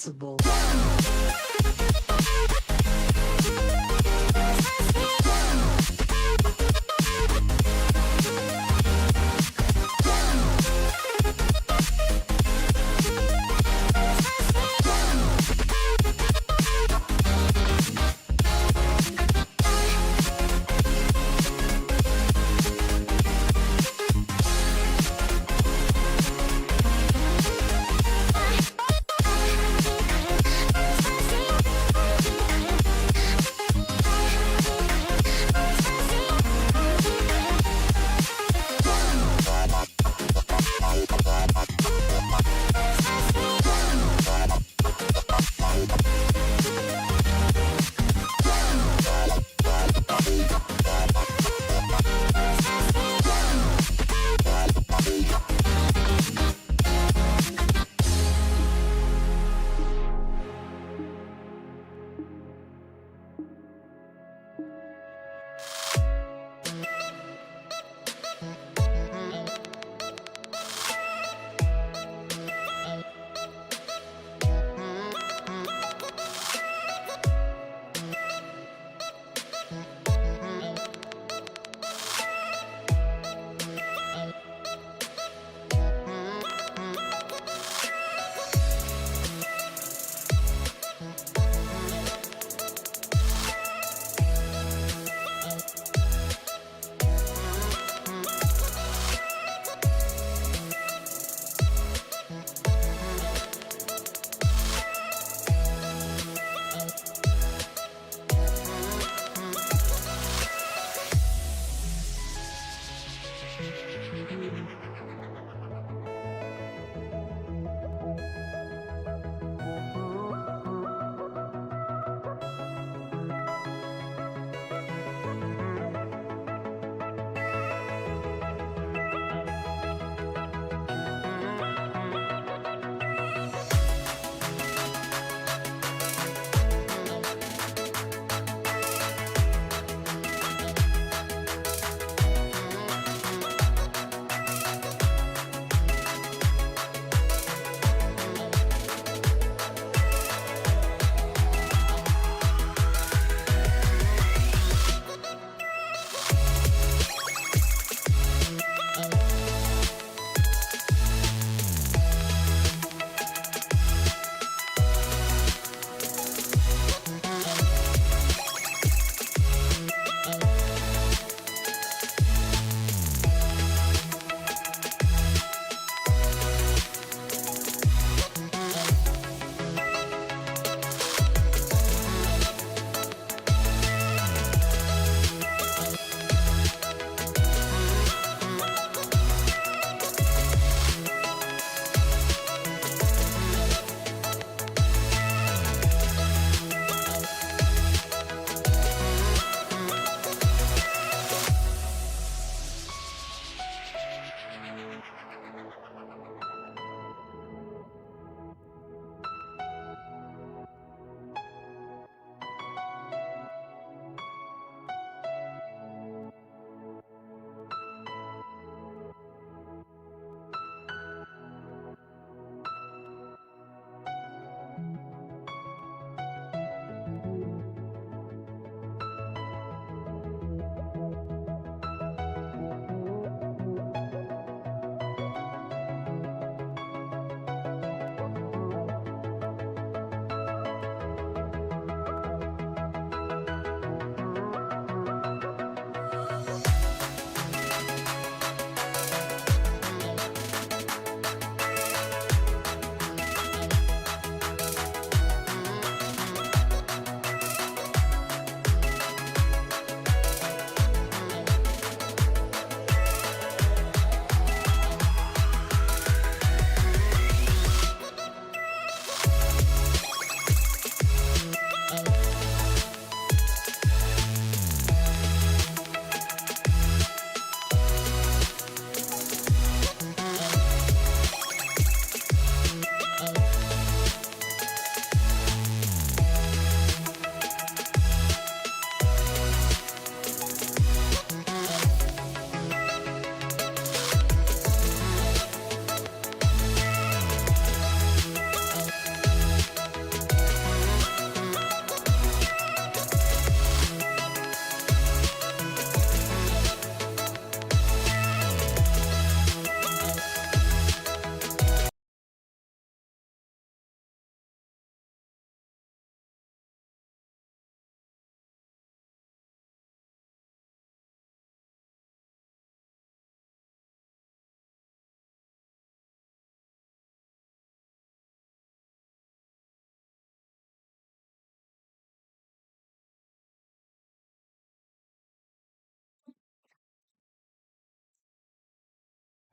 responsible.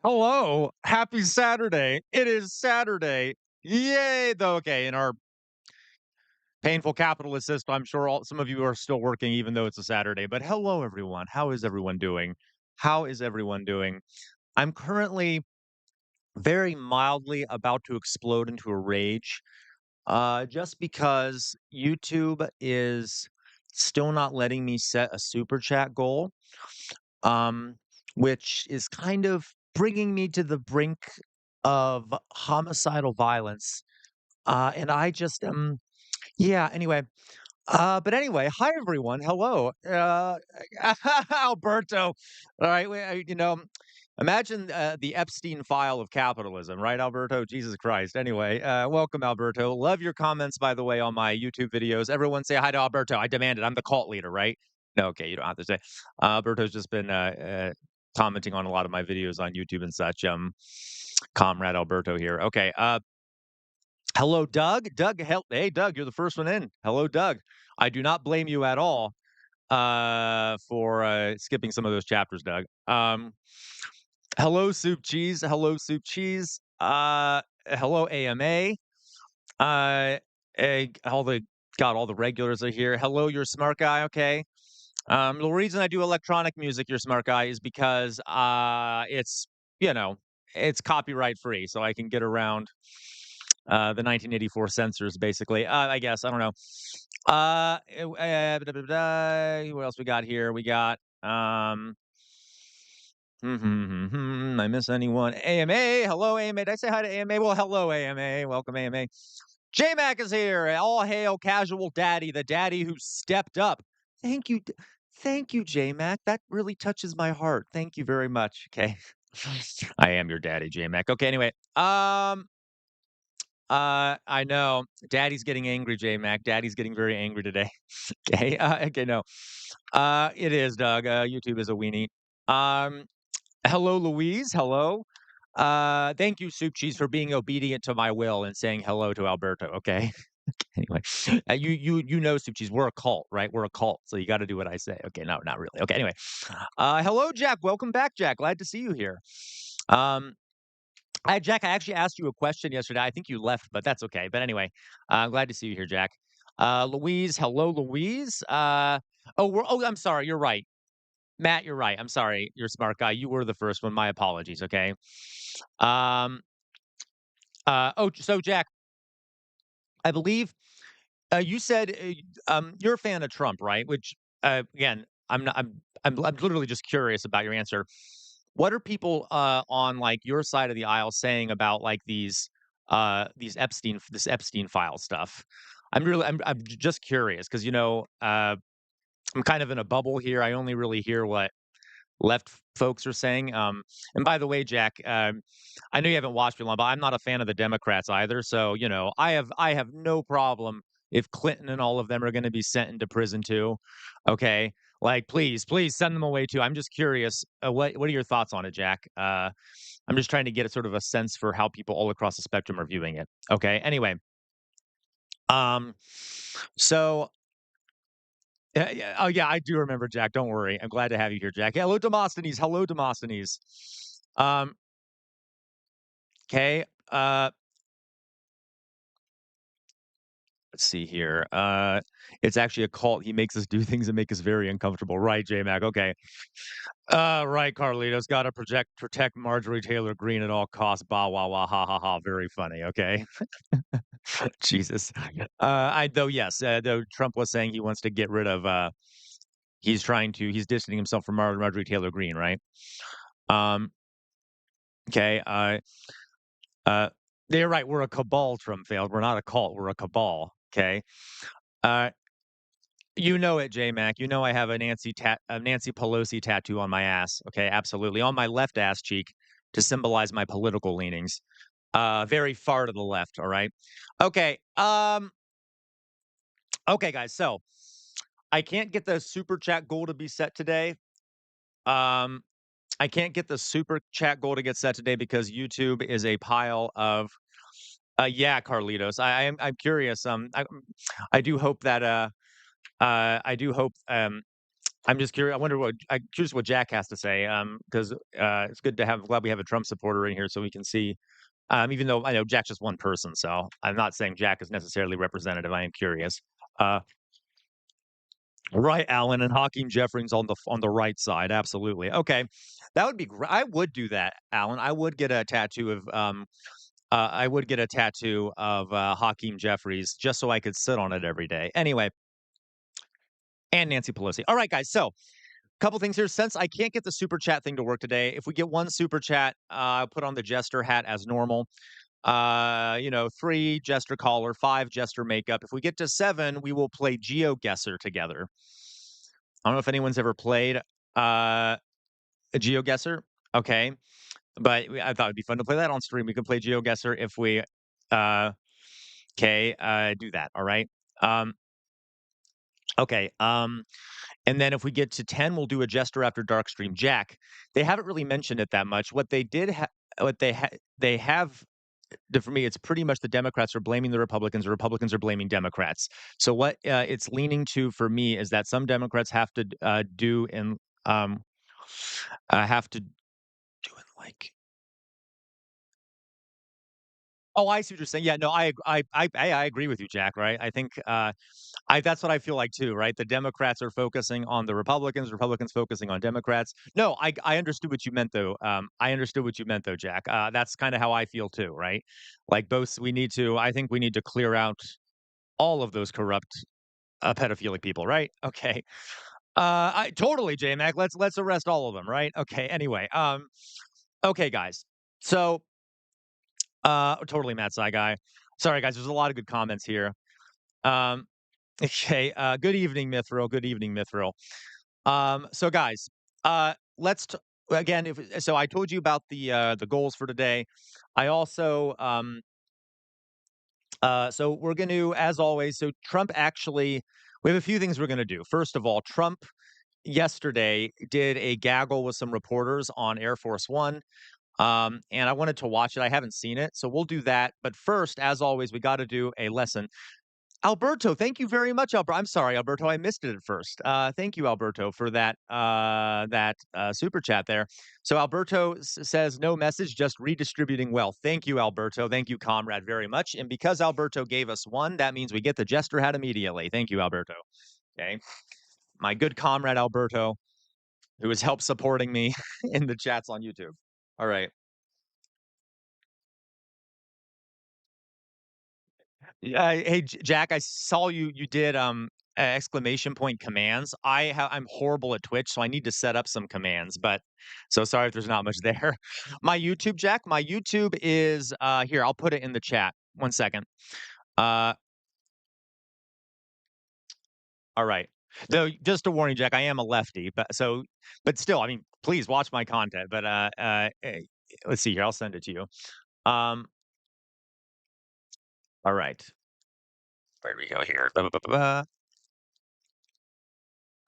Hello, happy Saturday. It is Saturday. Yay, though. Okay, in our painful capitalist system, I'm sure some of you are still working even though it's a Saturday. But hello, everyone. How is everyone doing? How is everyone doing? I'm currently very mildly about to explode into a rage, just because YouTube is still not letting me set a super chat goal, um, which is kind of bringing me to the brink of homicidal violence. And I just yeah, anyway. But anyway, hi everyone. Hello. Alberto. All right, imagine the Epstein file of capitalism, right, Alberto? Jesus Christ. Anyway, welcome, Alberto. Love your comments, by the way, on my YouTube videos. Everyone say hi to Alberto. I demand it. I'm the cult leader, right? No, okay, you don't have to say. Alberto's just been commenting on a lot of my videos on YouTube and such. Comrade Alberto here. Okay. Hello, Doug. Doug, hey, Doug, you're the first one in. Hello, Doug. I do not blame you at all for skipping some of those chapters, Doug. Hello, Soup Cheese. Hello, Soup Cheese. Hello, AMA. All the regulars are here. Hello, you're a smart guy. Okay. The reason I do electronic music, you're a smart guy, is because it's you know it's copyright free, so I can get around the 1984 censors, basically. I guess I don't know. What else we got here? We got I miss anyone? AMA, hello AMA. Did I say hi to AMA? Well, hello AMA. Welcome AMA. J-Mac is here. All hail casual daddy, the daddy who stepped up. Thank you. Thank you, J-Mac. That really touches my heart. Thank you very much. Okay. I am your daddy, J-Mac. Okay, anyway. I know. Daddy's getting angry, J-Mac. Daddy's getting very angry today. Okay. Okay, no. It is, Doug. YouTube is a weenie. Um, hello, Louise. Hello. Thank you, Soup Cheese, for being obedient to my will and saying hello to Alberto. Okay. Anyway, you know, Soup Cheese, we're a cult, right? We're a cult, so you got to do what I say. Okay, no, not really. Okay, anyway, hello, Jack. Welcome back, Jack. Glad to see you here. Jack, I actually asked you a question yesterday. I think you left, but that's okay. But anyway, I'm glad to see you here, Jack. Louise, hello, Louise. I'm sorry. You're right. Matt, you're right. I'm sorry. You're a smart guy. You were the first one. My apologies. Okay. Um, so Jack, I believe you said you're a fan of Trump, right? Which again, I'm not. I'm literally just curious about your answer. What are people on like your side of the aisle saying about like this Epstein file stuff? I'm just curious because I'm kind of in a bubble here. I only really hear what left folks are saying. And by the way, Jack, I know you haven't watched me long, but I'm not a fan of the Democrats either. So I have no problem if Clinton and all of them are going to be sent into prison too. Okay, like please send them away too. I'm just curious. What are your thoughts on it, Jack? I'm just trying to get a sort of a sense for how people all across the spectrum are viewing it. Okay. Anyway, um, so yeah, oh, yeah, I do remember, Jack, don't worry. I'm glad to have you here, Jack. Hello, Demosthenes. Hello, Demosthenes. Um, okay, let's see here. It's actually a cult. He makes us do things that make us very uncomfortable. Right, J-Mac, okay. Right, Carlitos, gotta protect Marjorie Taylor Greene at all costs. Bah, wah, wah, ha, ha, ha. Very funny, okay? Jesus. Yes, though Trump was saying he wants to get rid of, he's distancing himself from Marjorie Taylor Greene, right? Um, okay. Uh, they're right. We're a cabal, Trump failed. We're not a cult. We're a cabal. Okay. Uh, you know it, J Mac. You know I have a Nancy Pelosi tattoo on my ass. Okay, absolutely, on my left ass cheek to symbolize my political leanings. Very far to the left. All right. Okay. Okay, guys. So I can't get the super chat goal to be set today. I can't get the super chat goal to get set today because YouTube is a pile of yeah, Carlitos. I'm curious. I do hope that I do hope I'm just curious. I'm curious what Jack has to say. Because it's good to have. Glad we have a Trump supporter in here so we can see. Even though I know Jack's just one person, so I'm not saying Jack is necessarily representative. I am curious. Uh, right, Alan and Hakeem Jeffries on the right side. Absolutely. Okay, that would be great. I would do that, Alan. I would get a tattoo of Hakeem Jeffries just so I could sit on it every day. Anyway, and Nancy Pelosi. All right, guys. So couple things here. Since I can't get the super chat thing to work today, if we get one super chat, I'll put on the jester hat as normal. 3 jester collar, 5 jester makeup. If we get to 7, we will play GeoGuessr together. I don't know if anyone's ever played a GeoGuessr. Okay. But I thought it'd be fun to play that on stream. We can play GeoGuessr if we do that. All right. Um, okay. And then if we get to 10, we'll do a Jester After Dark stream. Jack, they haven't really mentioned it that much. What they did what they have for me, it's pretty much the Democrats are blaming the Republicans are blaming Democrats. So what it's leaning to for me is that some Democrats have to do and have to do it like. Oh, I see what you're saying. Yeah, no, I agree with you, Jack. Right? I think I that's what I feel like too, right? The Democrats are focusing on the Republicans, Republicans focusing on Democrats. No, I understood what you meant though. I understood what you meant though, Jack. That's kind of how I feel too, right? Like both, I think we need to clear out all of those corrupt, pedophilic people, right? Okay. I totally, J Mac. Let's arrest all of them, right? Okay. Anyway, okay, guys. So, totally, Matt Sci guy. Sorry, guys. There's a lot of good comments here. Um, okay. Good evening, Mithril. Good evening, Mithril. So guys, let's again. So I told you about the goals for today. I also so we're going to, as always. So Trump actually, we have a few things we're going to do. First of all, Trump yesterday did a gaggle with some reporters on Air Force One. And I wanted to watch it. I haven't seen it, so we'll do that. But first, as always, we got to do a lesson. Alberto, thank you very much, Alberto. I'm sorry, Alberto, I missed it at first. Thank you, Alberto, for that super chat there. So Alberto says no message, just redistributing wealth. Thank you, Alberto. Thank you, comrade, very much. And because Alberto gave us one, that means we get the jester hat immediately. Thank you, Alberto. Okay, my good comrade Alberto, who has helped supporting me in the chats on YouTube. All right. Hey, Jack, I saw you did exclamation point commands. I'm horrible at Twitch, so I need to set up some commands. But so sorry if there's not much there. My YouTube, Jack, my YouTube is here. I'll put it in the chat. 1 second. Uh, all right. Though, just a warning, Jack, I am a lefty, but still, I mean, please watch my content. But let's see here. I'll send it to you. Um, all right. Where do we go here? Blah, blah, blah, blah, blah.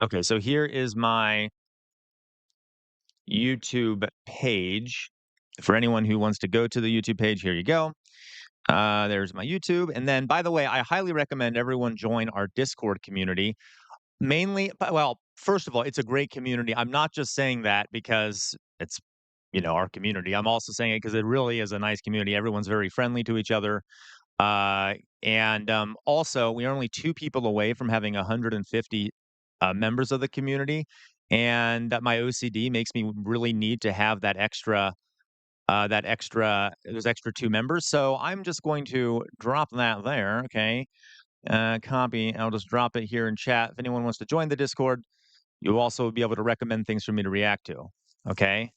Okay, so here is my YouTube page. For anyone who wants to go to the YouTube page, here you go. There's my YouTube. And then, by the way, I highly recommend everyone join our Discord community. Mainly, well, first of all, it's a great community. I'm not just saying that because it's, our community. I'm also saying it because it really is a nice community. Everyone's very friendly to each other. And also, we are only 2 people away from having 150 members of the community, and that my OCD makes me really need to have those extra 2 members. So I'm just going to drop that there. Okay, copy. I'll just drop it here in chat. If anyone wants to join the Discord, you'll also be able to recommend things for me to react to. Okay.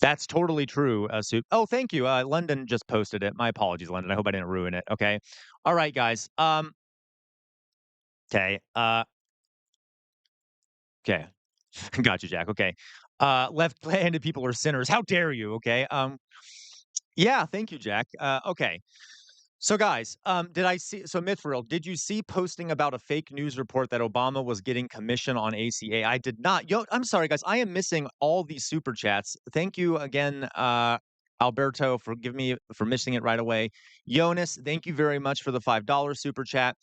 That's totally true, Soup. Oh, thank you. London just posted it. My apologies, London. I hope I didn't ruin it. Okay. All right, guys. Okay. Okay. Got you, Jack. Okay. Left-handed people are sinners. How dare you? Okay. Yeah, thank you, Jack. Okay. So guys, did I see so Mithril, did you see posting about a fake news report that Obama was getting commission on ACA? I did not. Yo, I'm sorry, guys. I am missing all these super chats. Thank you again, Alberto, for missing it right away. Jonas, thank you very much for the $5 super chat.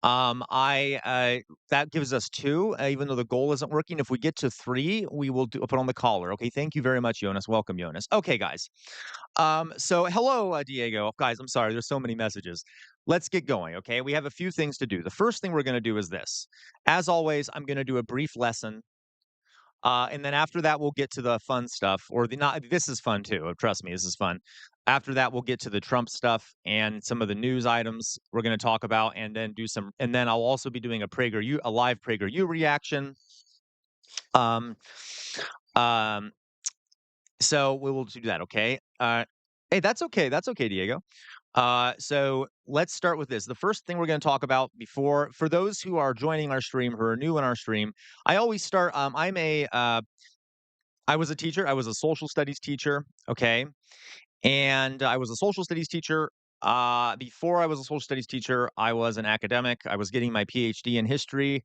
That gives us 2, even though the goal isn't working. If we get to 3, we will put on the caller. Okay, thank you very much, Jonas. Welcome, Jonas. Okay, guys. So hello, Diego. Guys, I'm sorry, there's so many messages. Let's get going, okay? We have a few things to do. The first thing we're gonna do is this. As always, I'm gonna do a brief lesson, and then after that, we'll get to the fun stuff, or the not this is fun too, trust me, this is fun. After that, we'll get to the Trump stuff and some of the news items we're gonna talk about, and then and then I'll also be doing a live PragerU reaction. Um, um, so we will do that, okay? Hey, that's okay, Diego. So let's start with this. The first thing we're going to talk about for those who are joining our stream, who are new in our stream, I always start. I was a teacher. I was a social studies teacher. Okay. And I was a social studies teacher. Before I was a social studies teacher, I was an academic. I was getting my PhD in history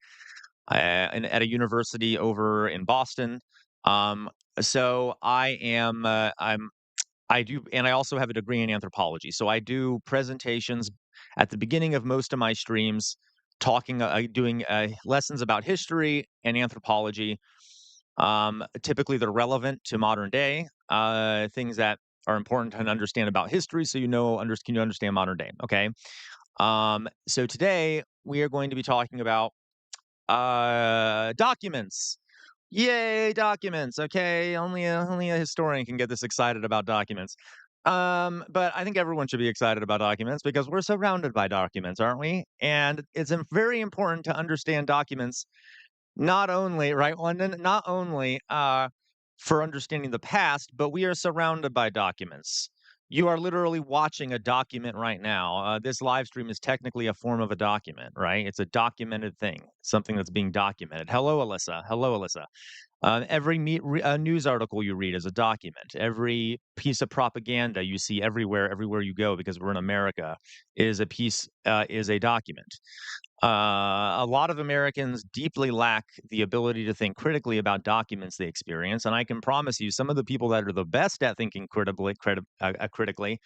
at a university over in Boston. Um, so I do, and I also have a degree in anthropology. So I do presentations at the beginning of most of my streams, doing lessons about history and anthropology. Typically, they're relevant to modern day things that are important to understand about history, so can you understand modern day? Okay. So today we are going to be talking about documents. Yay, documents. Okay, only a historian can get this excited about documents. But I think everyone should be excited about documents because we're surrounded by documents, aren't we? And it's very important to understand documents not only, right, London, not only for understanding the past, but we are surrounded by documents. You are literally watching a document right now. This live stream is technically a form of a document, right? It's a documented thing, something that's being documented. Hello, Alyssa. Hello, Alyssa. Every news article you read is a document. Every piece of propaganda you see everywhere you go, because we're in America, is a document. A lot of Americans deeply lack the ability to think critically about documents they experience, and I can promise you, some of the people that are the best at thinking critically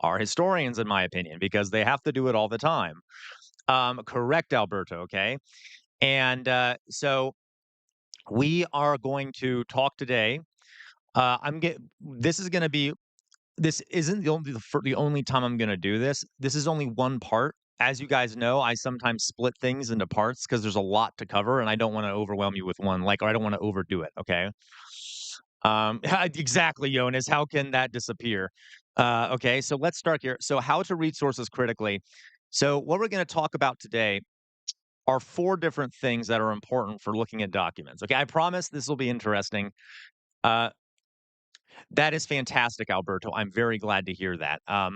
are historians, in my opinion, because they have to do it all the time. Correct, Alberto. Okay, and so we are going to talk today. I'm get. This is going to be this isn't the only time I'm gonna do this. This is only one part. As you guys know, I sometimes split things into parts because there's a lot to cover, and I don't wanna overwhelm you with one, or I don't wanna overdo it, okay? Exactly, Jonas, how can that disappear? Okay, so let's start here. So how to read sources critically. So what we're gonna talk about today are 4 different things that are important for looking at documents, okay? I promise this will be interesting. Uh, That is fantastic, Alberto. I'm very glad to hear that. I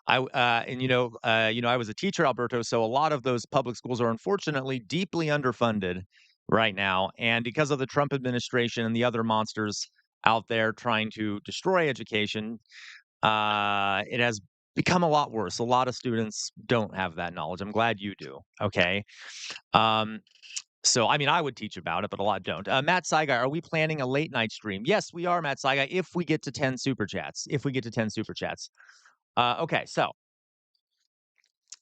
was a teacher, Alberto, so a lot of those public schools are unfortunately deeply underfunded right now, and because of the Trump administration and the other monsters out there trying to destroy education, it has become a lot worse. A lot of students don't have that knowledge. I'm glad you do. Okay. Um, so, I mean, I would teach about it, but a lot don't. Matt Saigai, are we planning a late night stream? Yes, we are, Matt Saigai, if we get to 10 super chats. If we get to 10 super chats. Okay, so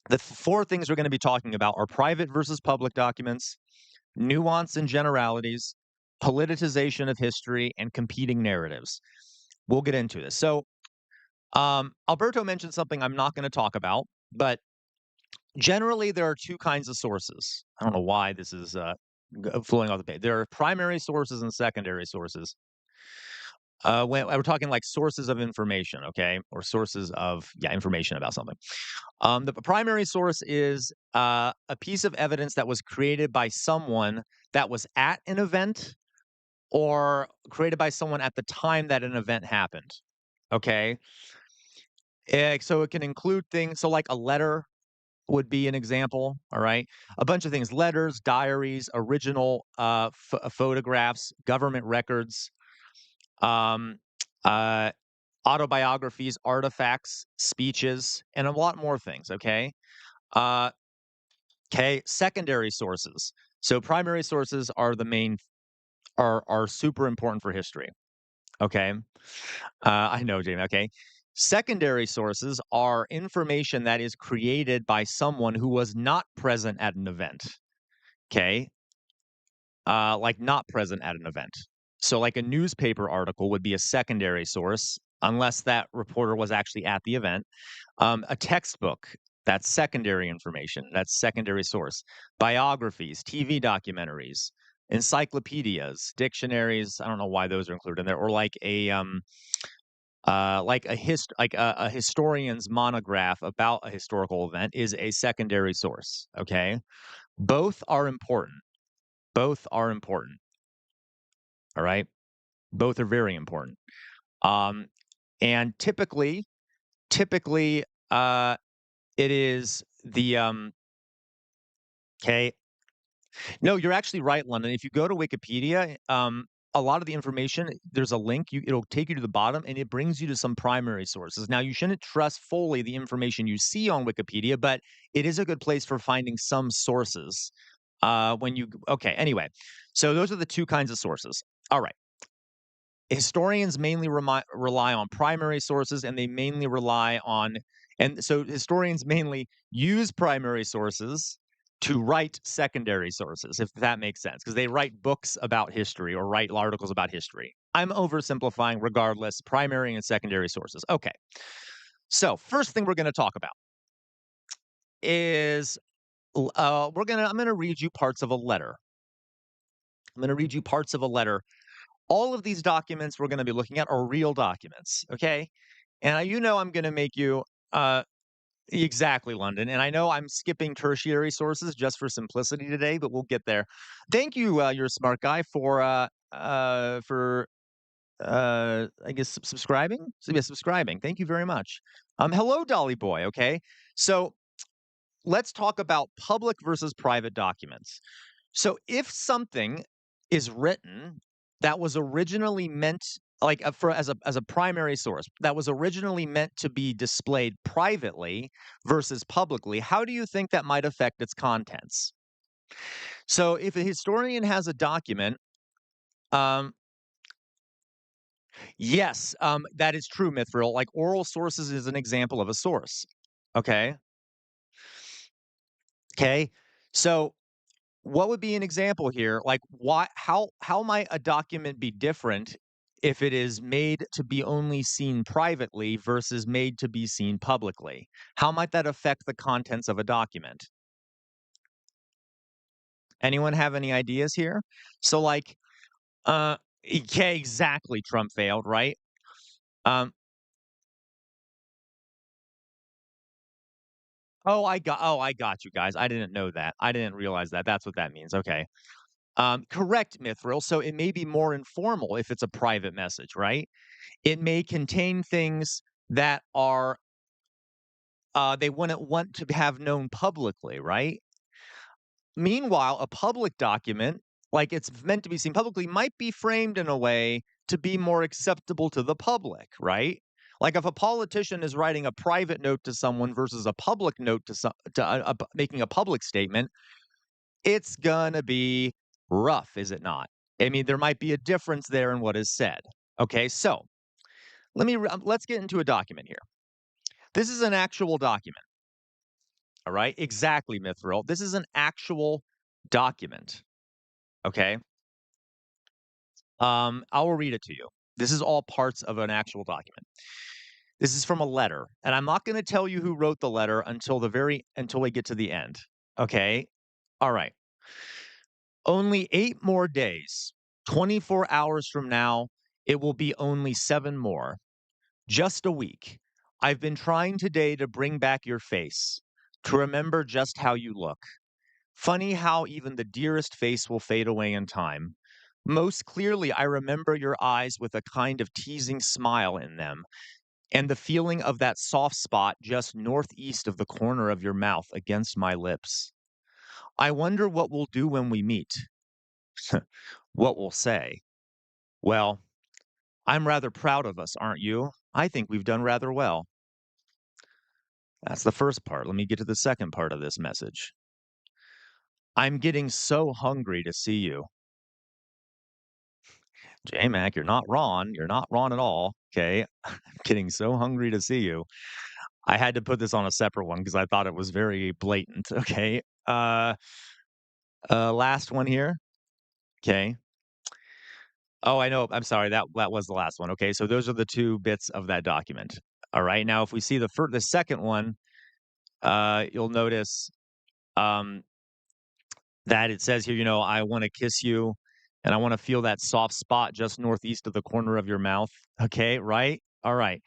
the 4 things we're going to be talking about are private versus public documents, nuance and generalities, politicization of history, and competing narratives. We'll get into this. So, Alberto mentioned something I'm not going to talk about, but generally there are 2 kinds of sources. I don't know why this is flowing off the page. There are primary sources and secondary sources. When we're talking like sources of information, okay, or sources of information about something. The primary source is a piece of evidence that was created by someone that was at an event or created by someone at the time that an event happened. Okay, so it can include things. So like a letter would be an example. All right. A bunch of things: letters, diaries, original photographs, government records, um, uh, autobiographies, artifacts, speeches, and a lot more things. Okay. Uh, okay. Secondary sources. So primary sources are the main are super important for history. Okay. I know, Jamie. Okay. Secondary sources are information that is created by someone who was not present at an event. Okay. Like not present at an event. So, like a newspaper article would be a secondary source, unless that reporter was actually at the event. A textbook, that's secondary information. That's secondary source. Biographies, TV documentaries, encyclopedias, dictionaries. I don't know why those are included in there. Or like a historian's monograph about a historical event is a secondary source. Okay, both are important. Both are important. All right, both are very important. Um, and typically, uh, it is the okay. No, you're actually right, London. If you go to Wikipedia, a lot of the information, there's a link, it'll take you to the bottom and it brings you to some primary sources. Now, you shouldn't trust fully the information you see on Wikipedia, but it is a good place for finding some sources. Okay, anyway. So those are the two kinds of sources. All right. Historians mainly rely on primary sources and they mainly rely on, and so historians mainly use primary sources to write secondary sources, if that makes sense, because they write books about history or write articles about history. I'm oversimplifying regardless, primary and secondary sources. Okay. So, first thing we're going to talk about is I'm going to read you parts of a letter. I'm going to read you parts of a letter. All of these documents we're going to be looking at are real documents, okay? And I'm going to make you exactly, London. And I know I'm skipping tertiary sources just for simplicity today, but we'll get there. Thank you, you're a smart guy, for I guess subscribing. So yeah, subscribing. Thank you very much. Hello, Dolly Boy. Okay, so let's talk about public versus private documents. So if something is written that was originally meant like for as a primary source that was originally meant to be displayed privately versus publicly, how do you think that might affect its contents? So if a historian has a document, um, yes, that is true, Mithril. Like oral sources is an example of a source. Okay. Okay. So what would be an example here? Like why how might a document be different if it is made to be only seen privately versus made to be seen publicly? How might that affect the contents of a document? Anyone have any ideas here? So like yeah, exactly, Trump failed, right? Um I got you guys. I didn't know that. I didn't realize that. That's what that means. Okay. Correct, Mithril. So it may be more informal if it's a private message, right? It may contain things that are they wouldn't want to have known publicly, right? Meanwhile, a public document, like it's meant to be seen publicly, might be framed in a way to be more acceptable to the public, right? Like if a politician is writing a private note to someone versus a public note to making a public statement, it's gonna be rough, is it not? I mean, there might be a difference there in what is said. Okay, so let's get into a document here. This is an actual document. All right. Exactly, Mithril. This is an actual document. Okay. I will read it to you. This is all parts of an actual document. This is from a letter, and I'm not going to tell you who wrote the letter until we get to the end. Okay. All right. Only 8 more days. 24 hours from now, it will be only 7 more. Just a week. I've been trying today to bring back your face, to remember just how you look. Funny how even the dearest face will fade away in time. Most clearly, I remember your eyes with a kind of teasing smile in them, and the feeling of that soft spot just northeast of the corner of your mouth against my lips. I wonder what we'll do when we meet. What we'll say. Well, I'm rather proud of us, aren't you? I think we've done rather well. That's the first part. Let me get to the second part of this message. I'm getting so hungry to see you. J-Mac, you're not wrong. You're not wrong at all. Okay. I'm getting so hungry to see you. I had to put this on a separate one because I thought it was very blatant. Okay. Last one here. Okay. Oh, I know. I'm sorry. That was the last one. Okay. So those are the two bits of that document. All right. Now, if we see the second one, you'll notice um, that it says here, I want to kiss you and I want to feel that soft spot just northeast of the corner of your mouth. Okay. Right. All right.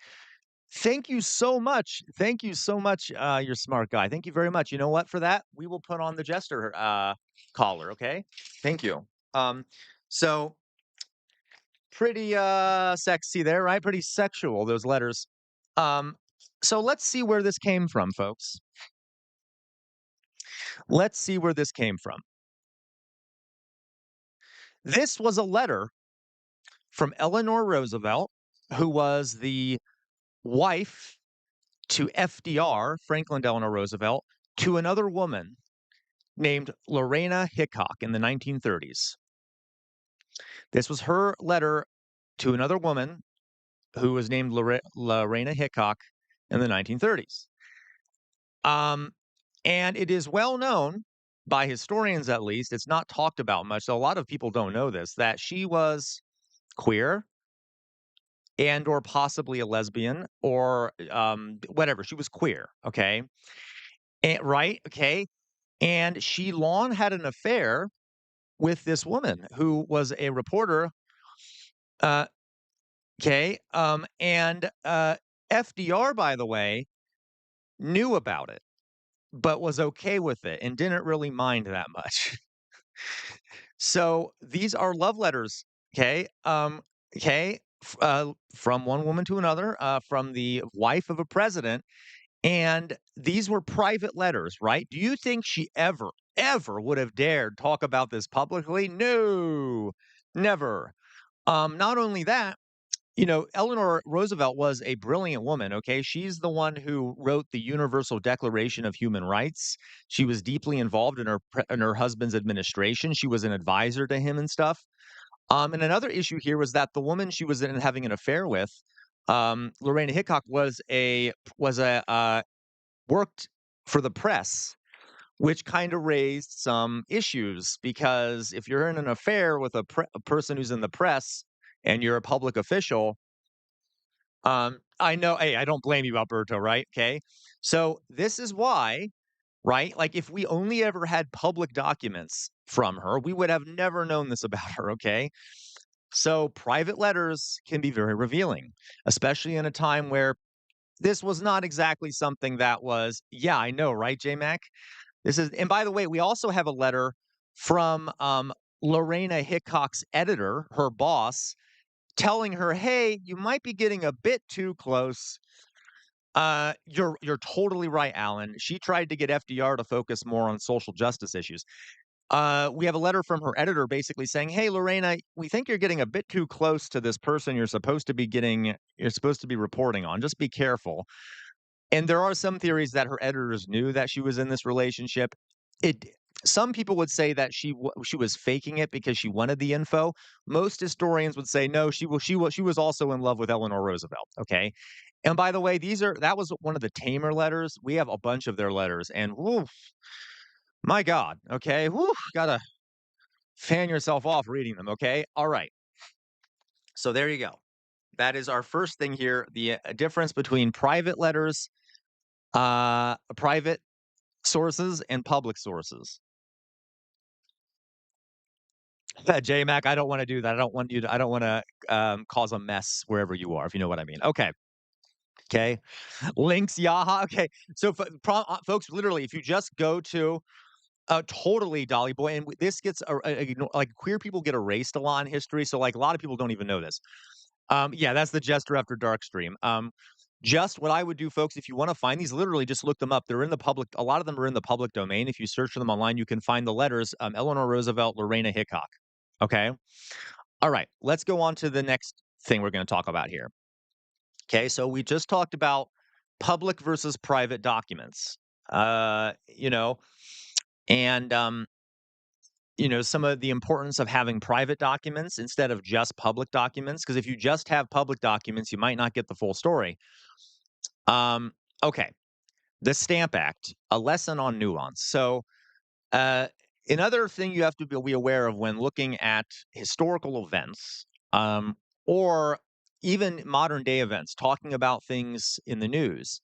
Thank you so much. Thank you so much. You're a smart guy. Thank you very much. You know what? For that, we will put on the jester collar. Okay. Thank you. Um, so pretty sexy there, right? Pretty sexual, those letters. Um, so let's see where this came from, folks. Let's see where this came from. This was a letter from Eleanor Roosevelt, who was the wife to FDR, Franklin Delano Roosevelt, to another woman named Lorena Hickok in the 1930s. This was her letter to another woman who was named Lorena Hickok in the 1930s. Um, and it is well known by historians, at least, it's not talked about much. So a lot of people don't know this, that she was queer and or possibly a lesbian or whatever. She was queer. Okay. Right. Okay. And she long had an affair with this woman who was a reporter. Uh, okay. And FDR, by the way, knew about it, but was okay with it and didn't really mind that much. So these are love letters, okay? Okay, from one woman to another, from the wife of a president, and these were private letters, right? Do you think she ever would have dared talk about this publicly? No, never. Not only that, Eleanor Roosevelt was a brilliant woman, okay? She's the one who wrote the Universal Declaration of Human Rights. She was deeply involved in her husband's administration. She was an advisor to him and stuff. And another issue here was that the woman she was having an affair with, Lorena Hickok, was a worked for the press, which kind of raised some issues because if you're in an affair with a person who's in the press and you're a public official, I know. Hey, I don't blame you, Alberto, right? Okay. So this is why, right? Like if we only ever had public documents from her, we would have never known this about her. Okay. So private letters can be very revealing, especially in a time where this was not exactly something that was, yeah, I know, right, J Mac? This is, and by the way, we also have a letter from Lorena Hickok's editor, her boss, telling her, "Hey, you might be getting a bit too close." You're totally right, Alan. She tried to get FDR to focus more on social justice issues. We have a letter from her editor basically saying, "Hey, Lorena, we think you're getting a bit too close to this person you're supposed to be reporting on. Just be careful." And there are some theories that her editors knew that she was in this relationship. It Some people would say that she was faking it because she wanted the info. Most historians would say no, she was also in love with Eleanor Roosevelt, okay? And by the way, that was one of the tamer letters. We have a bunch of their letters and woof, my God, okay? Woo, gotta fan yourself off reading them, okay? All right. So there you go. That is our first thing here, the difference between private letters, private sources and public sources. J-Mac, I don't wanna do that. I don't wanna, cause a mess wherever you are, if you know what I mean. Okay. Okay. Links, Yaha. Okay. So, folks, literally, if you just go to totally, Dolly Boy, and this gets, like, queer people get erased a lot in history, so, like, a lot of people don't even know this. Yeah, that's the Jester After Dark stream. Just what I would do, folks, if you wanna find these, literally just look them up. They're in the public A lot of them are in the public domain. If you search for them online, you can find the letters, Eleanor Roosevelt, Lorena Hickok. Okay? Alright, let's go on to the next thing we're gonna talk about here. Okay, so we just talked about public versus private documents. You know, and, some of the importance of having private documents instead of just public documents. Because if you just have public documents, you might not get the full story. Um, okay. The Stamp Act, a lesson on nuance. So, uh, another thing you have to be aware of when looking at historical events, or even modern day events, talking about things in the news,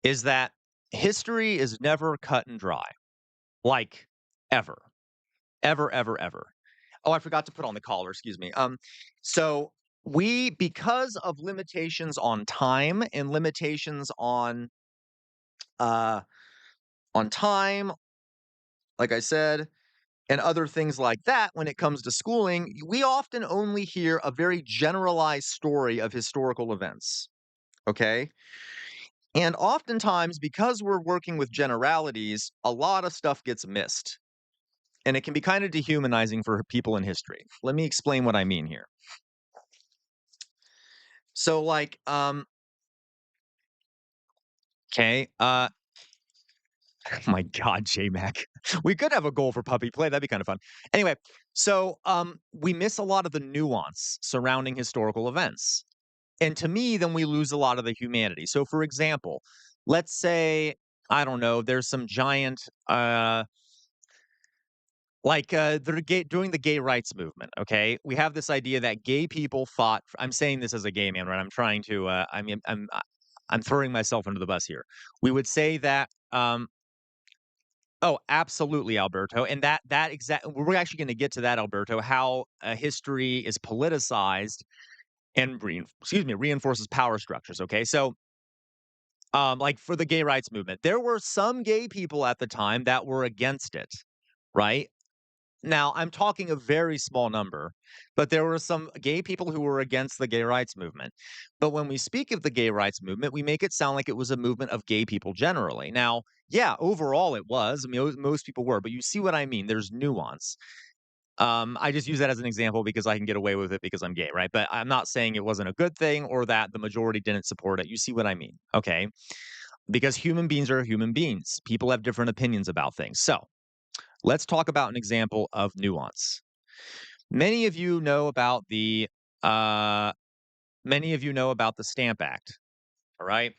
is that history is never cut and dry, like ever, ever, ever, ever. Oh, I forgot to put on the collar. Excuse me. So because of limitations on time and limitations uh, on time, like I said, and other things like that when it comes to schooling, we often only hear a very generalized story of historical events. Okay. And oftentimes, because we're working with generalities, a lot of stuff gets missed. And it can be kind of dehumanizing for people in history. Let me explain what I mean here. So, like, okay, my God, J-Mac. We could have a goal for puppy play. That'd be kind of fun. Anyway, so we miss a lot of the nuance surrounding historical events. And to me, then we lose a lot of the humanity. So, for example, let's say, I don't know, there's some giant, they're doing the gay rights movement. Okay, we have this idea that gay people fought. I'm saying this as a gay man, right? I'm trying to. I'm throwing myself under the bus here. We would say that. Oh, absolutely, Alberto, and that exact. We're actually going to get to that, Alberto. How history is politicized and reinforces power structures. Okay, so like for the gay rights movement, there were some gay people at the time that were against it, right? Now, I'm talking a very small number, but there were some gay people who were against the gay rights movement. But when we speak of the gay rights movement, we make it sound like it was a movement of gay people generally. Now, yeah, overall it was. I mean, most people were, but you see what I mean? There's nuance. I just use that as an example because I can get away with it because I'm gay, right? But I'm not saying it wasn't a good thing or that the majority didn't support it. You see what I mean? Okay. Because human beings are human beings. People have different opinions about things. So, let's talk about an example of nuance. Many of you know about the uh, Stamp Act. All right.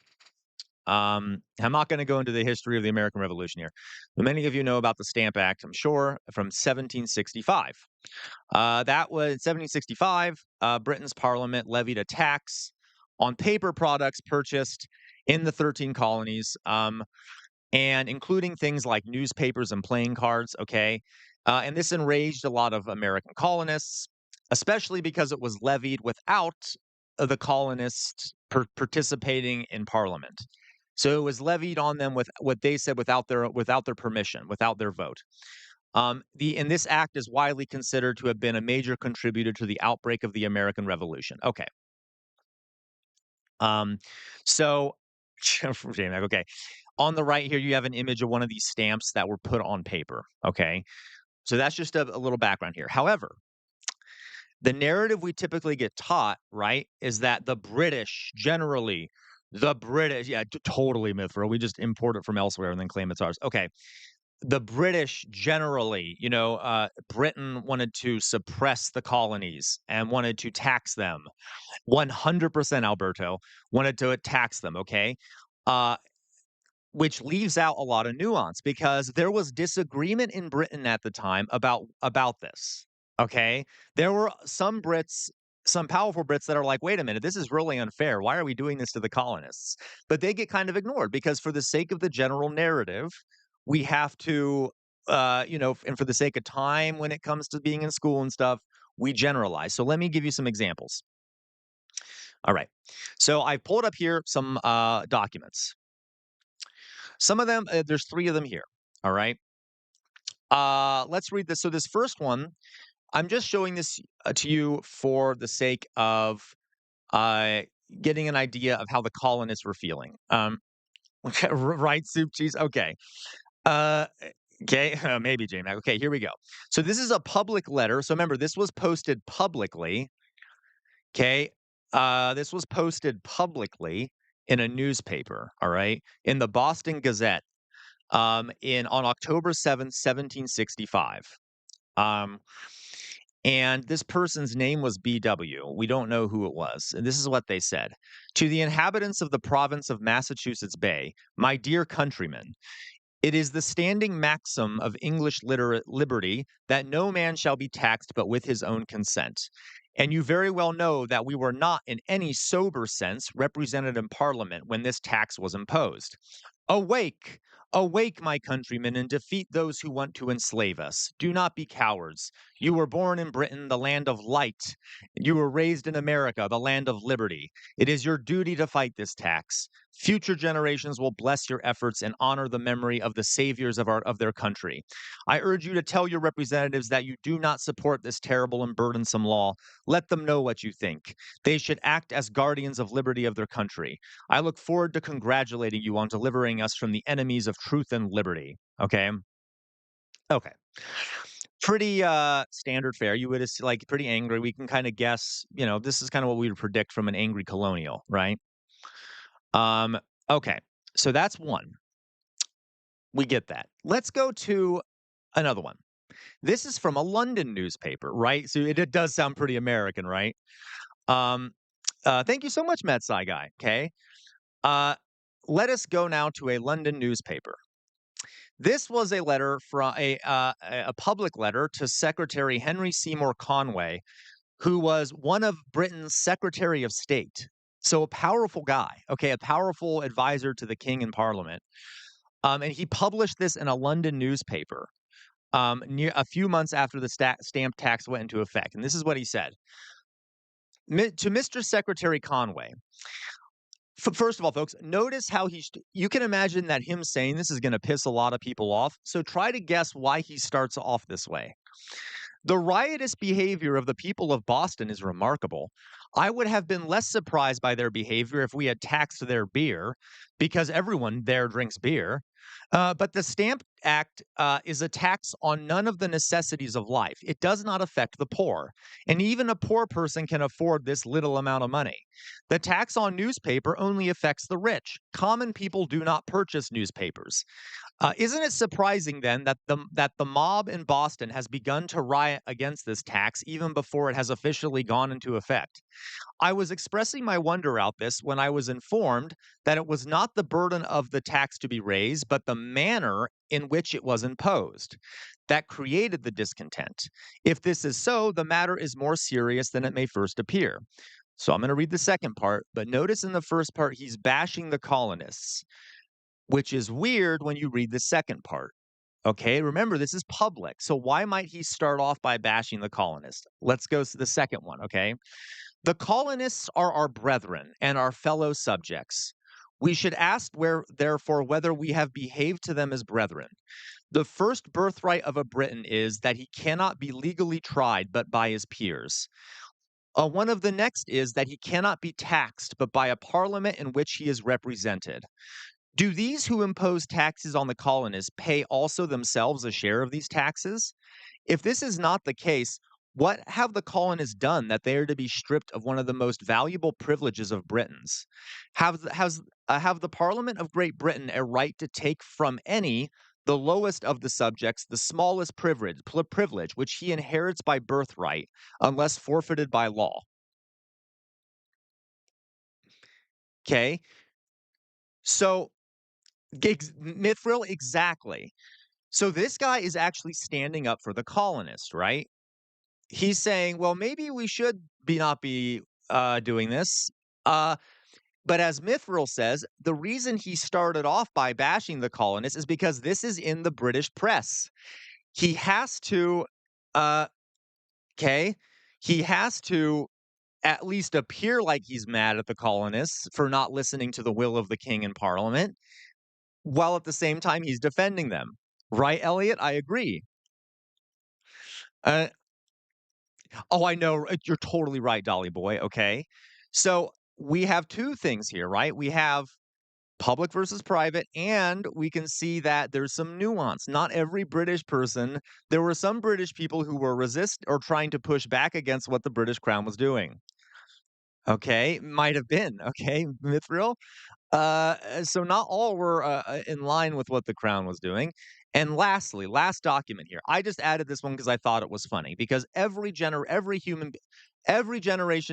I'm not going to go into the history of the American Revolution here, but many of you know about the Stamp Act, I'm sure, from 1765. That was 1765. Britain's Parliament levied a tax on paper products purchased in the 13 colonies. And including things like newspapers and playing cards, okay? And this enraged a lot of American colonists, especially because it was levied without the colonists participating in Parliament. So it was levied on them with what they said without their permission, without their vote. And this act is widely considered to have been a major contributor to the outbreak of the American Revolution. Okay. Um, so okay. On the right here, you have an image of one of these stamps that were put on paper. Okay. So that's just a little background here. However, the narrative we typically get taught, right, is that the British, yeah, totally myth, we just import it from elsewhere and then claim it's ours. Okay. The British generally, Britain wanted to suppress the colonies and wanted to tax them. 100% Alberto wanted to tax them. Okay. Uh, which leaves out a lot of nuance because there was disagreement in Britain at the time about this, okay? There were some powerful Brits that are like, "Wait a minute, this is really unfair. Why are we doing this to the colonists?" But they get kind of ignored because for the sake of the general narrative, we have to, and for the sake of time when it comes to being in school and stuff, we generalize. So let me give you some examples. All right. So I pulled up here some documents. Some of them, there's 3 of them here, all right? Let's read this. So this first one, I'm just showing this to you for the sake of uh, getting an idea of how the colonists were feeling. Okay, right, soup cheese. Okay. Uh, okay, maybe J-Mac. Okay, here we go. So this is a public letter. So remember, this was posted publicly. Okay. This was posted publicly in a newspaper, all right, in the Boston Gazette. On October 7th, 1765. Um, and this person's name was BW. We don't know who it was. And this is what they said: "To the inhabitants of the province of Massachusetts Bay, my dear countrymen, it is the standing maxim of English liberty that no man shall be taxed but with his own consent. And you very well know that we were not, in any sober sense, represented in Parliament when this tax was imposed. Awake! Awake, my countrymen, and defeat those who want to enslave us. Do not be cowards. You were born in Britain, the land of light. You were raised in America, the land of liberty. It is your duty to fight this tax. Future generations will bless your efforts and honor the memory of the saviors of their country. I urge you to tell your representatives that you do not support this terrible and burdensome law. Let them know what you think. They should act as guardians of liberty of their country. I look forward to congratulating you on delivering us from the enemies of truth and liberty." Okay. Okay. Pretty standard fare. You would like pretty angry. We can kind of guess, this is kind of what we would predict from an angry colonial, right? Um, okay. So that's one. We get that. Let's go to another one. This is from a London newspaper, right? So it does sound pretty American, right? Um, thank you so much, Metsai guy. Okay. Uh, Let us go now to a London newspaper. This was a letter from a public letter to Secretary Henry Seymour Conway, who was one of Britain's Secretary of State. So a powerful guy, okay, a powerful advisor to the king and parliament. And he published this in a London newspaper near a few months after the stamp tax went into effect. And this is what he said: To Mr. Secretary Conway, first of all, folks, notice how you can imagine that him saying this is going to piss a lot of people off. So try to guess why he starts off this way. "The riotous behavior of the people of Boston is remarkable. I would have been less surprised by their behavior if we had taxed their beer, because everyone there drinks beer. But the Stamp Act is a tax on none of the necessities of life. It does not affect the poor, and even a poor person can afford this little amount of money. The tax on newspaper only affects the rich. Common people do not purchase newspapers. Isn't it surprising then that the mob in Boston has begun to riot against this tax even before it has officially gone into effect? I was expressing my wonder about this when I was informed that it was not the burden of the tax to be raised, but the manner in which it was imposed that created the discontent. If this is so, the matter is more serious than it may first appear." So I'm going to read the second part, but notice in the first part, he's bashing the colonists, which is weird when you read the second part. Okay, remember, this is public. So why might he start off by bashing the colonists? Let's go to the second one, okay? "The colonists are our brethren and our fellow subjects. We should ask therefore whether we have behaved to them as brethren. The first birthright of a Briton is that he cannot be legally tried but by his peers. One of the next is that he cannot be taxed but by a parliament in which he is represented. Do these who impose taxes on the colonists pay also themselves a share of these taxes? If this is not the case, what have the colonists done that they are to be stripped of one of the most valuable privileges of Britons? Have the Parliament of Great Britain a right to take from any, the lowest of the subjects, the smallest privilege which he inherits by birthright, unless forfeited by law?" Okay, so Mithril, exactly. So this guy is actually standing up for the colonists, right? He's saying, well, maybe we should not be doing this. Uh, but as Mithril says, the reason he started off by bashing the colonists is because this is in the British press. He has to, uh, okay, he has to at least appear like he's mad at the colonists for not listening to the will of the king and parliament, while at the same time he's defending them. Right, Elliot? I agree. Uh, Oh, I know. You're totally right, Dolly boy. Okay. So we have two things here, right? We have public versus private, and we can see that there's some nuance. Not every British person, there were some British people who were resist or trying to push back against what the British crown was doing. Okay. Might have been. Okay. Mithril. So not all were in line with what the crown was doing. And lastly, last document here. I just added this one because I thought it was funny because every generation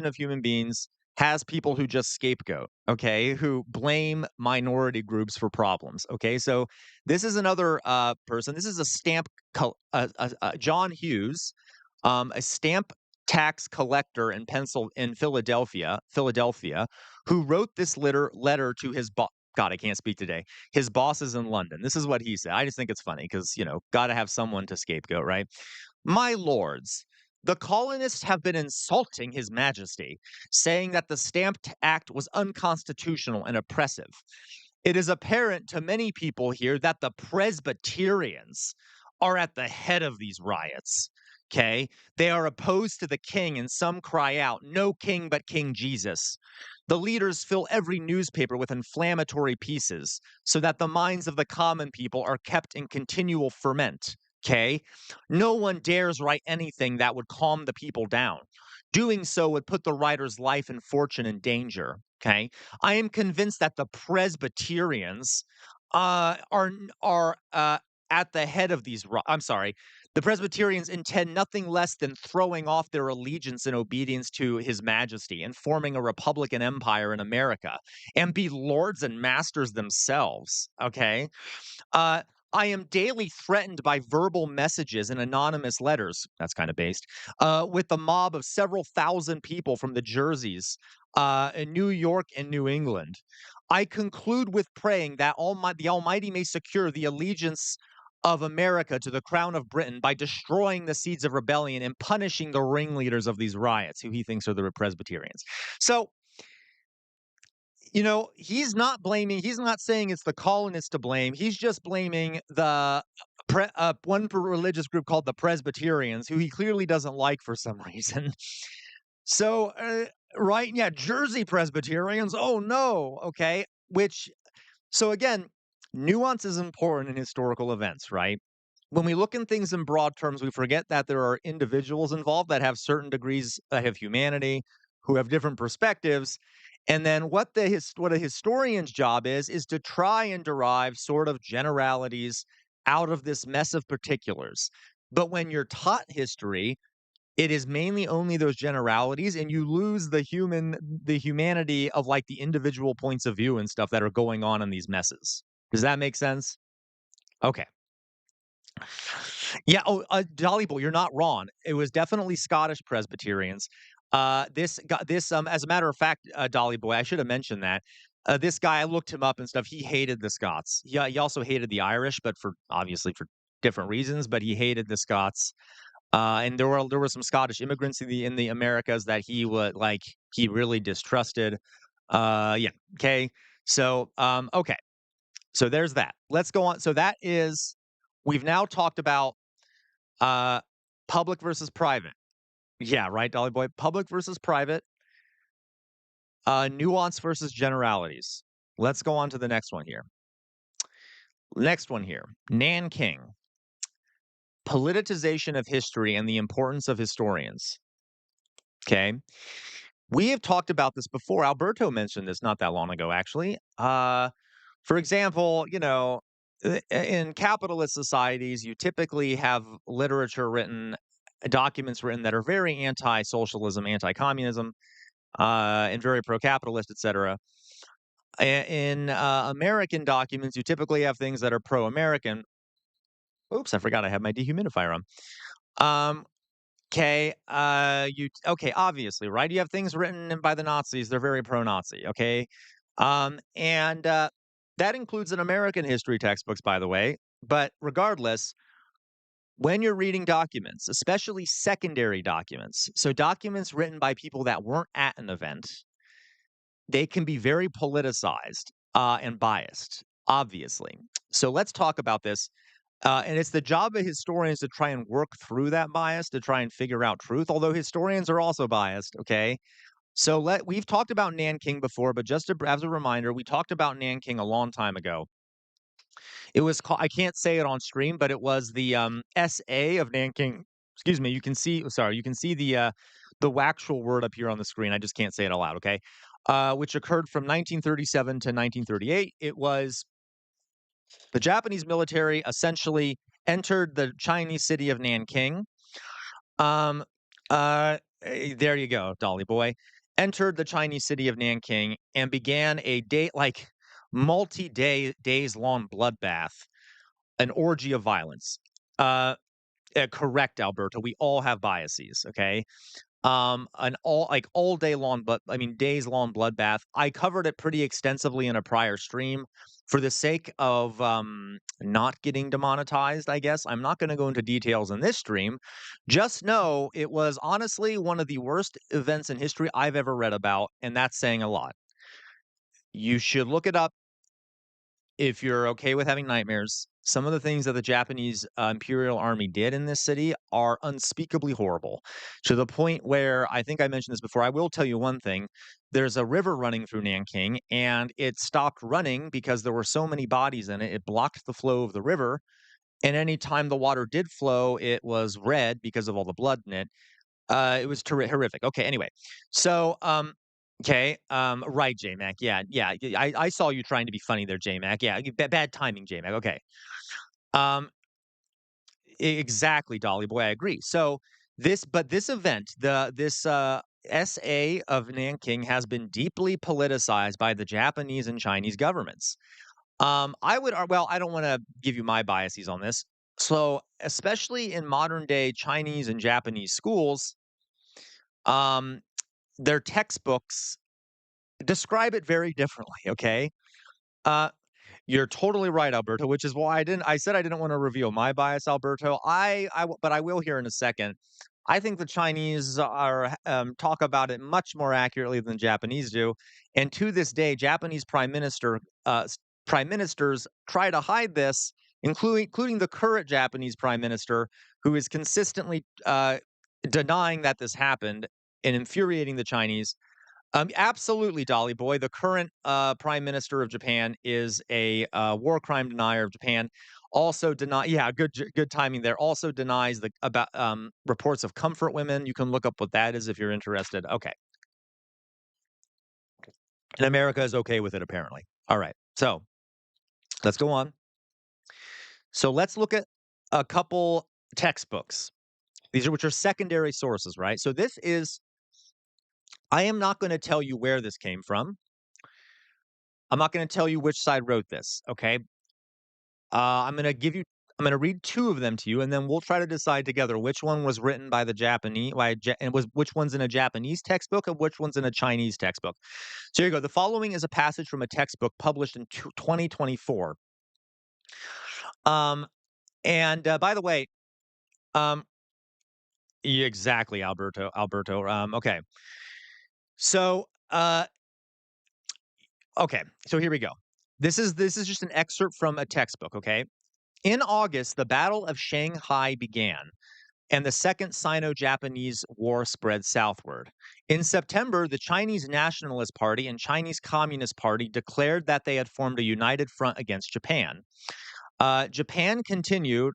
of human beings has people who just scapegoat, okay, who blame minority groups for problems. Okay, so this is another person. This is a John Hughes, a stamp tax collector in Philadelphia, who wrote this letter to his boss. God, I can't speak today. His bosses in London. This is what he said. I just think it's funny because, got to have someone to scapegoat, right? My lords, the colonists have been insulting His Majesty, saying that the Stamp Act was unconstitutional and oppressive. It is apparent to many people here that the Presbyterians are at the head of these riots. Okay. They are opposed to the king, and some cry out, "No king but King Jesus." The leaders fill every newspaper with inflammatory pieces so that the minds of the common people are kept in continual ferment. Okay. No one dares write anything that would calm the people down. Doing so would put the writer's life and fortune in danger. Okay. I am convinced that the Presbyterians are at the head of these. I'm sorry. The Presbyterians intend nothing less than throwing off their allegiance and obedience to His Majesty and forming a republican empire in America and be lords and masters themselves. Okay. Uh, I am daily threatened by verbal messages and anonymous letters. That's kind of based. With a mob of several thousand people from the Jerseys, in New York and New England. I conclude with praying that the Almighty may secure the allegiance of America to the crown of Britain by destroying the seeds of rebellion and punishing the ringleaders of these riots, who he thinks are the Presbyterians. So, he's not saying it's the colonists to blame. He's just blaming the one religious group called the Presbyterians, who he clearly doesn't like for some reason. So, right, yeah, Jersey Presbyterians. Oh no, okay. So again, nuance is important in historical events, right? When we look in things in broad terms, we forget that there are individuals involved that have certain degrees that have humanity, who have different perspectives. And then what a historian's job is to try and derive sort of generalities out of this mess of particulars. But when you're taught history, it is mainly only those generalities, and you lose the humanity of like the individual points of view and stuff that are going on in these messes. Does that make sense? Okay. Yeah. Oh, Dolly Boy, you're not wrong. It was definitely Scottish Presbyterians. As a matter of fact, Dolly Boy, I should have mentioned that. This guy, I looked him up and stuff. He hated the Scots. He also hated the Irish, but obviously for different reasons. But he hated the Scots. And there were some Scottish immigrants in the Americas that he really distrusted. Yeah. Okay. So okay. So there's that. Let's go on. So we've now talked about uh public versus private. Yeah, right, Dolly Boy. Public versus private, nuance versus generalities. Let's go on to the next one here. Next one here. Nanking. Politicization of history and the importance of historians. Okay. We have talked about this before. Alberto mentioned this not that long ago, actually. For example, in capitalist societies, you typically have documents written that are very anti-socialism, anti-communism, and very pro-capitalist, etc. In American documents, you typically have things that are pro-American. Oops, I forgot I have my dehumidifier on. Obviously, right? You have things written by the Nazis, they're very pro-Nazi, okay? And that includes in American history textbooks, by the way. But regardless, when you're reading documents, especially secondary documents, so documents written by people that weren't at an event, they can be very politicized and biased, obviously. So let's talk about this. And it's the job of historians to try and work through that bias, to try and figure out truth, although historians are also biased, okay? So we've talked about Nanking before, but just as a reminder, we talked about Nanking a long time ago. It was called, I can't say it on stream, but it was the SA of Nanking. Excuse me, you can see the actual word up here on the screen. I just can't say it aloud, okay? which occurred from 1937 to 1938. It was the Japanese military essentially entered the Chinese city of Nanking. Um, there you go, Dolly boy. Entered the Chinese city of Nanking and began a days long bloodbath, an orgy of violence. Uh, correct, Alberta. We all have biases. Okay, an all day long, but I mean days long bloodbath. I covered it pretty extensively in a prior stream. For the sake of not getting demonetized, I guess I'm not going to go into details in this stream. Just know it was honestly one of the worst events in history I've ever read about, and that's saying a lot. You should look it up if you're okay with having nightmares. Some of the things that the Japanese Imperial Army did in this city are unspeakably horrible, to the point where I think I mentioned this before. I will tell you one thing. There's a river running through Nanking, and it stopped running because there were so many bodies in it. It blocked the flow of the river. And anytime the water did flow, it was red because of all the blood in it. It was horrific. Okay, anyway. So, okay, right, J-Mac. Yeah, yeah. I saw you trying to be funny there, J-Mac. Yeah, bad timing, J-Mac. Okay. Um, exactly, Dolly boy. I agree. So this event, this SA of Nanking has been deeply politicized by the Japanese and Chinese governments. Well, I don't want to give you my biases on this. So, especially in modern day Chinese and Japanese schools, um, their textbooks describe it very differently. Okay. Uh, you're totally right, Alberto, which is why I said I didn't want to reveal my bias, Alberto. But I will here in a second. I think the Chinese are talk about it much more accurately than Japanese do, and to this day, Japanese prime ministers try to hide this, including the current Japanese prime minister, who is consistently denying that this happened and infuriating the Chinese. Absolutely, Dolly boy. The current prime minister of Japan is a war crime denier of Japan. Also deny, yeah, good timing there. Also denies the about reports of comfort women. You can look up what that is if you're interested. Okay, and America is okay with it apparently. All right, so let's go on. So let's look at a couple textbooks. These are which are secondary sources, right? So this is. I am not going to tell you where this came from. I'm not going to tell you which side wrote this. Okay, I'm gonna give you. I'm gonna read two of them to you, and then we'll try to decide together which one was written by the Japanese, and was which one's in a Japanese textbook and which one's in a Chinese textbook. So here you go. The following is a passage from a textbook published in 2024. Um, and by the way, um, yeah, exactly, Alberto. Alberto. Okay. So, okay. So here we go. This is just an excerpt from a textbook. Okay. In August, the Battle of Shanghai began, and the Second Sino-Japanese War spread southward. In September, the Chinese Nationalist Party and Chinese Communist Party declared that they had formed a united front against Japan. Japan continued.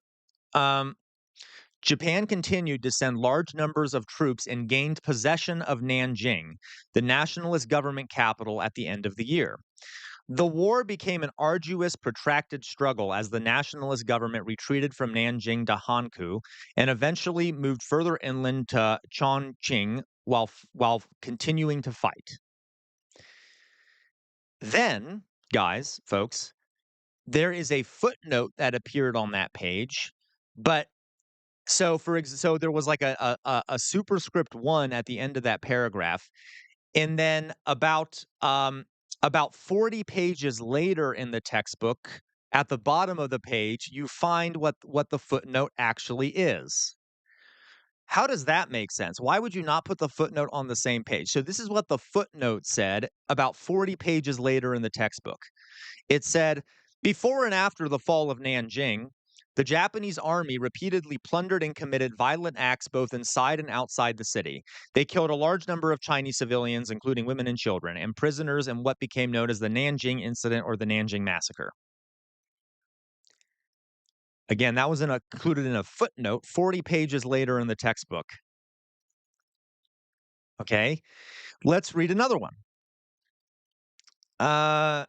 Um, Japan continued to send large numbers of troops and gained possession of Nanjing, the nationalist government capital, at the end of the year. The war became an arduous, protracted struggle as the nationalist government retreated from Nanjing to Hankou and eventually moved further inland to Chongqing while continuing to fight. Then, guys, folks, there is a footnote that appeared on that page, but so there was like a superscript 1 at the end of that paragraph. And then about 40 pages later in the textbook, at the bottom of the page, you find what the footnote actually is. How does that make sense? Why would you not put the footnote on the same page? So this is what the footnote said about 40 pages later in the textbook. It said, before and after the fall of Nanjing, the Japanese army repeatedly plundered and committed violent acts both inside and outside the city. They killed a large number of Chinese civilians, including women and children, and prisoners in what became known as the Nanjing Incident or the Nanjing Massacre. Again, that was included in a footnote 40 pages later in the textbook. Okay, let's read another one. Uh,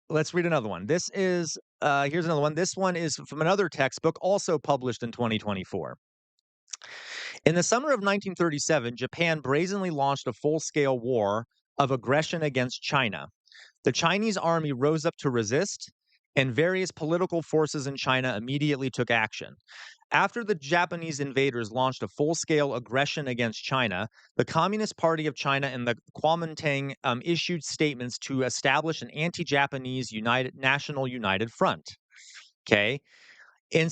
let's read another one. This is here's another one. This one is from another textbook, also published in 2024. In the summer of 1937, Japan brazenly launched a full-scale war of aggression against China. The Chinese army rose up to resist, and various political forces in China immediately took action. After the Japanese invaders launched a full-scale aggression against China, the Communist Party of China and the Kuomintang issued statements to establish an anti-Japanese national united front. Okay. In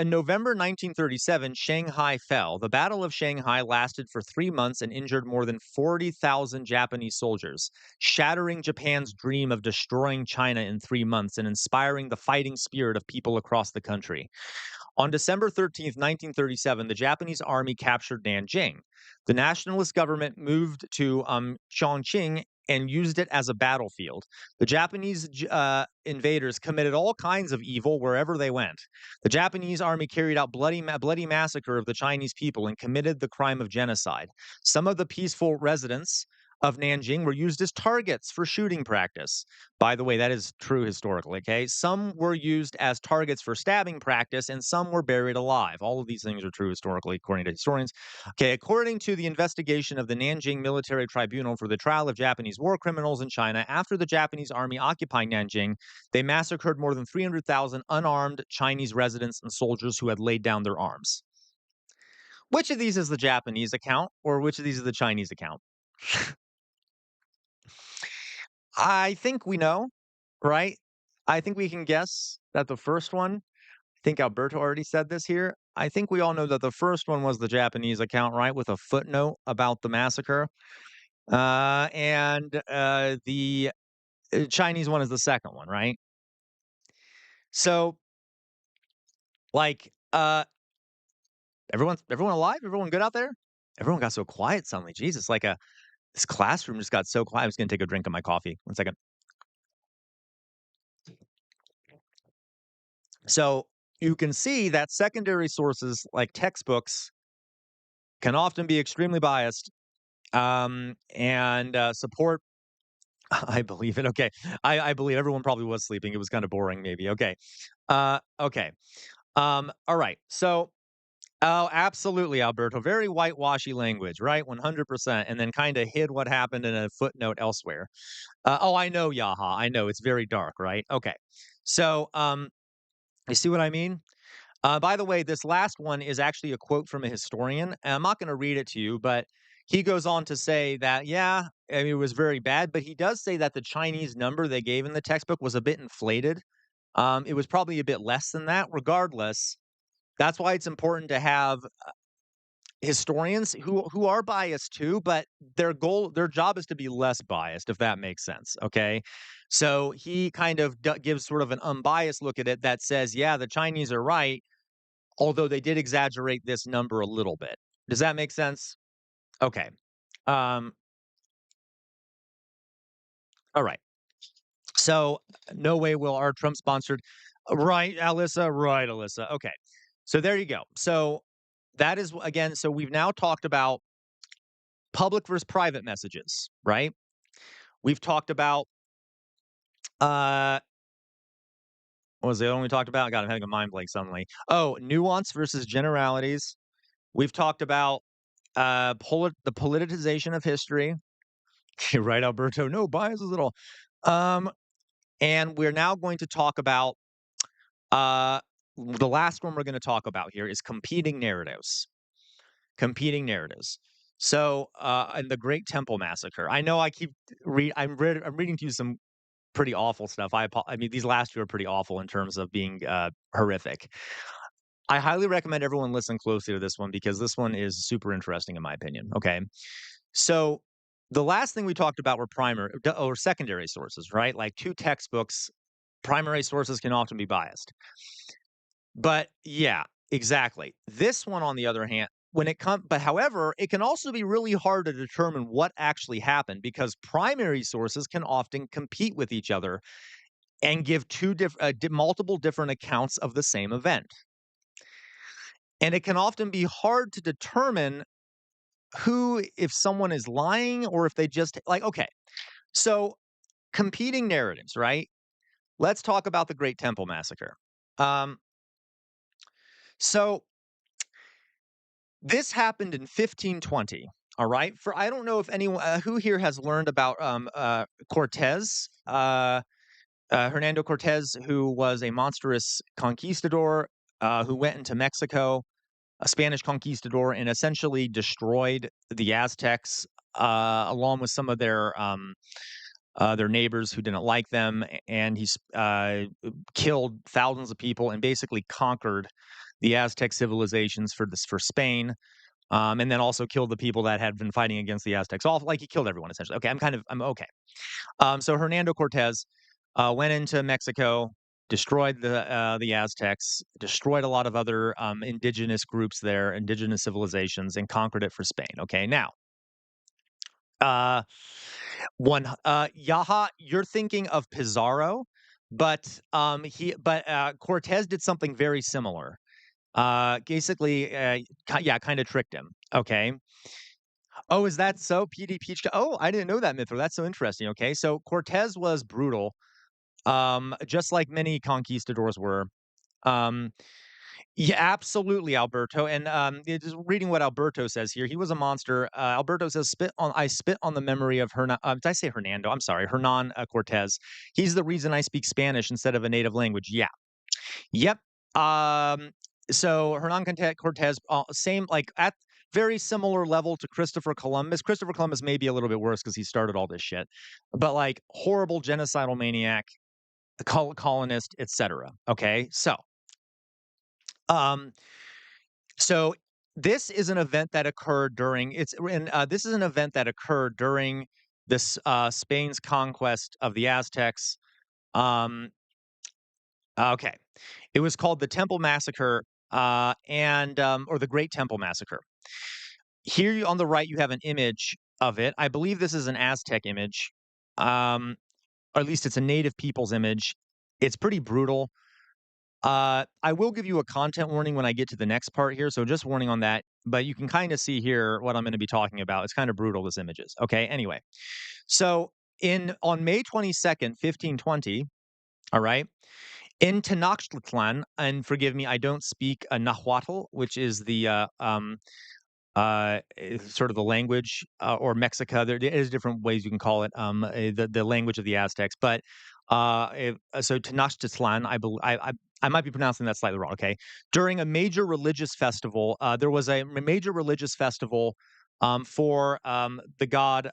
November 1937, Shanghai fell. The Battle of Shanghai lasted for 3 months and injured more than 40,000 Japanese soldiers, shattering Japan's dream of destroying China in 3 months and inspiring the fighting spirit of people across the country. On December 13th, 1937, the Japanese army captured Nanjing. The nationalist government moved to Chongqing and used it as a battlefield. The Japanese invaders committed all kinds of evil wherever they went. The Japanese army carried out bloody massacre of the Chinese people and committed the crime of genocide. Some of the peaceful residents of Nanjing were used as targets for shooting practice. By the way, that is true historically, okay? Some were used as targets for stabbing practice, and some were buried alive. All of these things are true historically, according to historians. Okay, according to the investigation of the Nanjing Military Tribunal for the Trial of Japanese War Criminals in China, after the Japanese army occupied Nanjing, they massacred more than 300,000 unarmed Chinese residents and soldiers who had laid down their arms. Which of these is the Japanese account, or which of these is the Chinese account? I think we know, right? I think we can guess that the first one, I think Alberto already said this here. I think we all know that the first one was the Japanese account, right? With a footnote about the massacre. And the Chinese one is the second one, right? So, like, everyone alive? Everyone good out there? Everyone got so quiet suddenly. Jesus, this classroom just got so quiet. I was gonna take a drink of my coffee. 1 second. So you can see that secondary sources like textbooks can often be extremely biased and support. I believe it. Okay. I believe everyone probably was sleeping. It was kind of boring, maybe. Okay. Okay. All right. So, oh, absolutely, Alberto. Very whitewashy language, right? 100%. And then kind of hid what happened in a footnote elsewhere. Oh, I know, Yaha. I know. It's very dark, right? Okay. So, you see what I mean? By the way, this last one is actually a quote from a historian. And I'm not going to read it to you, but he goes on to say that, yeah, I mean, it was very bad, but he does say that the Chinese number they gave in the textbook was a bit inflated. It was probably a bit less than that. Regardless, that's why it's important to have historians who are biased too, but their job is to be less biased, if that makes sense. Okay, so he kind of gives sort of an unbiased look at it that says, yeah, the Chinese are right, although they did exaggerate this number a little bit. Does that make sense? Okay. Um, all right. So no way will our Trump sponsored right, Alyssa, right, Alyssa. Okay. So there you go. So that is again, so we've now talked about public versus private messages, right? We've talked about uh what was the other one we talked about? God, I'm having a mind blank suddenly. Oh, nuance versus generalities. We've talked about the politicization of history. You're right, Alberto. No biases at all. Um, and we're now going to talk about uh, the last one we're going to talk about here is competing narratives. Competing narratives. So, in the Great Temple Massacre, I know I keep I'm reading to you some pretty awful stuff. I mean, these last two are pretty awful in terms of being horrific. I highly recommend everyone listen closely to this one because this one is super interesting in my opinion. Okay. So the last thing we talked about were primary or secondary sources, right? Like two textbooks, primary sources can often be biased. But yeah, exactly. This one, on the other hand, but however, it can also be really hard to determine what actually happened because primary sources can often compete with each other and give multiple different accounts of the same event. And it can often be hard to determine if someone is lying or if they just like, okay, So, competing narratives, right? Let's talk about the Great Temple Massacre. Um, so this happened in 1520. All right. For I don't know if anyone who here has learned about Cortez, Hernando Cortez, who was a monstrous conquistador who went into Mexico, a Spanish conquistador, and essentially destroyed the Aztecs along with some of their neighbors who didn't like them, and he's killed thousands of people and basically conquered the Aztec civilizations for Spain, and then also killed the people that had been fighting against the Aztecs. All like he killed everyone essentially. Okay, I'm okay. So Hernando Cortez went into Mexico, destroyed the Aztecs, destroyed a lot of other indigenous groups there, indigenous civilizations, and conquered it for Spain. Okay, now uh, Yaha, you're thinking of Pizarro, but Cortez did something very similar. Basically, yeah, kind of tricked him. Okay. Oh, is that so? PD Peach. Oh, I didn't know that, Mithra. That's so interesting. Okay, so Cortez was brutal, just like many conquistadors were. Um, Yeah, absolutely, Alberto. And just reading what Alberto says here, he was a monster. Alberto says, I spit on the memory of Hernan." Did I say Hernando? I'm sorry, Hernan Cortez. He's the reason I speak Spanish instead of a native language. Yeah. Yep. Um, so Cortez, same like at very similar level to Christopher Columbus. Christopher Columbus may be a little bit worse because he started all this shit, but like horrible genocidal maniac, colonist, etc. Okay, um, So this is an event that occurred during this is an event that occurred during this Spain's conquest of the Aztecs. Um, okay, it was called the Temple Massacre, and or the Great Temple Massacre. Here on the right, you have an image of it. I believe this is an Aztec image, or at least it's a native people's image. It's pretty brutal. I will give you a content warning when I get to the next part here, so just warning on that. But you can kind of see here what I'm going to be talking about. It's kind of brutal, this image is. Okay, anyway. So in on May 22nd, 1520, all right, in Tenochtitlan, and forgive me, I don't speak Nahuatl, which is the sort of the language or Mexica. There is different ways you can call it. The language of the Aztecs, but so Tenochtitlan, I might be pronouncing that slightly wrong. Okay, during a major religious festival, there was a major religious festival for the god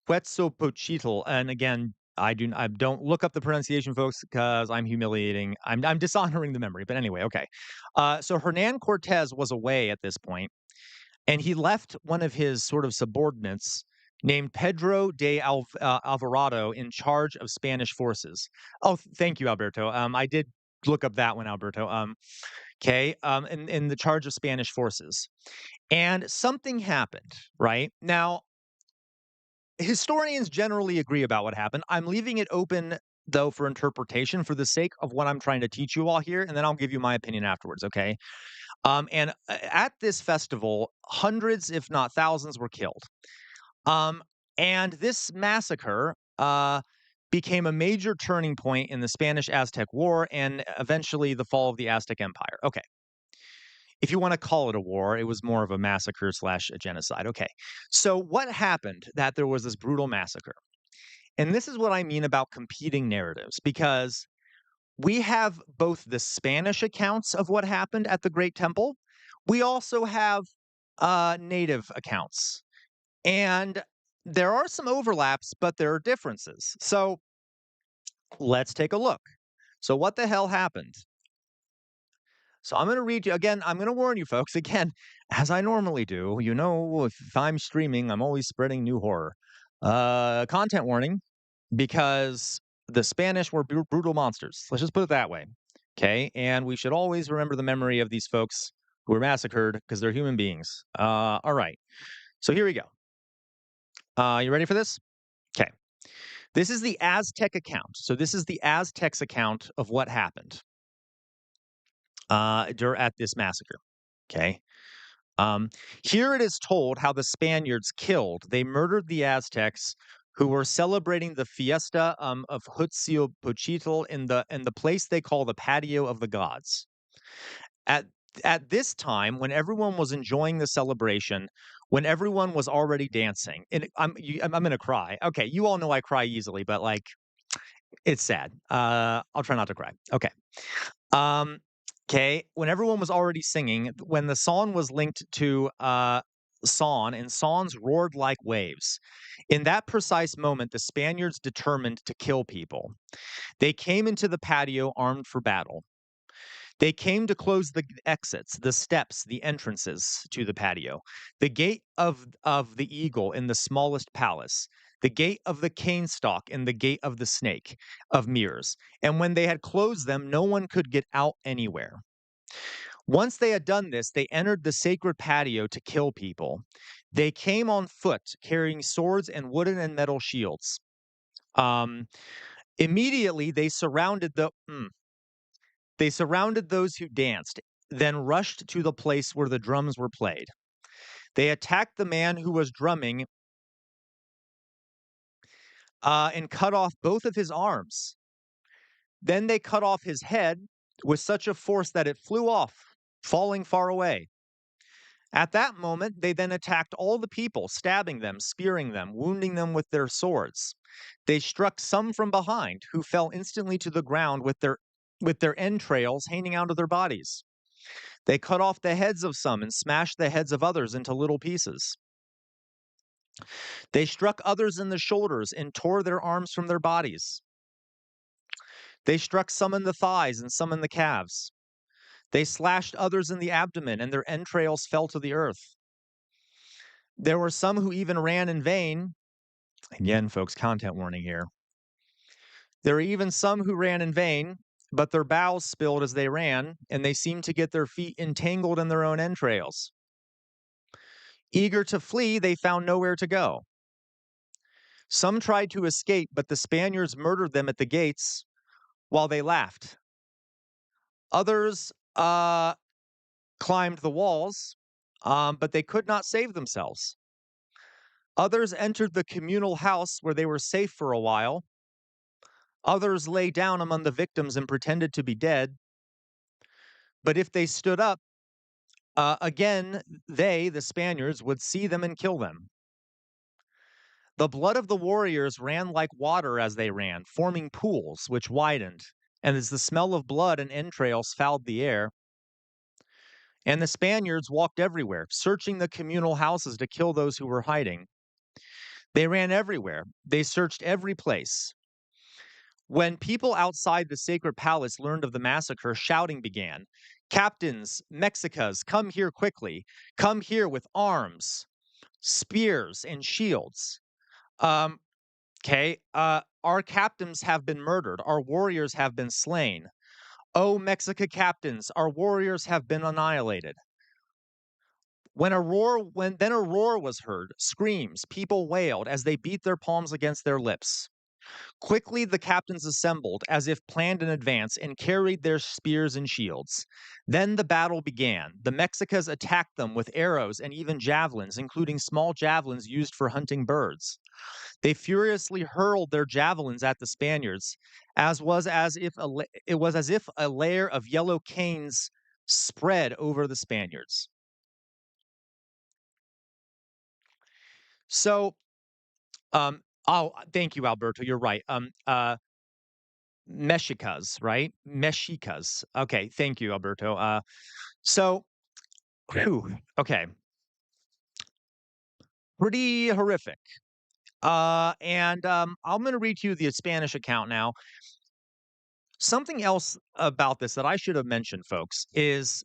Quetzalcoatl, and again. I don't look up the pronunciation, folks, because I'm humiliating. I'm dishonoring the memory. But anyway, okay. So Hernan Cortez was away at this point, and he left one of his sort of subordinates named Pedro de Alvarado in charge of Spanish forces. Oh, thank you, Alberto. I did look up that one, Alberto. Okay. In the charge of Spanish forces. And something happened, right? Now, historians generally agree about what happened. I'm leaving it open though for interpretation for the sake of what I'm trying to teach you all here, and then I'll give you my opinion afterwards, okay? At this festival, hundreds, if not thousands, were killed. Um, and this massacre became a major turning point in the Spanish Aztec War and eventually the fall of the Aztec Empire. Okay. If you want to call it a war, it was more of a massacre slash a genocide. Okay. So, what happened that there was this brutal massacre? And this is what I mean about competing narratives, because we have both the Spanish accounts of what happened at the Great Temple. We also have native accounts. And there are some overlaps, but there are differences. So let's take a look. So, what the hell happened? So, I'm going to read you again. I'm going to warn you, folks, again, as I normally do. You know, if I'm streaming, I'm always spreading new horror. Content warning, because the Spanish were brutal monsters. Let's just put it that way. Okay. And we should always remember the memory of these folks who were massacred because they're human beings. All right. So here we go. You ready for this? Okay. This is the Aztec account. So this is the Aztecs account of what happened at this massacre. Okay. Um, Here it is told how the Spaniards killed. They murdered the Aztecs who were celebrating the fiesta of Huitzilopochtli in the place they call the patio of the gods. At at this time, when everyone was enjoying the celebration, when everyone was already dancing, and I'm gonna cry. Okay, you all know I cry easily, but like it's sad. I'll try not to cry. Okay. Um, okay. When everyone was already singing, when the song was linked to song and songs roared like waves. In that precise moment, the Spaniards determined to kill people. They came into the patio armed for battle. They came to close the exits, the steps, the entrances to the patio, the gate of the eagle in the smallest palace, the gate of the cane stalk and the gate of the snake of mirrors. And when they had closed them, no one could get out anywhere. Once they had done this, they entered the sacred patio to kill people. They came on foot, carrying swords and wooden and metal shields. Um, Immediately, they surrounded those who danced, then rushed to the place where the drums were played. They attacked the man who was drumming and cut off both of his arms. Then they cut off his head with such a force that it flew off, falling far away. At that moment, they then attacked all the people, stabbing them, spearing them, wounding them with their swords. They struck some from behind, who fell instantly to the ground with their entrails hanging out of their bodies. They cut off the heads of some and smashed the heads of others into little pieces. They struck others in the shoulders and tore their arms from their bodies. They struck some in the thighs and some in the calves. They slashed others in the abdomen, and their entrails fell to the earth. There were some who even ran in vain. Again, folks, content warning here. There were even some who ran in vain, but their bowels spilled as they ran, and they seemed to get their feet entangled in their own entrails. Eager to flee, they found nowhere to go. Some tried to escape, but the Spaniards murdered them at the gates while they laughed. Others climbed the walls, but they could not save themselves. Others entered the communal house where they were safe for a while. Others lay down among the victims and pretended to be dead. But if they stood up, again, they, the Spaniards, would see them and kill them. The blood of the warriors ran like water as they ran, forming pools which widened, and as the smell of blood and entrails fouled the air. And the Spaniards walked everywhere, searching the communal houses to kill those who were hiding. They ran everywhere. They searched every place. When people outside the sacred palace learned of the massacre, shouting began. Captains, Mexicas, come here quickly. Come here with arms, spears, and shields. Um, okay, our captains have been murdered. Our warriors have been slain. Oh, Mexica captains, our warriors have been annihilated. When then a roar was heard, screams, people wailed as they beat their palms against their lips. Quickly the captains assembled, as if planned in advance, and carried their spears and shields. Then the battle began. The Mexicas attacked them with arrows and even javelins, including small javelins used for hunting birds. They furiously hurled their javelins at the Spaniards, it was as if a layer of yellow canes spread over the Spaniards. So, thank you, Alberto. You're right. Mexicas, right? Mexicas. Okay, thank you, Alberto. So, whew, okay, pretty horrific. And I'm going to read to you the Spanish account now. Something else about this that I should have mentioned, folks, is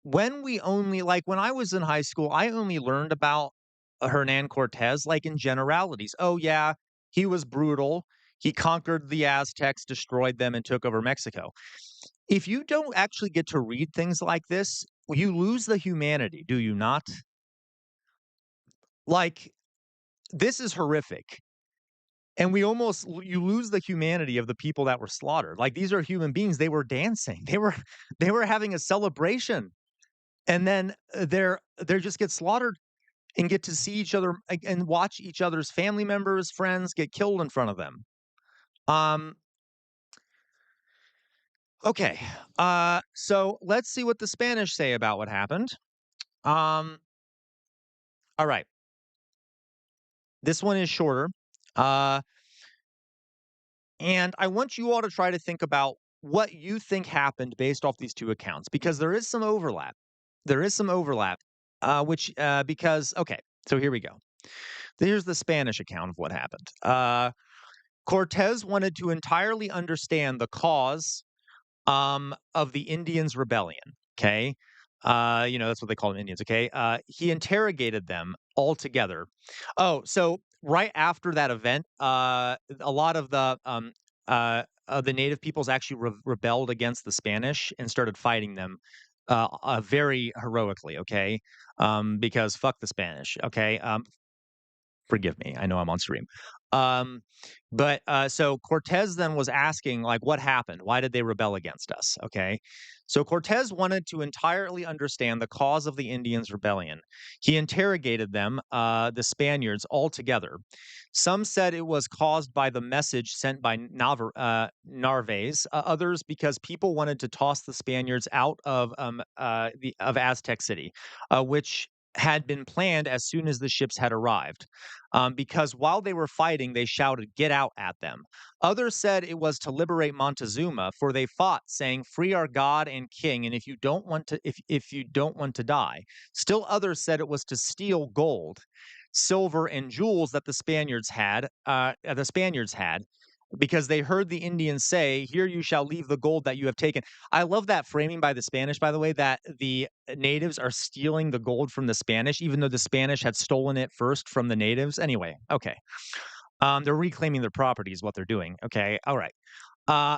when I was in high school, I only learned about Hernan Cortez like in generalities. Oh, yeah, he was brutal. He conquered the Aztecs, destroyed them, and took over Mexico. If you don't actually get to read things like this, you lose the humanity, do you not? Like, this is horrific. And you lose the humanity of the people that were slaughtered. Like, these are human beings. They were dancing. They were having a celebration. And then they're just get slaughtered. and get to see each other and watch each other's family members, friends get killed in front of them. Um, okay. So let's see what the Spanish say about what happened. Um, all right. This one is shorter. Uh, and I want you all to try to think about what you think happened based off these two accounts, because there is some overlap. There is some overlap, because, okay, so here we go. Here's the Spanish account of what happened. Cortez wanted to entirely understand the cause of the Indians' rebellion. Okay. That's what they call them, Indians. Okay. He interrogated them all together. Oh, so right after that event, a lot of the native peoples actually rebelled against the Spanish and started fighting them very heroically. Okay. Because fuck the Spanish. Okay. Forgive me. I know I'm on stream. Um, so Cortez then was asking, like, what happened? Why did they rebel against us? Okay. So Cortez wanted to entirely understand the cause of the Indians' rebellion. He interrogated them, the Spaniards, all together. Some said it was caused by the message sent by Narvaez. Others because people wanted to toss the Spaniards out of Aztec City, which had been planned as soon as the ships had arrived. Because while they were fighting, they shouted, "Get out!" at them. Others said it was to liberate Montezuma, for they fought, saying, "Free our God and King, and if you don't want to die." Still others said it was to steal gold, silver, and jewels that the Spaniards had, because they heard the Indians say, "Here you shall leave the gold that you have taken." I love that framing by the Spanish, by the way, that the natives are stealing the gold from the Spanish, even though the Spanish had stolen it first from the natives. Anyway, okay. They're reclaiming their property is what they're doing. Okay, all right. Uh,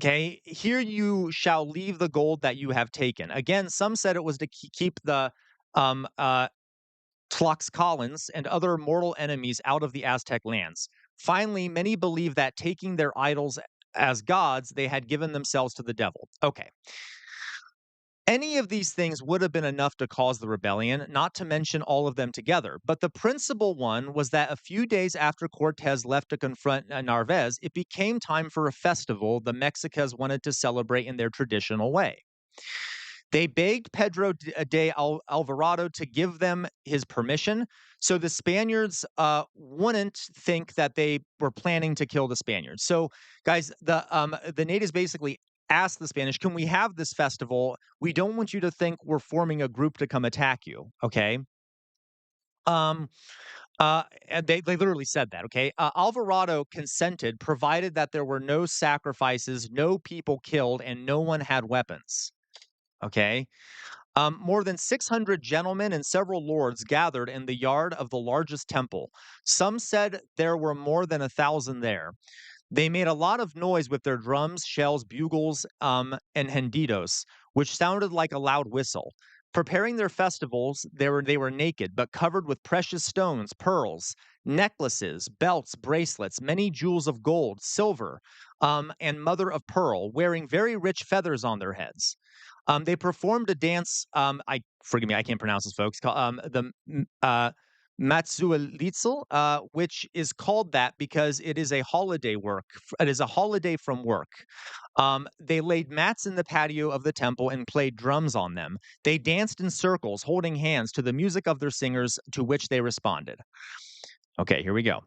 okay, here you shall leave the gold that you have taken. Again, some said it was to keep the um, uh, Tlaxcalans and other mortal enemies out of the Aztec lands. Finally, many believe that taking their idols as gods, they had given themselves to the devil. Okay. Any of these things would have been enough to cause the rebellion, not to mention all of them together. But the principal one was that a few days after Cortez left to confront Narvaez, it became time for a festival the Mexicas wanted to celebrate in their traditional way. They begged Pedro de Alvarado to give them his permission, so the Spaniards wouldn't think that they were planning to kill the Spaniards. So, guys, the natives basically asked the Spanish, "Can we have this festival? We don't want you to think we're forming a group to come attack you." Okay. Um, and they literally said that. Okay. Alvarado consented, provided that there were no sacrifices, no people killed, and no one had weapons. Okay. More than 600 gentlemen and several lords gathered in the yard of the largest temple. Some said there were more than 1,000 there. They made a lot of noise with their drums, shells, bugles, and hendidos, which sounded like a loud whistle. Preparing their festivals, they were naked, but covered with precious stones, pearls, necklaces, belts, bracelets, many jewels of gold, silver, and mother of pearl, wearing very rich feathers on their heads. They performed a dance. I forgive me, I can't pronounce this, folks. Matsualitzel, which is called that because it is a holiday work. It is a holiday from work. They laid mats in the patio of the temple and played drums on them. They danced in circles, holding hands to the music of their singers, to which they responded. Okay, here we go.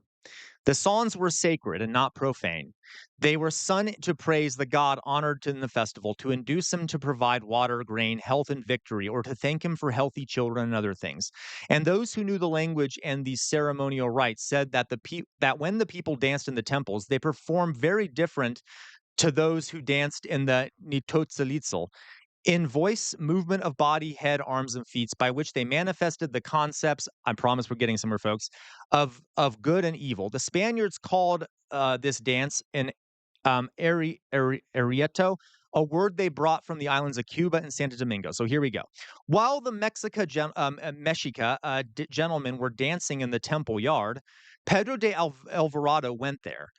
The songs were sacred and not profane. They were sung to praise the god honored in the festival, to induce him to provide water, grain, health, and victory, or to thank him for healthy children and other things. And those who knew the language and these ceremonial rites said that that when the people danced in the temples, they performed very different to those who danced in the Nitotzalitzel, in voice, movement of body, head, arms, and feet, by which they manifested the concepts. I promise we're getting somewhere, folks. Of good and evil. The Spaniards called this dance an arieto, a word they brought from the islands of Cuba and Santo Domingo. So here we go. While the Mexica gentlemen were dancing in the temple yard, Pedro de Alvarado went there.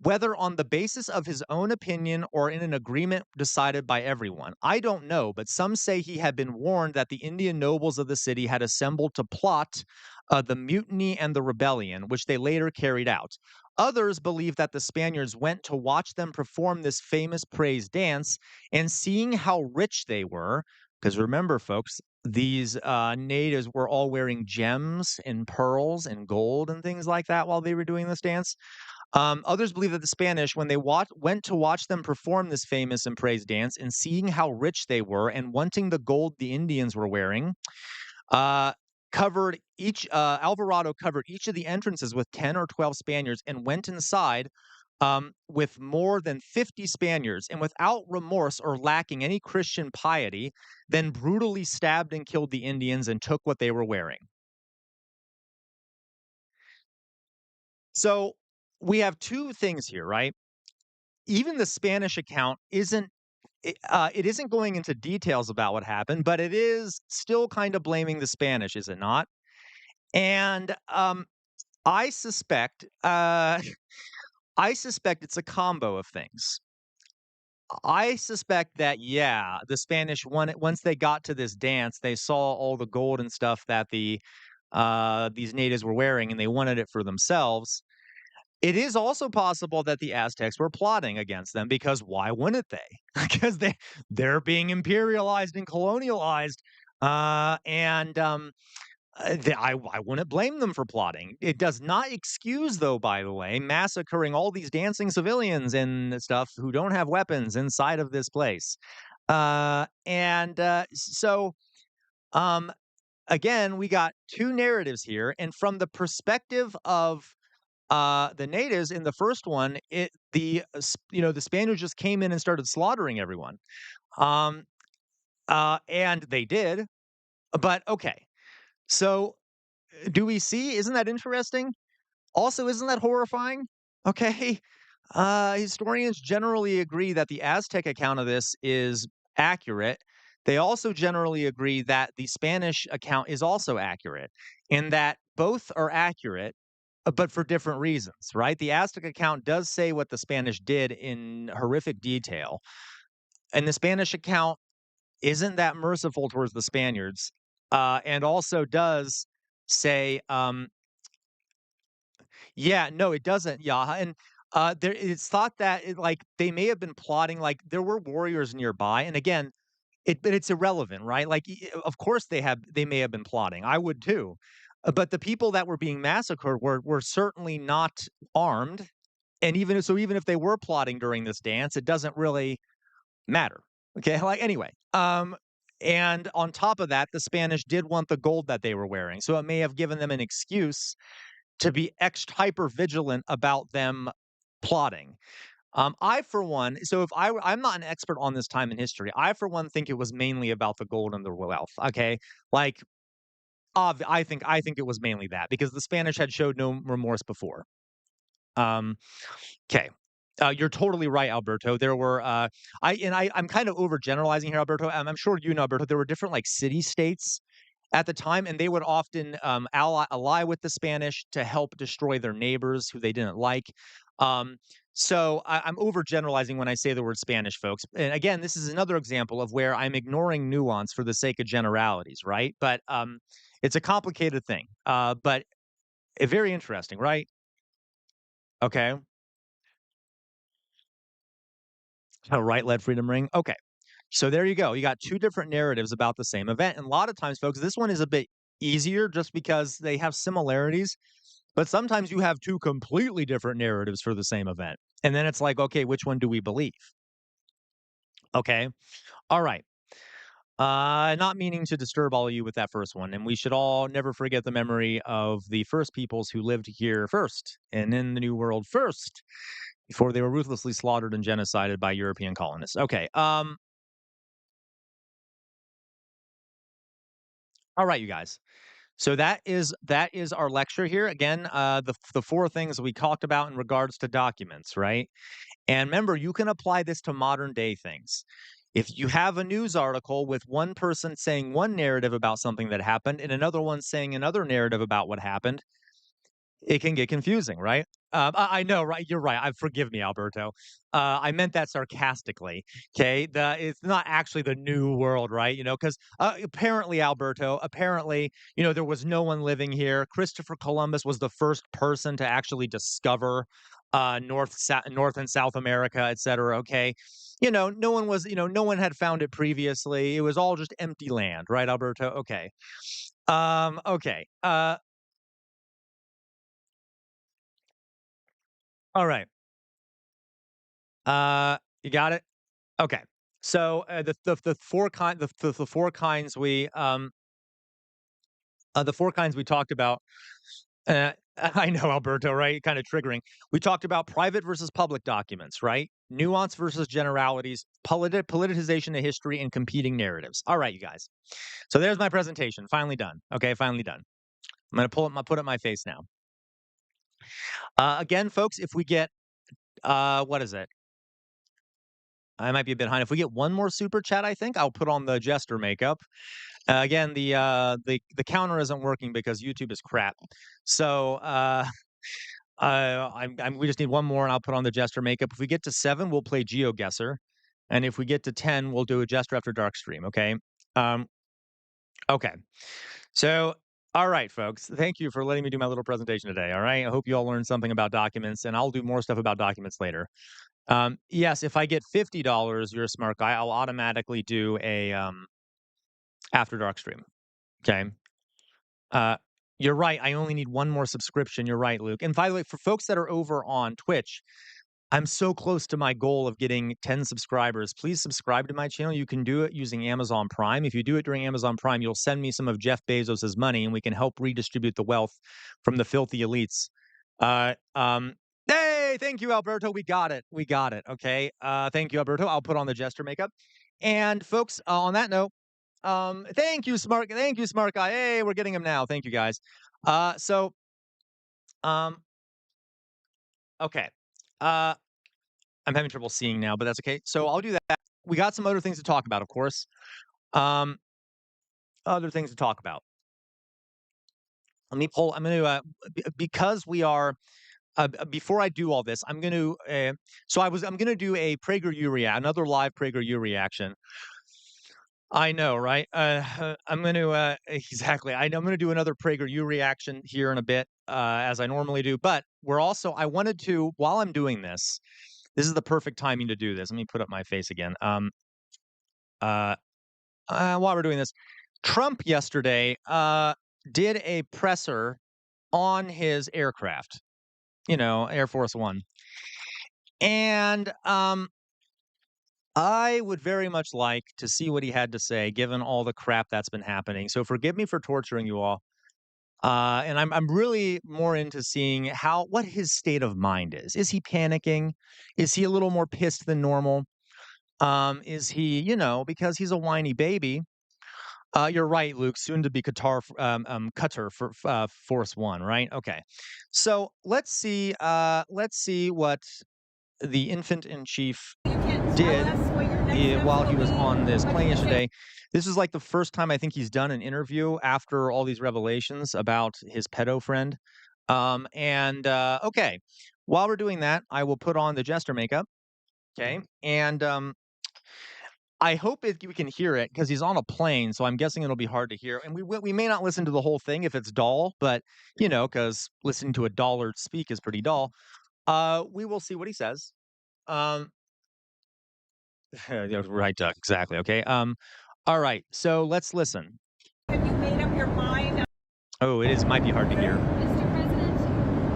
whether on the basis of his own opinion or in an agreement decided by everyone. I don't know, but some say he had been warned that the Indian nobles of the city had assembled to plot the mutiny and the rebellion, which they later carried out. Others believe that the Spaniards went to watch them perform this famous praise dance, and seeing how rich they were, because remember, folks, these natives were all wearing gems and pearls and gold and things like that while they were doing this dance. Others believe that the Spanish, when they went to watch them perform this famous and praised dance, and seeing how rich they were and wanting the gold the Indians were wearing, uh, Alvarado covered each of the entrances with 10 or 12 Spaniards and went inside with more than 50 Spaniards, and without remorse or lacking any Christian piety, then brutally stabbed and killed the Indians and took what they were wearing. So we have two things here, right? Even the Spanish account it isn't going into details about what happened, but it is still kind of blaming the Spanish, is it not? And I suspect I suspect it's a combo of things. I suspect that, yeah, the Spanish once they got to this dance, they saw all the gold and stuff that these natives were wearing, and they wanted it for themselves. It is also possible that the Aztecs were plotting against them, because why wouldn't they? Because they're being imperialized and colonialized, I wouldn't blame them for plotting. It does not excuse, though, by the way, massacring all these dancing civilians and stuff who don't have weapons inside of this place. So, um, again, we got two narratives here, and from the perspective of the natives in the first one, the Spaniards just came in and started slaughtering everyone, um, and they did. But okay, so do we see? Isn't that interesting? Also, isn't that horrifying? Okay. Historians generally agree that the Aztec account of this is accurate. They also generally agree that the Spanish account is also accurate, and that both are accurate, but for different reasons, right? The Aztec account does say what the Spanish did in horrific detail, and the Spanish account isn't that merciful towards the Spaniards, and also does say, yeah, no, it doesn't, Yaha, and, it's thought that they may have been plotting, like, there were warriors nearby, and again, but it's irrelevant, right? Like, of course they may have been plotting, I would too, but the people that were being massacred were certainly not armed, and even if they were plotting during this dance, it doesn't really matter, okay? Like, anyway, and on top of that, the Spanish did want the gold that they were wearing, so it may have given them an excuse to be hyper vigilant about them plotting. I for one, so if I'm not an expert on this time in history. I for one think it was mainly about the gold and the wealth. Okay, like I think it was mainly that, because the Spanish had showed no remorse before. Um, okay. You're totally right, Alberto. There were, I'm kind of overgeneralizing here, Alberto. I'm sure you know, Alberto. There were different like city states at the time, and they would often ally with the Spanish to help destroy their neighbors who they didn't like. Um, I'm overgeneralizing when I say the word Spanish, folks. And again, this is another example of where I'm ignoring nuance for the sake of generalities, right? But it's a complicated thing, but very interesting, right? Okay. Right led freedom ring. Okay. So there you go. You got two different narratives about the same event. And a lot of times, folks, this one is a bit easier just because they have similarities. But sometimes you have two completely different narratives for the same event. And then it's like, okay, which one do we believe? Okay. All right. Not meaning to disturb all of you with that first one. And we should all never forget the memory of the first peoples who lived here first and in the New World first before they were ruthlessly slaughtered and genocided by European colonists. Okay. All right, you guys. So that is our lecture here. Again, the four things we talked about in regards to documents, right? And remember, you can apply this to modern day things. If you have a news article with one person saying one narrative about something that happened and another one saying another narrative about what happened, it can get confusing, right? I know, right? You're right. Forgive me, Alberto. I meant that sarcastically. Okay, it's not actually the new world, right? Because apparently, Alberto, there was no one living here. Christopher Columbus was the first person to actually discover North and South America, etc. Okay, no one was, no one had found it previously. It was all just empty land, right, Alberto? Okay. Okay. All right. You got it? Okay. So, the four kinds we talked about, I know, Alberto, right? Kind of triggering. We talked about private versus public documents, right? Nuance versus generalities, politicization of history, and competing narratives. All right, you guys. So there's my presentation. Finally done. Okay, finally done. I'm gonna put up my face now. Again, folks, if we get what is it? I might be a bit behind. If we get one more super chat, I think I'll put on the jester makeup. Again, the counter isn't working because YouTube is crap. So we just need one more, and I'll put on the jester makeup. If we get to 7, we'll play GeoGuessr, and if we get to 10, we'll do a Jester After Dark stream. Okay. Okay. So, all right, folks. Thank you for letting me do my little presentation today. All right. I hope you all learned something about documents, and I'll do more stuff about documents later. Yes, if I get $50, you're a smart guy. I'll automatically do a After Dark stream. Okay. You're right. I only need one more subscription. You're right, Luke. And by the way, for folks that are over on Twitch, I'm so close to my goal of getting 10 subscribers. Please subscribe to my channel. You can do it using Amazon Prime. If you do it during Amazon Prime, you'll send me some of Jeff Bezos's money, and we can help redistribute the wealth from the filthy elites. Hey, thank you, Alberto. We got it. We got it. Okay. Thank you, Alberto. I'll put on the jester makeup. And folks, on that note, thank you, smart guy. Hey, we're getting him now. Thank you, guys. Okay. I'm having trouble seeing now, but that's okay. So I'll do that. We got some other things to talk about, of course. Other things to talk about. Let me pull. I'm going to because we are. Before I do all this, I'm going to. I'm going to do a Prageru another live Prageru reaction. I know, right? I'm going to exactly. I know I'm going to do another Prageru reaction here in a bit, as I normally do. But I wanted to, while I'm doing this. This is the perfect timing to do this. Let me put up my face again. While we're doing this, Trump yesterday did a presser on his aircraft, Air Force One. And I would very much like to see what he had to say, given all the crap that's been happening. So forgive me for torturing you all. And I'm really more into seeing what his state of mind is. Is he panicking? Is he a little more pissed than normal? Is he, because he's a whiny baby? You're right, Luke. Soon to be Qatar, Qatar for Force One, right? Okay. So let's see what the infant in chief did while he was on this plane yesterday. This is like the first time I think he's done an interview after all these revelations about his pedo friend. Okay, while we're doing that, I will put on the jester makeup. Okay, and I hope we can hear it because he's on a plane, so I'm guessing it'll be hard to hear. And we may not listen to the whole thing if it's dull, but because listening to a dullard speak is pretty dull. We will see what he says. Right, Doug. Exactly. Okay. All right. So let's listen. Have you made up your mind? Oh, might be hard to hear. Mr. President,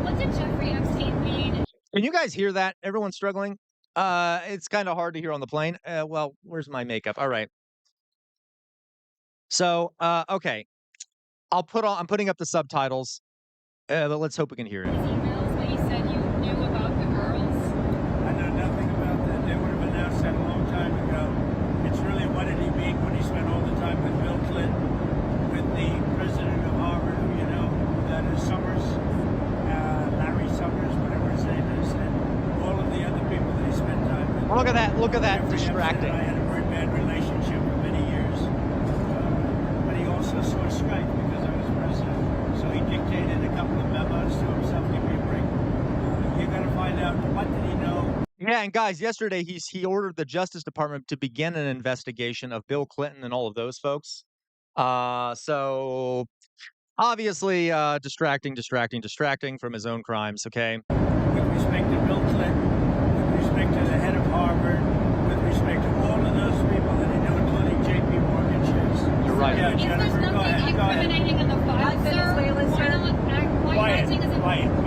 what did Jeffrey Epstein mean? Can you guys hear that? Everyone's struggling. It's kind of hard to hear on the plane. Well, where's my makeup? All right. So, okay. I'm putting up the subtitles. But let's hope we can hear it. His emails that you said you knew about the girls. I know nothing about that. They would have announced that a long time ago. It's really, what did he mean when he spent all the time with Bill Clinton, with the president of Harvard, that is Summers, Larry Summers, whatever his name is, and all of the other people that he spent time with. Look at that distracting. I had a very bad relationship for many years, but he also saw strike because I was president. So he dictated a couple of memos to himself. Give me a break. and guys, yesterday he ordered the Justice Department to begin an investigation of Bill Clinton and all of those folks. So obviously distracting from his own crimes. Okay. With respect to Bill Clinton, with respect to the head of Harvard, with respect to all of those people that he knew, including J.P. Morgan shares. You're right. Yeah, If there's Jennifer, go nothing ahead. Go ahead. incriminating in the file, sir, why not acting as a Quiet.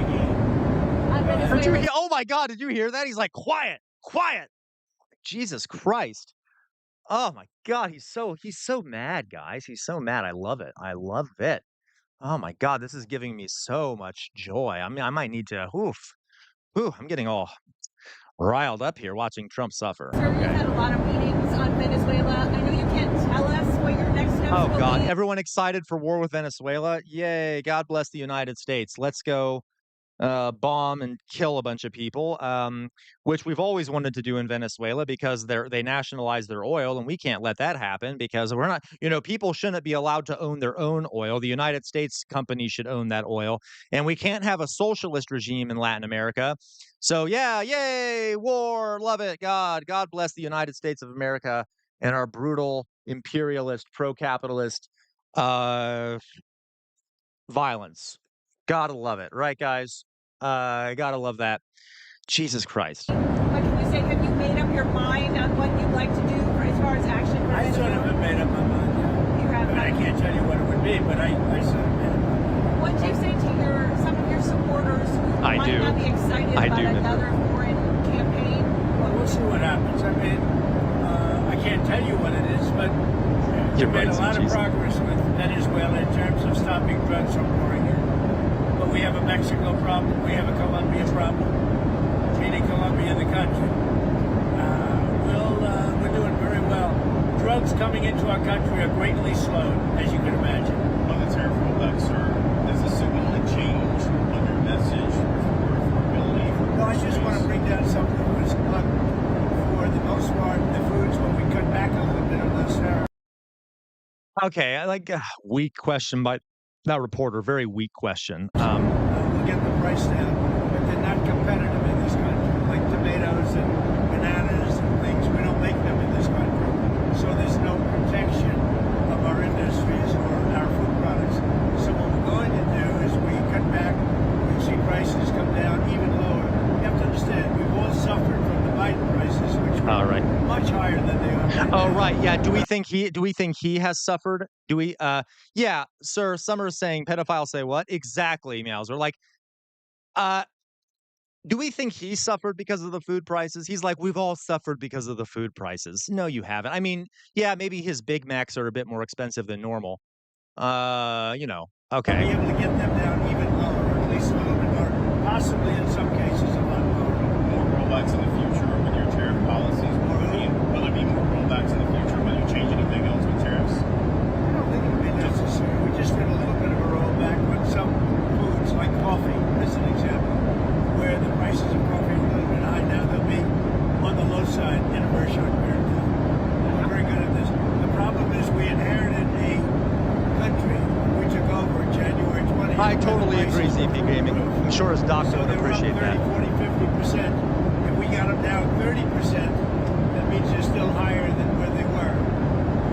Did you hear? Oh my God! Did you hear that? He's like, quiet. Jesus Christ! Oh my God! He's so mad, guys. He's so mad. I love it. Oh my God! This is giving me so much joy. I mean, I might need to. I'm getting all riled up here watching Trump suffer. Sir, you've had a lot of meetings on Venezuela. I know you can't tell us what your next steps will Oh God! be. Everyone excited for war with Venezuela? Yay! God bless the United States. Let's go. Bomb and kill a bunch of people, which we've always wanted to do in Venezuela because they nationalize their oil, and we can't let that happen because we're not, people shouldn't be allowed to own their own oil. The United States companies should own that oil, and we can't have a socialist regime in Latin America. So yeah, yay, war, love it, God bless the United States of America and our brutal imperialist, pro-capitalist violence. Gotta love it, right, guys? Gotta love that. Jesus Christ. What can you say? Have you made up your mind on what you'd like to do as far as action for I sort of Venezuela? have made up my mind. You have I mean, I can't tell you what it would be, but I sort of made up my mind. What do you say to some of your supporters who I might do. not be excited I about do. another foreign campaign? Well, we'll see what happens. I mean, I can't tell you what it is, but we've made a lot of progress with Venezuela in terms of stopping drugs from pouring in. But we have a Mexico problem. We have a Colombia problem, meaning Colombia, the country. We're doing very well. Drugs coming into our country are greatly slowed, as you can imagine. Monetary rollback, sir. Does this signal a change on your message for ability? No, I just want to bring down something that was for the most part, the foods, when we cut back a little bit on those Sara. Okay, I like weak question by that reporter. Very weak question. We'll get the price down, but they're not competitive in this country. Like tomatoes and bananas and things, we don't make them in this country. So there's no protection of our industries or our food products. So what we're going to do is we cut back, we see prices come down even lower. You have to understand, we've all suffered from the Biden prices, which were All right. much higher than they are right Oh now. right, yeah. Do we think he has suffered? Do we? Yeah, sir. Some are saying pedophiles say what exactly? Meows. Or like, do we think he suffered because of the food prices? He's like, we've all suffered because of the food prices. No, you haven't. I mean, yeah, maybe his Big Macs are a bit more expensive than normal. Okay. Be able to get them down even lower, or at least a little bit more, possibly in some cases a lot lower. More rollbacks in the future with your tariff policies? Will there be more rollbacks in the future? Will you change anything else with tariffs? I don't think it'll be necessary. We just did a little bit of a rollback with some foods like coffee, as an example, where the prices of coffee are a little bit high now. They'll be on the low side in a very short period of time. We're very good at this. The problem is we inherited a country we took over January 20th. I totally agree, ZP Gaming. I'm sure his doctor So would they were up appreciate 30, that. 40, 50%. If we got them down 30%, that means they're still higher than where they were.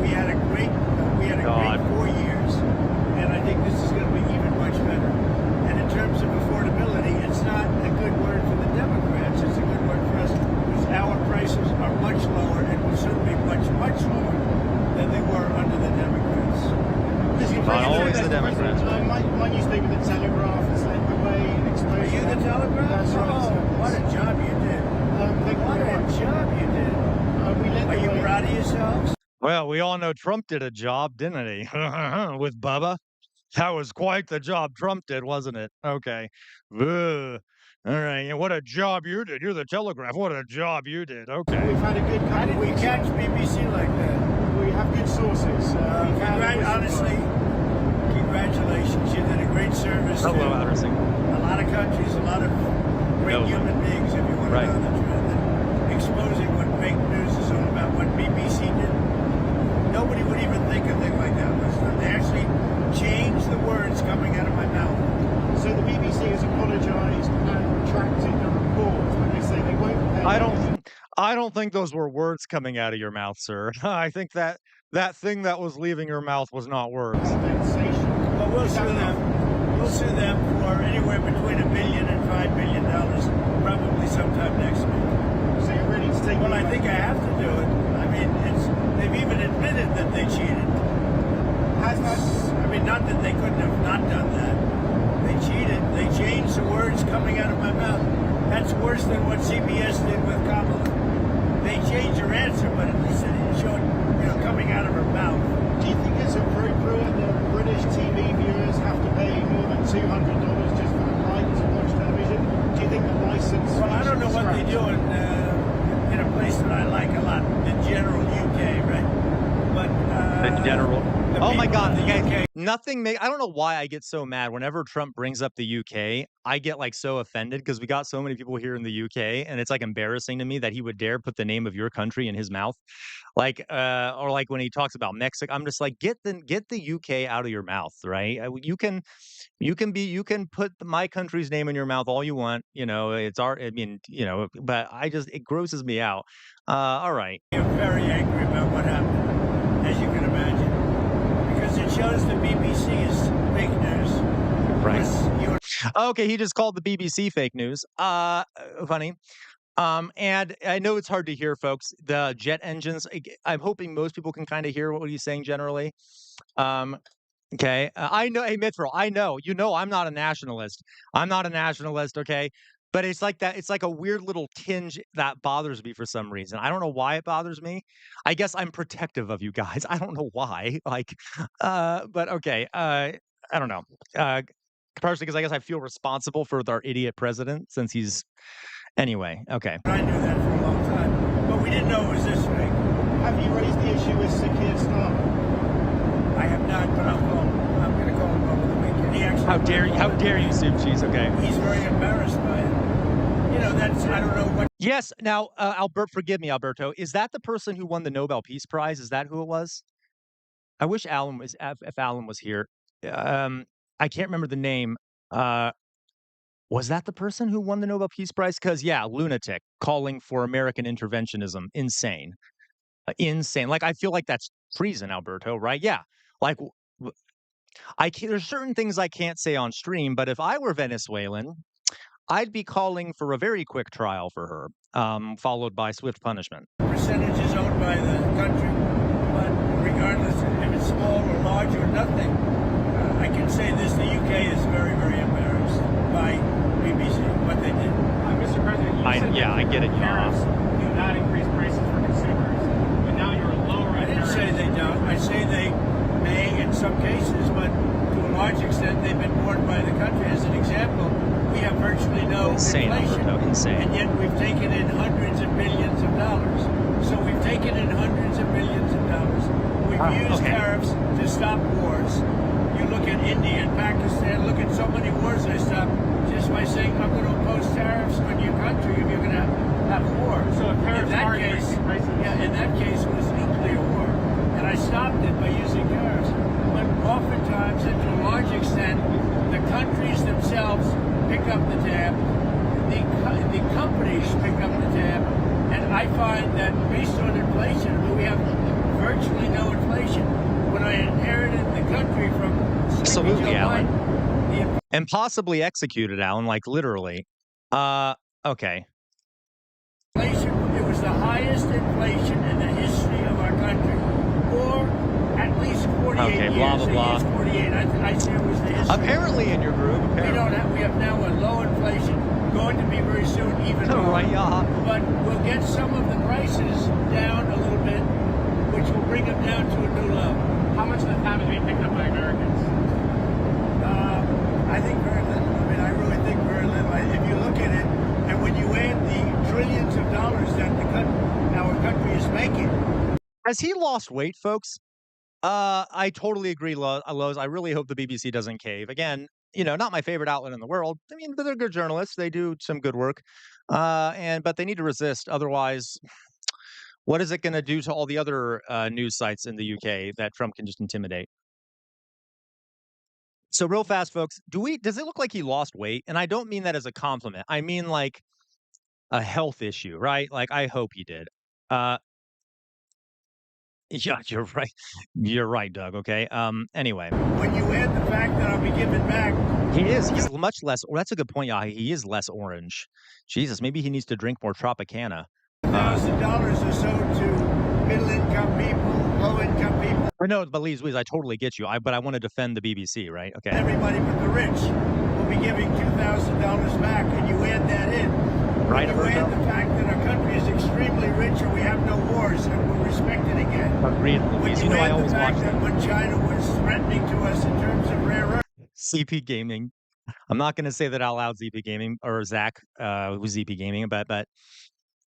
We had a great God. 4 years, and I think this is going to be even much better. And in terms of affordability, it's not a good word for the Democrats. It's a good word for us because our prices are much lower and will soon be much, much lower than they were under the Democrats. Not always the Democrats. My newspaper, The Telegraph, has led the way in exposure. Are you the Telegraph? That's right, Oh, sir. what a job you did. Thank you What very a much. job you did. We led Are the you way. proud of yourselves? Well, we all know Trump did a job, didn't he? With Bubba. That was quite the job Trump did, wasn't it? Okay. Ugh. All right. Yeah, what a job you did. You're the Telegraph. What a job you did. Okay. We've had a good How couple did of we weeks. catch BBC like that? We have good sources. We've had Honestly, congratulations. You did a great service Hello, to Anderson. a lot of countries, a lot of great Hello. human beings, if you want Right. to know the truth. And exposing what fake news is all about, what BBC did. Nobody would even think a thing like that was done. They actually changed the words coming out of my mouth. So the BBC has apologised and retracted the report when they say they won't pay. I don't. don't think those were words coming out of your mouth, sir. I think that that thing that was leaving your mouth was not words. Compensation. Well, we'll sue them. We'll sue them for anywhere between $1 billion and $5 billion, probably sometime next week. So you're ready to take. Well, I think I have to do it. I mean, they've even admitted that they cheated. Has that? I mean, not that they couldn't have not done that. They cheated. They changed the words coming out of my mouth. That's worse than what CBS did with Kamala. They changed her answer, but at least they didn't show it, coming out of her mouth. Do you think it's appropriate that British TV viewers have to pay more than $200 just for the right to watch television? Do you think the license? Well, I don't know what they do in a place that I like a lot, the general UK, right? But The general. the Oh my people God! in the Okay, UK. nothing. I don't know why I get so mad whenever Trump brings up the UK. I get like so offended because we got so many people here in the UK, and it's like embarrassing to me that he would dare put the name of your country in his mouth, like or like when he talks about Mexico. I'm just like, get the UK out of your mouth, right? You can put my country's name in your mouth all you want. It's our. I mean, but it grosses me out. All right. I'm very angry about what happened, as you can imagine, because it shows the BBC is fake news. Right. Yes, you Okay, he just called the BBC fake news. Funny. And I know it's hard to hear, folks. The jet engines. I'm hoping most people can kind of hear what he's saying generally. Okay. I know, hey, Mithril, I know, I'm not a nationalist. I'm not a nationalist. Okay. But it's like that. It's like a weird little tinge that bothers me for some reason. I don't know why it bothers me. I guess I'm protective of you guys. I don't know why. Like, but okay. I don't know. Partially because I guess I feel responsible for our idiot president since he's. Anyway, okay. I knew that for a long time, but we didn't know it was this big. Have you raised the issue with Sakir Starmer? I have not, but I'm going to call him over the weekend. He actually. How dare you, soup cheese? Okay. He's very embarrassed by it. I don't know what. Yes. Now, forgive me, Alberto. Is that the person who won the Nobel Peace Prize? Is that who it was? I wish Alan was, if Alan was here. I can't remember the name. Was that the person who won the Nobel Peace Prize? Because, yeah, lunatic, calling for American interventionism. Insane. Insane. Like, I feel like that's treason, Alberto, right? Yeah. Like, there's certain things I can't say on stream, but if I were Venezuelan, I'd be calling for a very quick trial for her, followed by swift punishment. Percentage is owned by the country, but regardless if it's small or large or nothing, I can say this: the UK is very, very embarrassed by BBC, what they did. Mr. President, I get it. Tariffs do not increase prices for consumers, but now you're lowering. I didn't say they don't. I say they may in some cases, but to a large extent, they've been borne by the country. As an example, we have virtually no Insane, inflation, Alberto, insane. and yet we've taken in hundreds of billions of dollars. So we've taken in hundreds of billions of dollars. We've used tariffs to stop wars. You look at India and Pakistan, look at so many wars they stopped just by saying, I'm going to impose tariffs on your country if you're going to have war. So if tariffs in that are case, increasing prices. yeah, in that case it was nuclear war. And I stopped it by using tariffs. But oftentimes, and to a large extent, the countries themselves pick up the tab, the companies pick up the tab, and I find that based on inflation, we have virtually no inflation. When I inherited the country from Absolutely, Joe Alan. Biden, And possibly executed, Alan, like literally. Okay. inflation, it was the highest inflation in the history of our country, or at least 48 Okay, years. blah, blah, It blah. is 48. I say it was the history. Apparently in your group. We have now a low inflation, going to be very soon even lower. Right, yeah. But we'll get some of the prices down a little bit, which will bring them down to a new level. How much of the time is being picked up by Americans? I think very little. I mean, I really think very little. If you look at it, and when you add the trillions of dollars that our country is making. Has he lost weight, folks? I totally agree, Lowe's. I really hope the BBC doesn't cave. Again, not my favorite outlet in the world. I mean, but they're good journalists. They do some good work. But they need to resist. Otherwise, what is it going to do to all the other news sites in the UK that Trump can just intimidate? So real fast, folks, does it look like he lost weight? And I don't mean that as a compliment. I mean like a health issue, right? Like I hope he did. Uh, yeah, you're right. You're right, Doug. Okay. Anyway, When you add the fact that I'll be giving back he is. He's much less. That's a good point. Yeah, he is less orange. Jesus, maybe he needs to drink more Tropicana. $1,000 or so to middle-income people, low-income people, I know, but Louise, I totally get you. But I want to defend the BBC, right? Okay. everybody but the rich will be giving $2,000 back, and you add that in. Right, You add Alberto? the fact that our country is extremely rich and we have no wars and we're respected again. Agreed, When Louise. you You know, I add the always watch fact that that. when China was threatening to us in terms of rare earth, CP Gaming. I'm not going to say that out loud, ZP Gaming, or Zach, who's ZP Gaming, but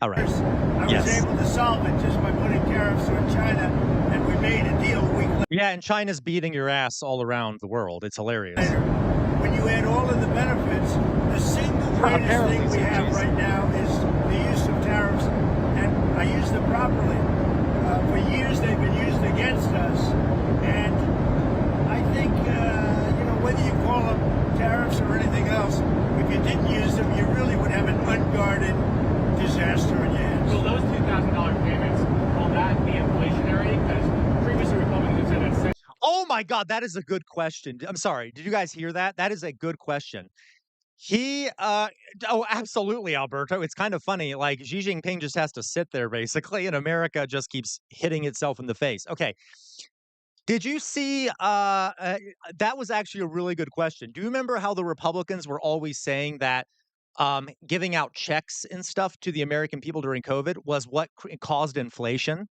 all right. I was Yes. able to solve it just by putting tariffs on China, and we made a deal a week Yeah, and China's beating your ass all around the world. It's hilarious. later. When you add all of the benefits, the single greatest Apparently thing we so, have geez. right now is the use of tariffs, and I use them properly. For years they've been used against us, and I think, whether you call them tariffs or anything else, if you didn't use them, you really would have an unguarded disaster in your hands. Will those $2,000 payments, will that be inflationary? Because previously Republicans have said that Oh my God, that is a good question. I'm sorry. Did you guys hear that? That is a good question. Oh, absolutely, Alberto. It's kind of funny. Like Xi Jinping just has to sit there basically, and America just keeps hitting itself in the face. Okay. Did you see? That was actually a really good question. Do you remember how the Republicans were always saying that giving out checks and stuff to the American people during COVID was what caused inflation?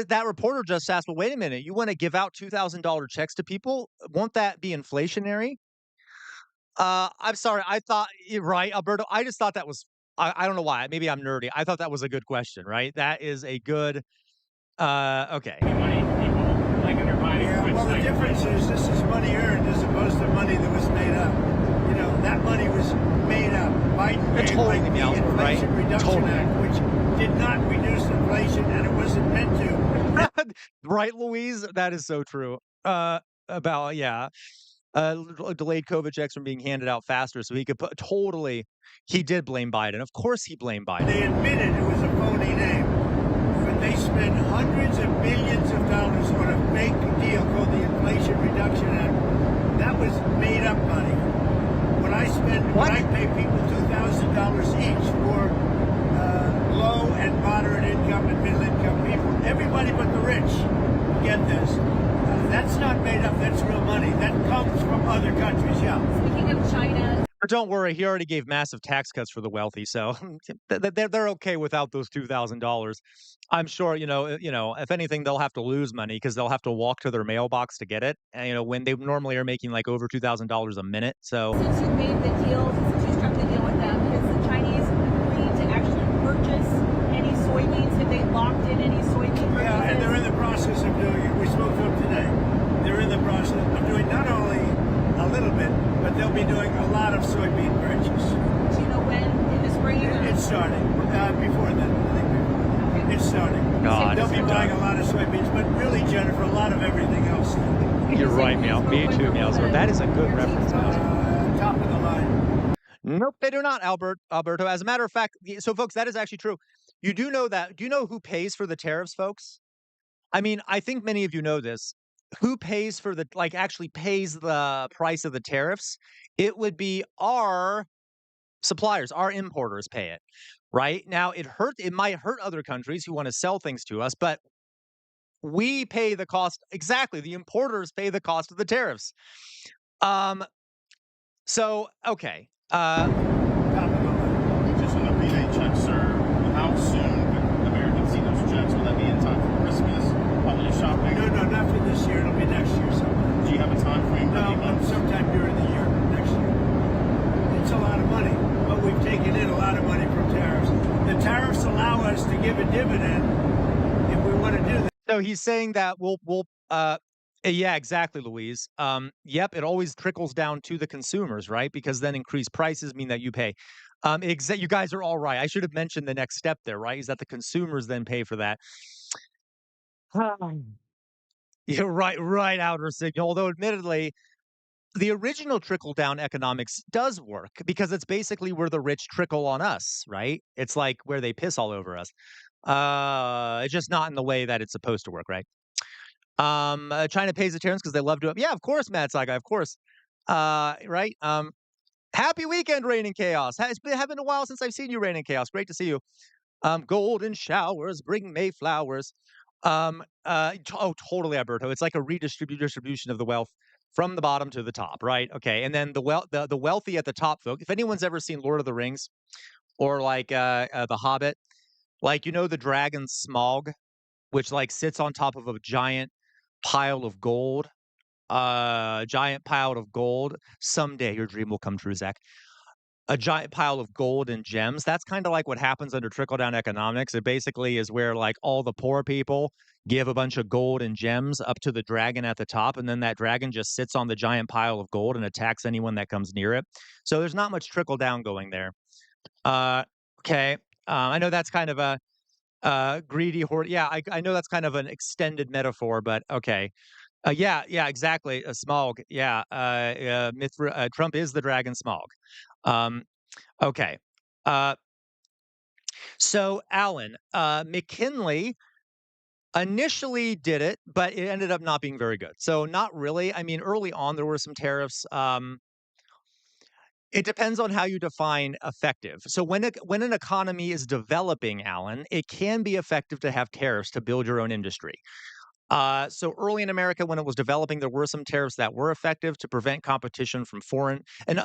That reporter just asked, "Well, wait a minute. You want to give out $2,000 checks to people? Won't that be inflationary?" I'm sorry. I thought you're right, Alberto. I just thought that was. I don't know why. Maybe I'm nerdy. I thought that was a good question. Right? That is a good. Okay. money people like undermining Yeah, which well, the like difference is this is money earned as opposed to money that was made up. That money was made up. Biden It's gave totally like the Nelson, right? Inflation Reduction Totally. Act, which did not reduce inflation, and it wasn't meant to. Right, Louise? That is so true. About yeah. Delayed COVID checks from being handed out faster so he could put totally he did blame Biden. Of course he blamed Biden. They admitted it was a phony name, but they spent hundreds of millions of dollars on a fake deal called the Inflation Reduction Act. That was made up money. When I pay people $2,000 each for low and moderate income and middle income people, everybody but the rich get this. That's not made up. That's real money. That comes from other countries. Yeah. Speaking of China, But don't worry, he already gave massive tax cuts for the wealthy, so they're okay without those $2,000. I'm sure, if anything, they'll have to lose money because they'll have to walk to their mailbox to get it. And, when they normally are making like over $2,000 a minute. So since you made the deal, since you struck the deal with them, has the Chinese agreed to actually purchase any soybeans? Have they locked in any soybean purchases? Yeah, and they're in the process of doing it. We spoke to them today. They're in the process of doing not only a little bit, but they'll be doing a lot of soybean purchase. Do you know when? In the spring? It's starting. Before then, I think before then. It's starting. God, They'll is be it buying done? a lot of soybeans, but really, Jennifer, a lot of everything else. You're right, Meow. Me too, Meowsworth. That is a good reference. Top of the line. Nope, they do not, Alberto. As a matter of fact, so folks, that is actually true. You do know that. Do you know who pays for the tariffs, folks? I mean, I think many of you know this. Who pays for actually pays the price of the tariffs? It would be our suppliers, our importers pay it. Right? Now, it might hurt other countries who want to sell things to us, but we pay the cost. Exactly. The importers pay the cost of the tariffs. So, okay. Top of the line. Just on the rebate check, sir, how soon could Americans see those checks? Will that be in time for Christmas, holiday shopping? No, not for this year. It'll be next year sometime. Do you have a time frame? No, sometime during the year, next year. It's a lot of money, but we've taken in a lot of money from tariffs. The tariffs allow us to give a dividend if we want to do that. So he's saying that yeah, exactly, Louise. Yep, it always trickles down to the consumers, right? Because then increased prices mean that you pay. You guys are all right. I should have mentioned the next step there, right? Is that the consumers then pay for that. You're right, outer signal. Although admittedly, the original trickle-down economics does work because it's basically where the rich trickle on us, right? It's like where they piss all over us. It's just not in the way that it's supposed to work, right? China pays the tariffs because they love doing. Yeah, of course, Mad Saga, of course. Right. Happy weekend, Rain and Chaos. It's been a while since I've seen you, Rain and Chaos. Great to see you. Golden showers bring May flowers. Totally, Alberto. It's like a redistribution of the wealth from the bottom to the top, right? Okay, and then the wealthy at the top, folks. If anyone's ever seen Lord of the Rings or like The Hobbit, like the dragon Smaug, which like sits on top of a giant pile of gold. Giant pile of gold. Someday your dream will come true, Zach. A giant pile of gold and gems. That's kind of like what happens under trickle-down economics. It basically is where like all the poor people give a bunch of gold and gems up to the dragon at the top, and then that dragon just sits on the giant pile of gold and attacks anyone that comes near it. So there's not much trickle-down going there. Okay. I know that's kind of a greedy hoard. Yeah, I know that's kind of an extended metaphor, but okay. Yeah, exactly. Smaug. Yeah, Trump is the dragon Smaug. Okay. So Alan, McKinley initially did it, but it ended up not being very good. So not really. I mean, early on there were some tariffs. It depends on how you define effective. So when an economy is developing, Alan, it can be effective to have tariffs to build your own industry. So early in America, when it was developing, there were some tariffs that were effective to prevent competition from foreign. And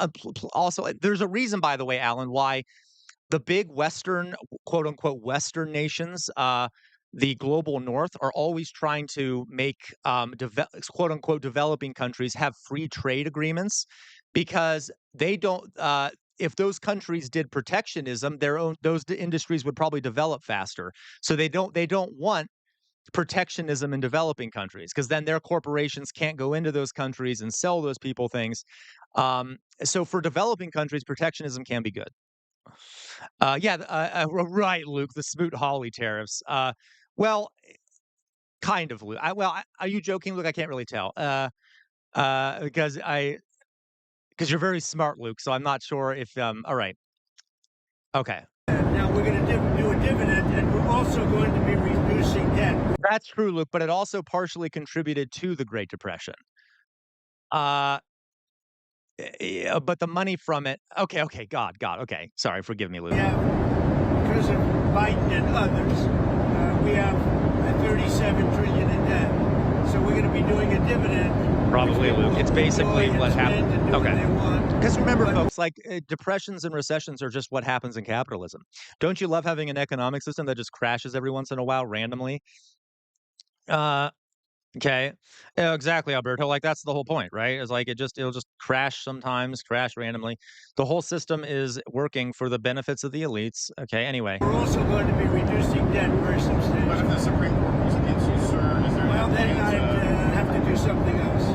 also, there's a reason, by the way, Alan, why the big Western, quote unquote, Western nations, the global North, are always trying to make quote unquote developing countries have free trade agreements, because they don't. If those countries did protectionism, those industries would probably develop faster. So they don't want protectionism in developing countries, because then their corporations can't go into those countries and sell those people things. So for developing countries, protectionism can be good. Right, Luke, the Smoot-Hawley tariffs. Well, kind of, Luke. Are you joking, Luke? I can't really tell. Because you're very smart, Luke, so I'm not sure if all right. Okay. Now we're going to do a dividend, and we're also going to be reducing debt. That's true, Luke, but it also partially contributed to the Great Depression. But the money from it. Okay. God. Okay, sorry, forgive me, Luke. Yeah, because of Biden and others, we have 37 trillion in debt. So we're going to be doing a dividend. Probably, Luke. It's basically what happened. Okay. Because remember, folks, like depressions and recessions are just what happens in capitalism. Don't you love having an economic system that just crashes every once in a while randomly? Okay. Yeah, exactly, Alberto. Like that's the whole point, right? It's like it'll just crash sometimes, crash randomly. The whole system is working for the benefits of the elites. Okay. Anyway. We're also going to be reducing debt very substantially. But if the Supreme Court rules against you, sir, is there? Well, then I'd have to do something else.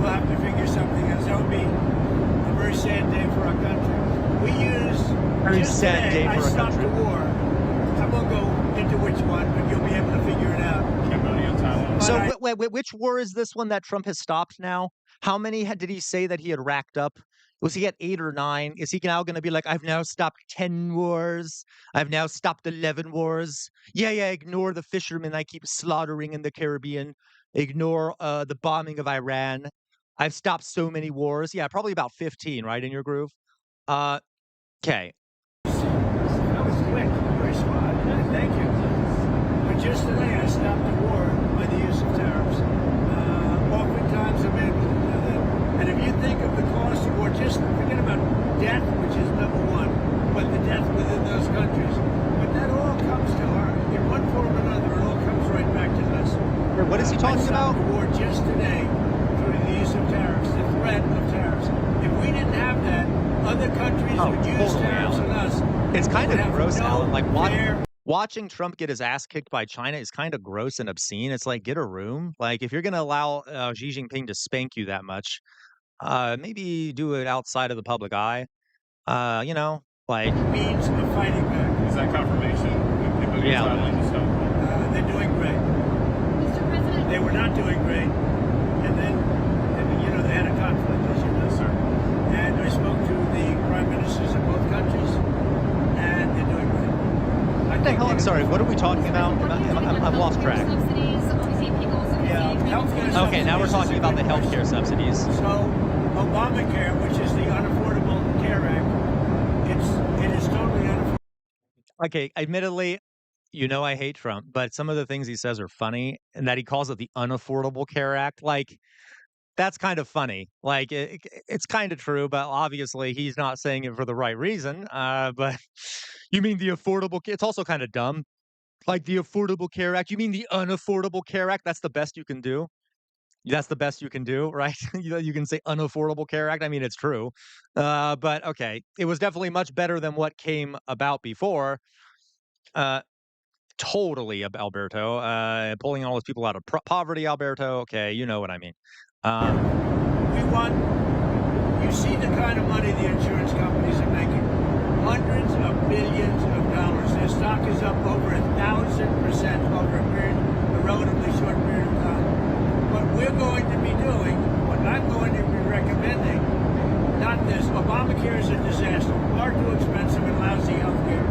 We'll have to figure something else. That would be a very sad day for our country. We used Very sad day I for our stopped country. the war. I won't go into which one, but you'll be able to figure it out. Cambodia, Thailand. So wait, which war is this one that Trump has stopped now? How many did he say that he had racked up? Was he at 8 or 9? Is he now going to be like, I've now stopped 10 wars. I've now stopped 11 wars. Yeah, ignore the fishermen I keep slaughtering in the Caribbean. Ignore the bombing of Iran. I've stopped so many wars. Yeah, probably about 15, right, in your groove? Okay. That was quick. Very smart. Thank you. But just today, I stopped the war by the use of tariffs. Oftentimes, I'm able to do that. And if you think of the cost of war, just forget about death, which is number one, but the death within those countries. But that all comes to our, in one form or another, it all comes right back to us. What is he talking about? I stopped the war just today through the use of tariffs, the threat of tariffs. If we didn't have that, other countries would use totally, tariffs on us. It's kind of gross, no Alan. Like fair watching Trump get his ass kicked by China is kind of gross and obscene. It's like, get a room. Like, if you're going to allow Xi Jinping to spank you that much, maybe do it outside of the public eye. Like means of fighting back. Is that confirmation? Yeah. They're doing great. Mr. President, They were not doing great, and then they had a conflict. sorry, what are we talking about? I've lost track. Subsidies, obviously people also Yeah, healthcare Okay, now we're subsidies talking is a about the big healthcare question. subsidies. So, Obamacare, which is the Unaffordable Care Act, it is totally unaffordable. Okay, admittedly, you know I hate Trump, but some of the things he says are funny, and that he calls it the Unaffordable Care Act. Like, that's kind of funny. Like, it's kind of true, but obviously he's not saying it for the right reason. But you mean the Affordable Care? It's also kind of dumb. Like the Affordable Care Act. You mean the Unaffordable Care Act? That's the best you can do. That's the best you can do, right? You can say Unaffordable Care Act. I mean, it's true. But okay, it was definitely much better than what came about before. Uh, totally, Alberto. Pulling all those people out of poverty, Alberto. Okay, you know what I mean. We want, you see the kind of money the insurance companies are making. Hundreds of billions of dollars. Their stock is up over 1,000% over a relatively short period of time. What we're going to be doing, what I'm going to be recommending, not this. Obamacare is a disaster. Far too expensive and lousy health care.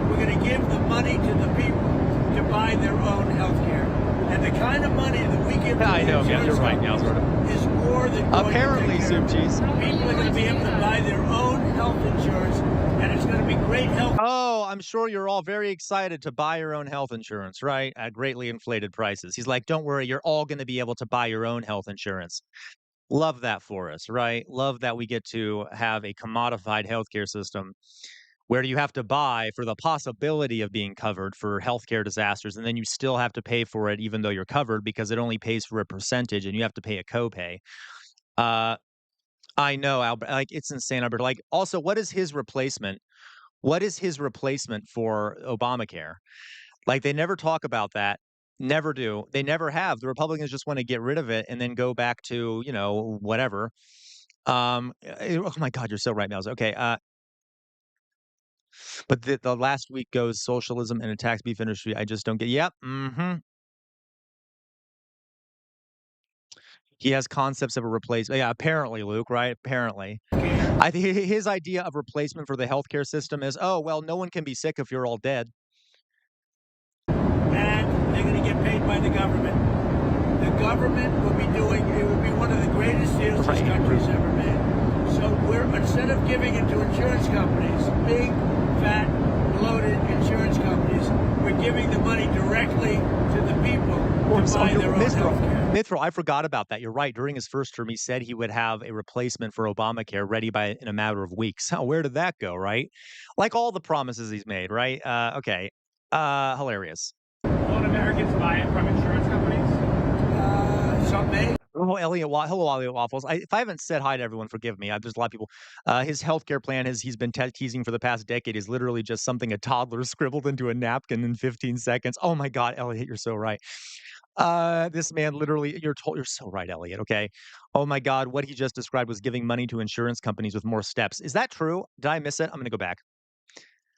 We're going to give the money to the people to buy their own health care. And the kind of money that we give to I know, the yeah, you're insurance right, companies Alberto. is more than going Apparently, to take care of soup cheese. people are going to be able to buy their own health insurance, and it's going to be great health. Oh, I'm sure you're all very excited to buy your own health insurance, right? At greatly inflated prices. He's like, don't worry, you're all going to be able to buy your own health insurance. Love that for us, right? Love that we get to have a commodified healthcare system where you have to buy for the possibility of being covered for healthcare disasters, and then you still have to pay for it even though you're covered because it only pays for a percentage and you have to pay a copay. I know, Albert, like it's insane, Albert. Like, also, what is his replacement? What is his replacement for Obamacare? Like, they never talk about that. Never do. They never have. The Republicans just want to get rid of it and then go back to, whatever. Oh my God, you're so right, Miles. Okay. But the last week goes socialism and attacks beef industry. I just don't get. Yep. Mm-hmm. He has concepts of a replacement. Yeah, apparently, Luke, right? Apparently. I think his idea of replacement for the healthcare system is, oh, well, no one can be sick if you're all dead. And they're going to get paid by the government. The government will be it will be one of the greatest deals this country's ever made. So instead of giving it to insurance companies, big, fat, bloated insurance companies, we're giving the money directly to the people to buy their own health care. Mithril, I forgot about that. You're right. During his first term, he said he would have a replacement for Obamacare ready in a matter of weeks. Where did that go, right? Like all the promises he's made, right? Okay. Hilarious. Won't Americans buy it from insurance companies? Some may. Hello, Elliot Waffles. If I haven't said hi to everyone, forgive me. There's a lot of people. His healthcare plan he's been teasing for the past decade is literally just something a toddler scribbled into a napkin in 15 seconds. Oh my God, Elliot, you're so right. This man literally, you're so right, Elliot. Okay. Oh my God, what he just described was giving money to insurance companies with more steps. Is that true? Did I miss it? I'm going to go back.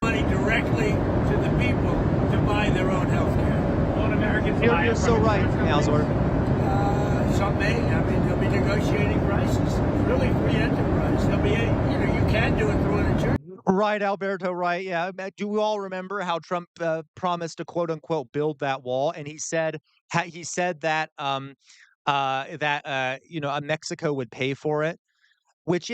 Money directly to the people to buy their own health care. Won't Americans buy You're it so from right, insurance companies? Alzor. Some may. I mean, they'll be negotiating prices. It's really free enterprise. They'll be, you can do it through an insurance. Right, Alberto, right. Yeah. Do we all remember how Trump promised to quote unquote build that wall? And he said that Mexico would pay for it, which,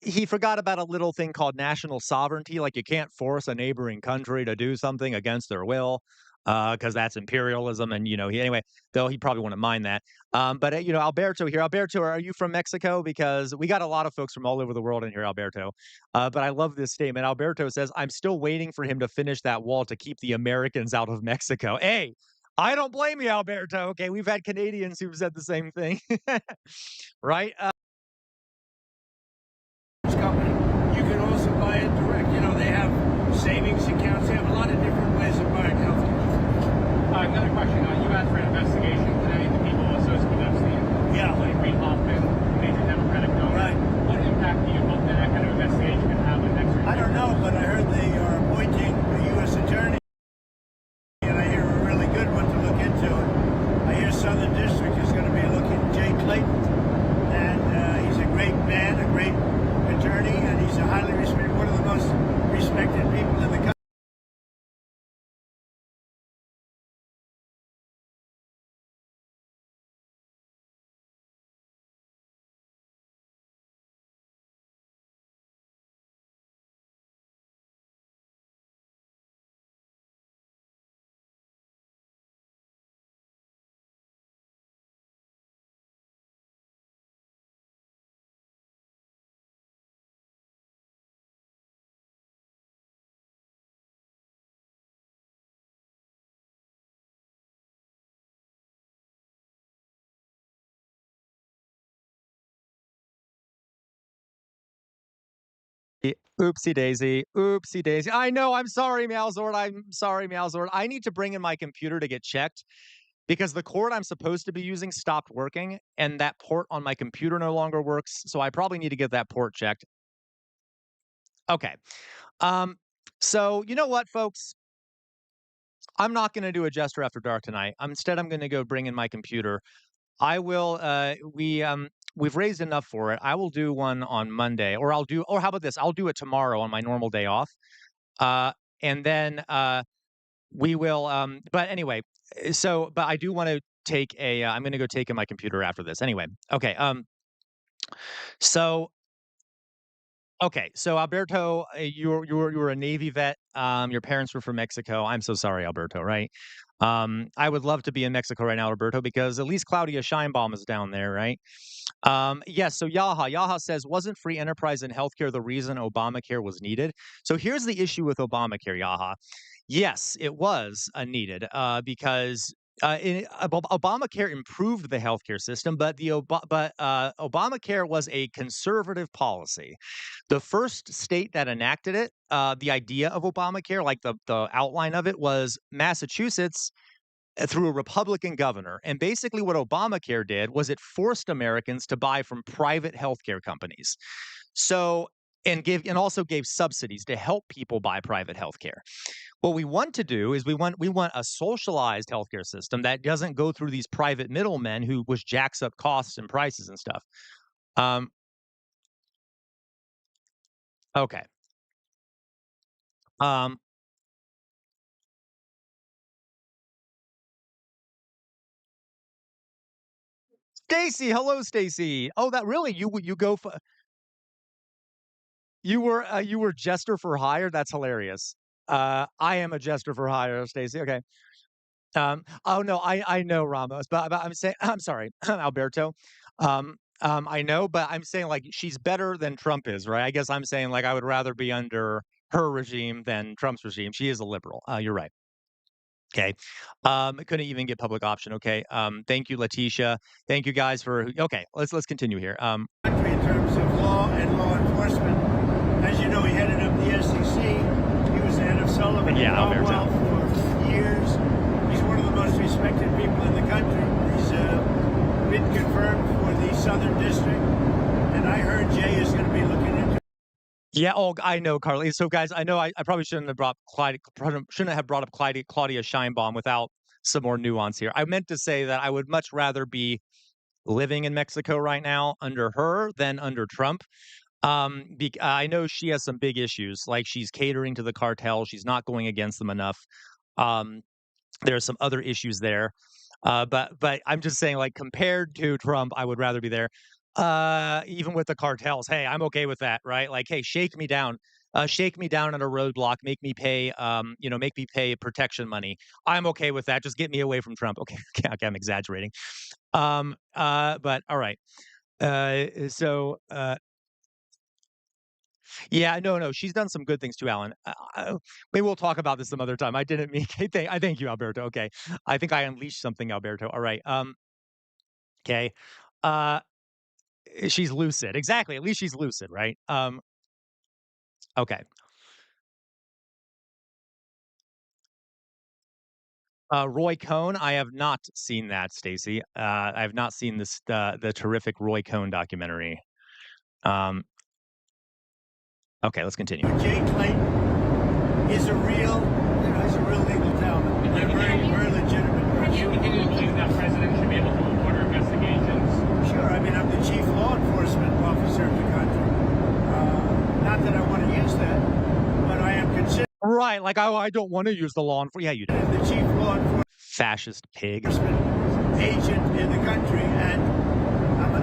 he forgot about a little thing called national sovereignty. Like you can't force a neighboring country to do something against their will. Because that's imperialism, and anyway, though he probably wouldn't mind that. But Alberto here. Alberto, are you from Mexico? Because we got a lot of folks from all over the world in here, Alberto. But I love this statement. Alberto says, "I'm still waiting for him to finish that wall to keep the Americans out of Mexico." Hey, I don't blame you, Alberto. Okay, we've had Canadians who've said the same thing, right? Company. You can also buy it direct. They have savings accounts. They have a lot of different ways of buying health care. Another question. You asked for an investigation today into people associated with Epstein. Yeah. Like Reid Hoffman, major Democratic donor. Right. What impact do you hope that kind of investigation can have on next week? I don't know, but I heard they are appointing a U.S. attorney, and I hear a really good one to look into it. I hear Southern District is going to be looking at Jay Clayton, and he's a great man, a great attorney, and he's a highly respected, one of the most respected people in the country. Oopsie daisy. Oopsie daisy. I know. I'm sorry, Meowzord. I'm sorry, Meowzord. I need to bring in my computer to get checked because the cord I'm supposed to be using stopped working, and that port on my computer no longer works. So I probably need to get that port checked. Okay. So you know what, folks? I'm not going to do a Jester After Dark tonight. Instead, I'm going to go bring in my computer. I will. We've raised enough for it. I will do one on Monday, or how about this? I'll do it tomorrow on my normal day off. And then we will. But anyway, but I do want to take a. I'm going to go take in my computer after this. Anyway, okay. So. Okay, so Alberto, you were a Navy vet. Your parents were from Mexico. I'm so sorry, Alberto. Right? I would love to be in Mexico right now, Alberto, because at least Claudia Scheinbaum is down there, right? Yes. So Yaha says, wasn't free enterprise in healthcare the reason Obamacare was needed? So here's the issue with Obamacare, Yaha. Yes, it was needed because Obamacare improved the healthcare system, but Obamacare was a conservative policy. The first state that enacted it, the idea of Obamacare, like the outline of it, was Massachusetts through a Republican governor. And basically what Obamacare did was it forced Americans to buy from private healthcare companies. So and also gave subsidies to help people buy private healthcare. What we want to do is we want a socialized healthcare system that doesn't go through these private middlemen which jacks up costs and prices and stuff. Okay. Stacy, hello, Stacy. Oh, that really you go for you were Jester for hire. That's hilarious. I am a Jester for hire, Stacy. Okay. Oh no, I know Ramos, but I'm saying I'm sorry, Alberto. I know, but I'm saying like she's better than Trump is, right? I guess I'm saying like I would rather be under her regime than Trump's regime. She is a liberal. You're right. Okay. Couldn't even get public option. Okay. Thank you, Letitia. Thank you guys for. Okay. Let's continue here. In terms of law and law enforcement, as you know, he headed up the SEC. He was the head of Sullivan and Cromwell for years. He's one of the most respected people in the country. He's been confirmed for the Southern District, and I heard Jay is going to be looking into. Yeah, I know, Carly. So, guys, I know I probably shouldn't have brought up Claudia Scheinbaum without some more nuance here. I meant to say that I would much rather be living in Mexico right now under her than under Trump. I know she has some big issues, like she's catering to the cartel. She's not going against them enough. There are some other issues there. But I'm just saying, like, compared to Trump, I would rather be there. Even with the cartels, hey, I'm okay with that, right? Like, hey, shake me down at a roadblock, make me pay protection money. I'm okay with that. Just get me away from Trump. Okay, I'm exaggerating. But all right. Yeah, no, she's done some good things too, Alan. Maybe we'll talk about this some other time. I didn't mean. I thank you, Alberto. Okay, I think I unleashed something, Alberto. All right. Okay. She's lucid. Exactly. At least she's lucid, right? Okay. Roy Cohn. I have not seen that, Stacy. I have not seen the terrific Roy Cohn documentary. Okay, let's continue. Jay Clayton is a real legal talent. They're very legitimate. You continue to believe that president should be able to order investigations? Sure. I mean, I'm the chief law enforcement officer of the country. Not that I want to use that, but I am considered. Right, like I don't want to use the law enforcement. Yeah, you do. The chief law enforcement fascist pig agent in the country, and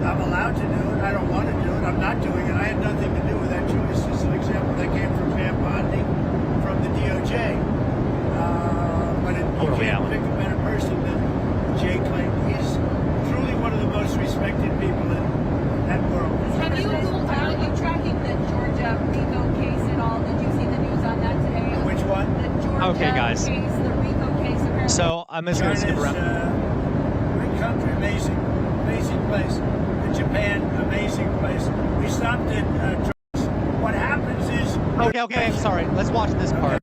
I'm allowed to do it. I don't want to do it. I'm not doing it. I had nothing to do with that choice. Just an example that came from Pam Bondi from the DOJ. But you can't pick a better person than Jay Clayton. He's truly one of the most respected people in that world. Have you ruled out you tracking the Georgia RICO case at all? Did you see the news on that today? Which one? The Georgia case, the RICO case. Apparently. So I'm just going to skip around. Great country, amazing place. Japan, amazing place. We stopped at drugs. What happens is Okay, sorry. Let's watch this part.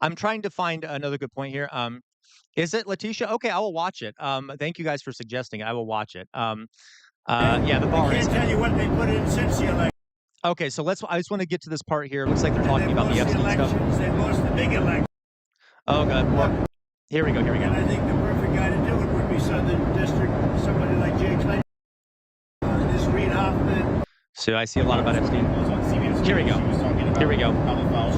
I'm trying to find another good point here. Is it Letitia? Okay, I will watch it. Thank you guys for suggesting it. I will watch it. Yeah, the bar I is. can't tell you what they put in since the election. Okay, so I just want to get to this part here. It looks like they're talking about the Epstein stuff. They lost the big election. Oh god. Well, here we go. Here we And go. I think the perfect guy to do it would be Southern District, somebody like Jay Clayton. This Reed Hoffman. So I see a lot about Epstein. Here we go. Here we go.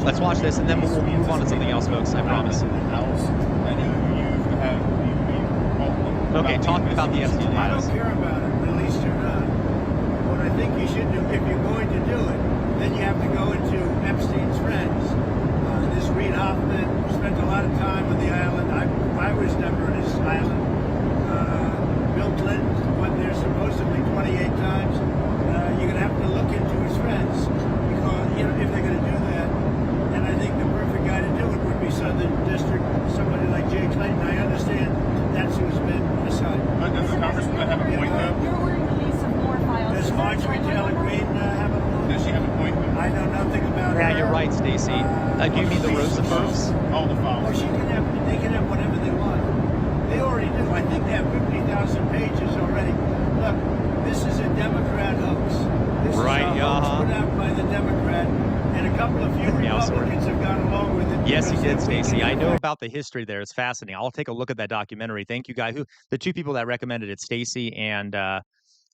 Let's watch this, and then we'll move on to something else, folks. I promise. Okay, talking about the Epstein I don't files. care about it, released or not. What I think you should do, if you're going to do it, then you have to go into Epstein's friends. This Reed Hoffman spent a lot of time on the island. I was never on his island. Bill Clinton went there supposedly 28 times. You're going to have to look into his friends because if they're going to do that, then I think the perfect guy to do it would be Southern District, somebody like Jay Clayton. I understand that's who's been assigned. But does the congressman have a point though? You're release of more files. Does Marjorie Taylor Greene have a point? Does she have a point? I know nothing about her. Yeah, you're right, Stacy. Do you mean the Rosenbergs? All the Well, files. they can have whatever they want. They already do. I think they have 50,000 pages already. Look, this is a Democrat hoax. This Right, is a hoax uh-huh. put out by the Democrat, and a couple of few Yeah, sorry. Republicans have gone along with it. Yes, he because did, they're Stacy. weak in I know effect. about the history there. It's fascinating. I'll take a look at that documentary. Thank you, guys. The two people that recommended it, Stacy and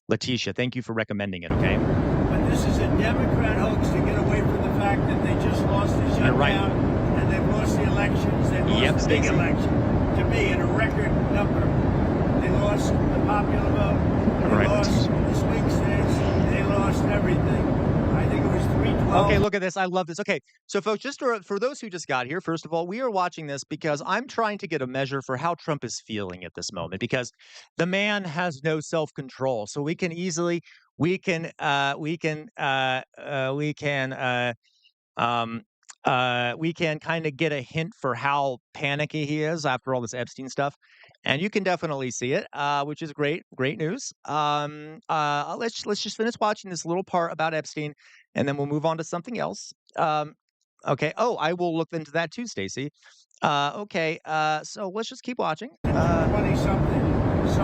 Letitia. Thank you for recommending it. Okay. But this is a Democrat hoax to get away from the fact that they just lost the You're shutdown right. and they've lost the elections. They lost Yep, the big Stacey. election to me in a record number. They lost the popular vote. They Right. lost the swing states. They lost everything. I think it was 312. Okay, look at this. I love this. Okay, so folks, just for those who just got here, first of all, we are watching this because I'm trying to get a measure for how Trump is feeling at this moment because the man has no self-control. So we can easily we can kind of get a hint for how panicky he is after all this Epstein stuff, and you can definitely see it, which is great news. Let's just finish watching this little part about Epstein, and then we'll move on to something else. Okay. Oh, I will look into that too, Stacy. Okay. So let's just keep watching. 20 something. So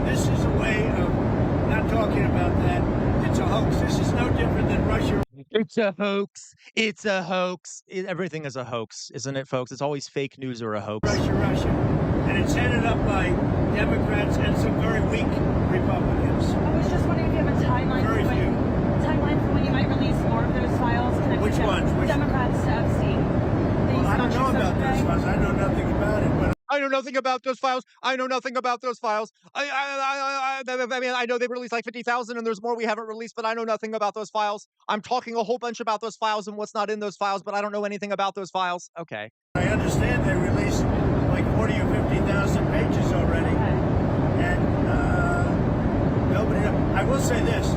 this is a way of not talking about that. It's a hoax. This is no different than Russia. It's a hoax. It's a hoax. Everything is a hoax, isn't it, folks? It's always fake news or a hoax. Russia. And it's headed up by Democrats and some very weak Republicans. I was just wondering if you have a timeline Very for few. when you might release more of those files. Which ones? Which- Democrats to Epstein. Well, I don't know about those files. I know nothing about it, but I know nothing about those files. I know nothing about those files. I mean, I know they released like 50,000 and there's more we haven't released, but I know nothing about those files. I'm talking a whole bunch about those files and what's not in those files, but I don't know anything about those files. Okay. I understand they released like 40 or 50,000 pages already. And nobody knows. I will say this.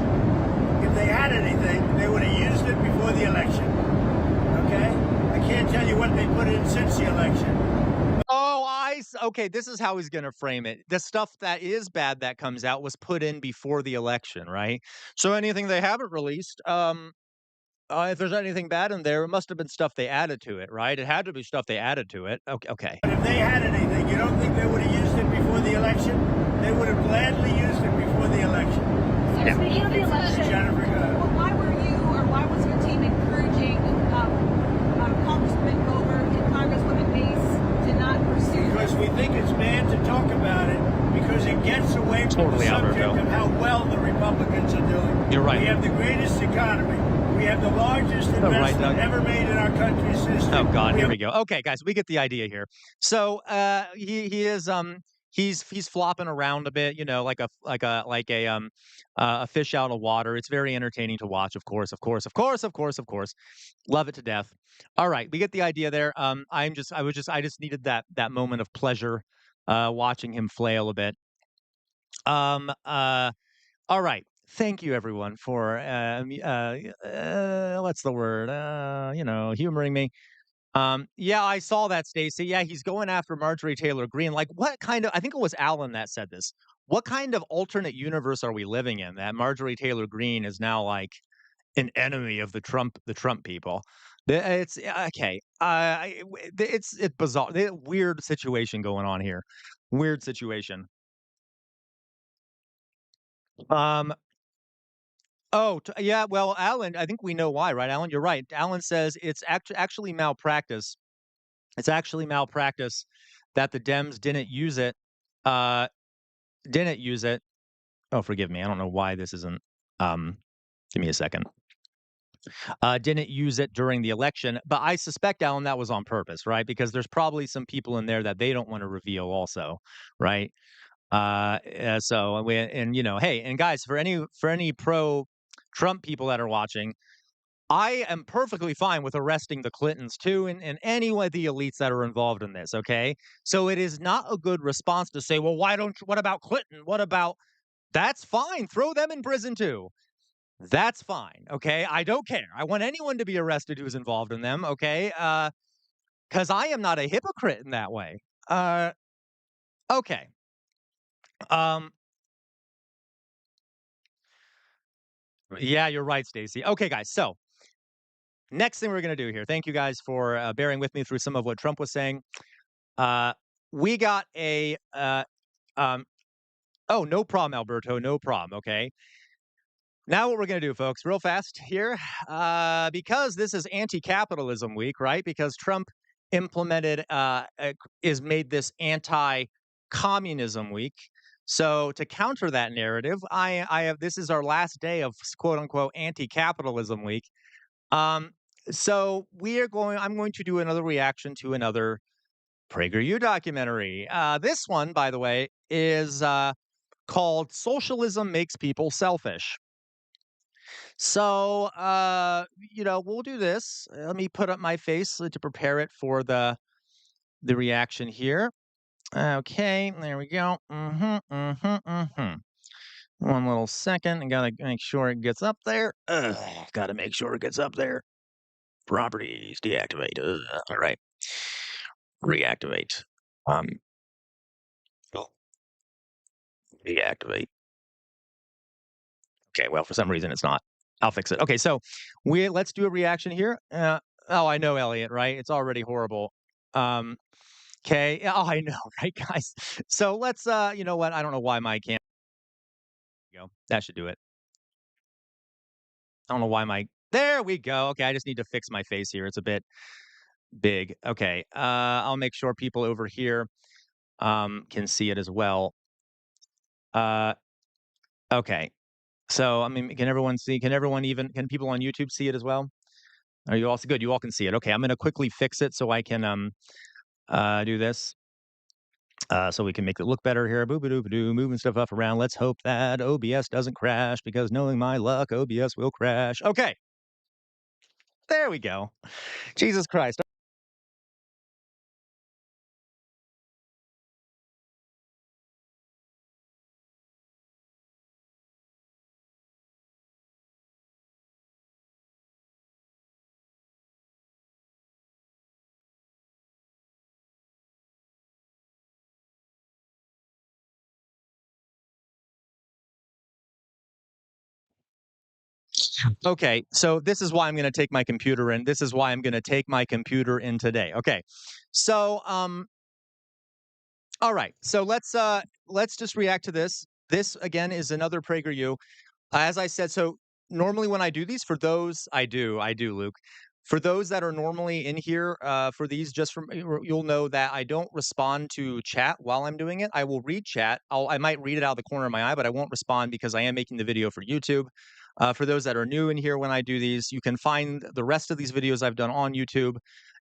If they had anything, they would have used it before the election. Okay? I can't tell you what they put in since the election. Oh, okay, this is how he's going to frame it. The stuff that is bad that comes out was put in before the election, right? So anything they haven't released, if there's anything bad in there, it must have been stuff they added to it, right? It had to be stuff they added to it. Okay. But if they had anything, you don't think they would have used it before the election? They would have gladly used it before the election. So Yeah. speaking of the election, Jennifer, go ahead. well, why was your team encouraging Congresswoman Gover and Congresswoman Mace to not pursue Because we think it's bad to talk about it because it gets away from Totally, the subject Alberto. of how well the Republicans are doing. You're right. We have the greatest economy. We have the largest right, investment Doug. ever made in our country's history. Oh God, We here have we go. Okay, guys, we get the idea here. So he is he's flopping around a bit, you know, like a fish out of water. It's very entertaining to watch, of course. Love it to death. All right, we get the idea there. I just needed that moment of pleasure watching him flail a bit. All right. Thank you, everyone, for what's the word? Humoring me. Yeah, I saw that, Stacey. Yeah, he's going after Marjorie Taylor Greene. Like, what kind of? I think it was Alan that said this. What kind of alternate universe are we living in that Marjorie Taylor Greene is now like an enemy of the Trump people? It's okay. It's bizarre. Weird situation going on here. Weird situation. Um. Oh, yeah. Well, Alan, I think we know why, right, Alan? You're right. Alan says it's actually malpractice. It's actually malpractice that the Dems didn't use it. Uh, didn't use it. Oh, forgive me. I don't know why this isn't. Um, give me a second. Didn't use it during the election, but I suspect, Alan, that was on purpose, right? Because there's probably some people in there that they don't want to reveal, also, right? So and hey, and guys, for any pro Trump people that are watching, I am perfectly fine with arresting the Clintons too, and any of the elites that are involved in this. Okay, so it is not a good response to say, well, why don't? What about Clinton? What about? That's fine. Throw them in prison too. That's fine. Okay, I don't care. I want anyone to be arrested who's involved in them. Okay, because I am not a hypocrite in that way. Uh, okay. Um, yeah, you're right, Stacey. Okay, guys. So next thing we're gonna do here. Thank you guys for bearing with me through some of what Trump was saying. Uh, we got a um. Oh, no problem, Alberto. No problem. Okay. Now, what we're going to do, folks, real fast here, because this is anti-capitalism week, right? Because Trump implemented, is made this anti-communism week. So to counter that narrative, I have this is our last day of quote unquote anti-capitalism week. Um, so I'm going to do another reaction to another PragerU documentary. This one, by the way, is called "Socialism Makes People Selfish." So, we'll do this. Let me put up my face to prepare it for the reaction here. Okay, there we go. One little second. I gotta make sure it gets up there. Gotta make sure it gets up there. Properties deactivate. All right, reactivate. Um, deactivate. Okay, well, for some reason it's not. I'll fix it. Okay, so let's do a reaction here. Oh, I know, Elliot, right? It's already horrible. Okay. Oh, I know, right, guys? So let's you know what? I don't know why my cam go. That should do it. I don't know why my there we go. Okay, I just need to fix my face here. It's a bit big. Okay. I'll make sure people over here can see it as well. Uh okay. So I mean, can everyone see? Can people on YouTube see it as well? Are you also good? You all can see it. Okay, I'm gonna quickly fix it so I can do this. So we can make it look better here. Boo-ba-doo-ba-doo, moving stuff up around. Let's hope that OBS doesn't crash because knowing my luck, OBS will crash. Okay. There we go. Jesus Christ. Okay, so this is why I'm going to take my computer in. This is why I'm going to take my computer in today. Okay. So all right. So let's just react to this. This again is another PragerU. As I said, so normally when I do these, for those I do, Luke. For those that are normally in here, for these, just from you'll know that I don't respond to chat while I'm doing it. I will read chat. I might read it out of the corner of my eye, but I won't respond because I am making the video for YouTube. For those that are new in here, when I do these, you can find the rest of these videos I've done on YouTube,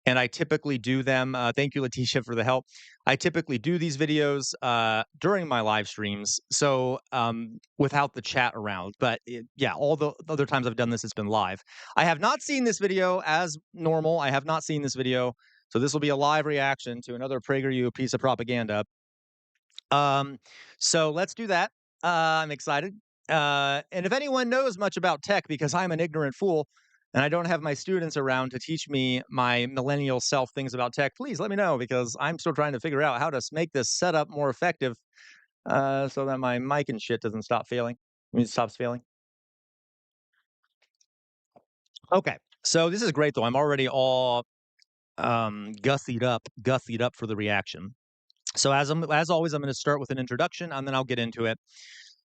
and I typically do them. Thank you, Letitia, for the help. I typically do these videos during my live streams, so without the chat around. But yeah, all the other times I've done this, it's been live. I have not seen this video as normal. I have not seen this video, so this will be a live reaction to another PragerU piece of propaganda. So let's do that. I'm excited. And if anyone knows much about tech, because I'm an ignorant fool and I don't have my students around to teach me my millennial self things about tech, please let me know because I'm still trying to figure out how to make this setup more effective so that my mic and shit doesn't stop failing. I mean, it stops failing. Okay. So this is great, though. I'm already all gussied up for the reaction. So as always, I'm going to start with an introduction, and then I'll get into it.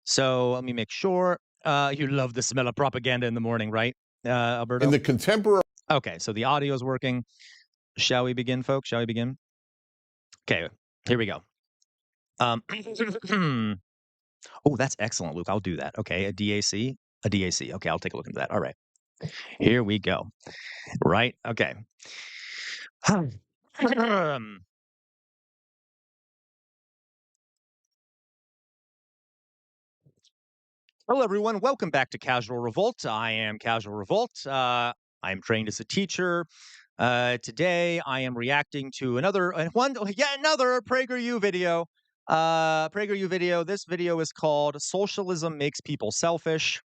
So let me make sure. You love the smell of propaganda in the morning, right, Alberto? In the contemporary. Okay, so the audio is working. Shall we begin, folks? Shall we begin? Okay, here we go. Oh, that's excellent, Luke. I'll do that. Okay, a DAC. Okay, I'll take a look into that. All right, here we go. Right. Okay. Hello, everyone. Welcome back to Casual Revolt. I am Casual Revolt. I am trained as a teacher. Today, I am reacting to yet another Prageru video. Prageru video. This video is called "Socialism Makes People Selfish."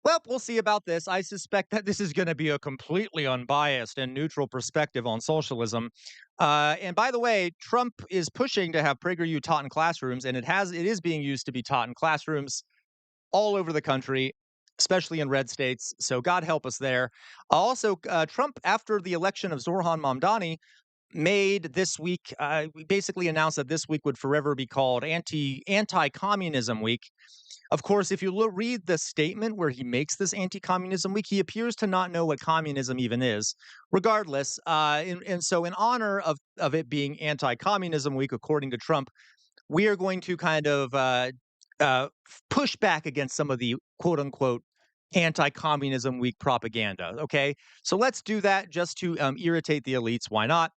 Well, we'll see about this. I suspect that this is going to be a completely unbiased and neutral perspective on socialism. And by the way, Trump is pushing to have Prageru taught in classrooms, and it is being used to be taught in classrooms all over the country, especially in red states. So God help us there. Also, Trump, after the election of Zoran Mamdani, made this week, basically announced that this week would forever be called Anti-Communism Week. Of course, if you read the statement where he makes this Anti-Communism Week, he appears to not know what communism even is. Regardless, and so in honor of it being Anti-Communism Week, according to Trump, we are going to kind of push back against some of the quote-unquote Anti-Communism Week propaganda, okay? So let's do that just to irritate the elites. Why not?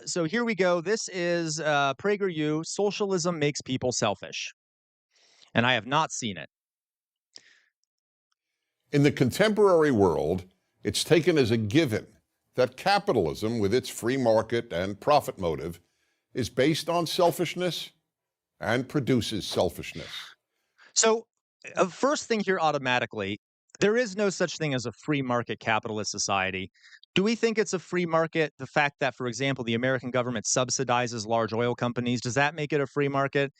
So here we go. This is Prageru, Socialism Makes People Selfish. And I have not seen it. In the contemporary world, it's taken as a given that capitalism, with its free market and profit motive, is based on selfishness and produces selfishness. So first thing here automatically, there is no such thing as a free market capitalist society. Do we think it's a free market? The fact that, for example, the American government subsidizes large oil companies, does that make it a free market?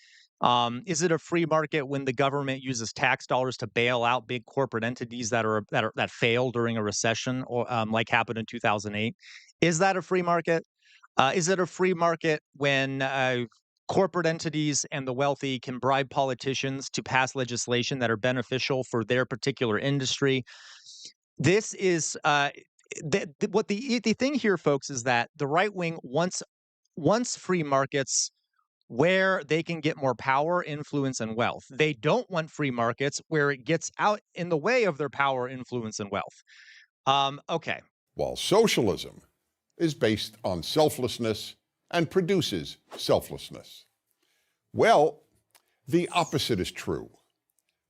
Is it a free market when the government uses tax dollars to bail out big corporate entities that fail during a recession, or like happened in 2008? Is that a free market? Is it a free market when corporate entities and the wealthy can bribe politicians to pass legislation that are beneficial for their particular industry? This is the thing here, folks, is that the right wing wants free markets where they can get more power, influence, and wealth. They don't want free markets where it gets out in the way of their power, influence, and wealth. Okay. While socialism is based on selflessness and produces selflessness. Well, the opposite is true.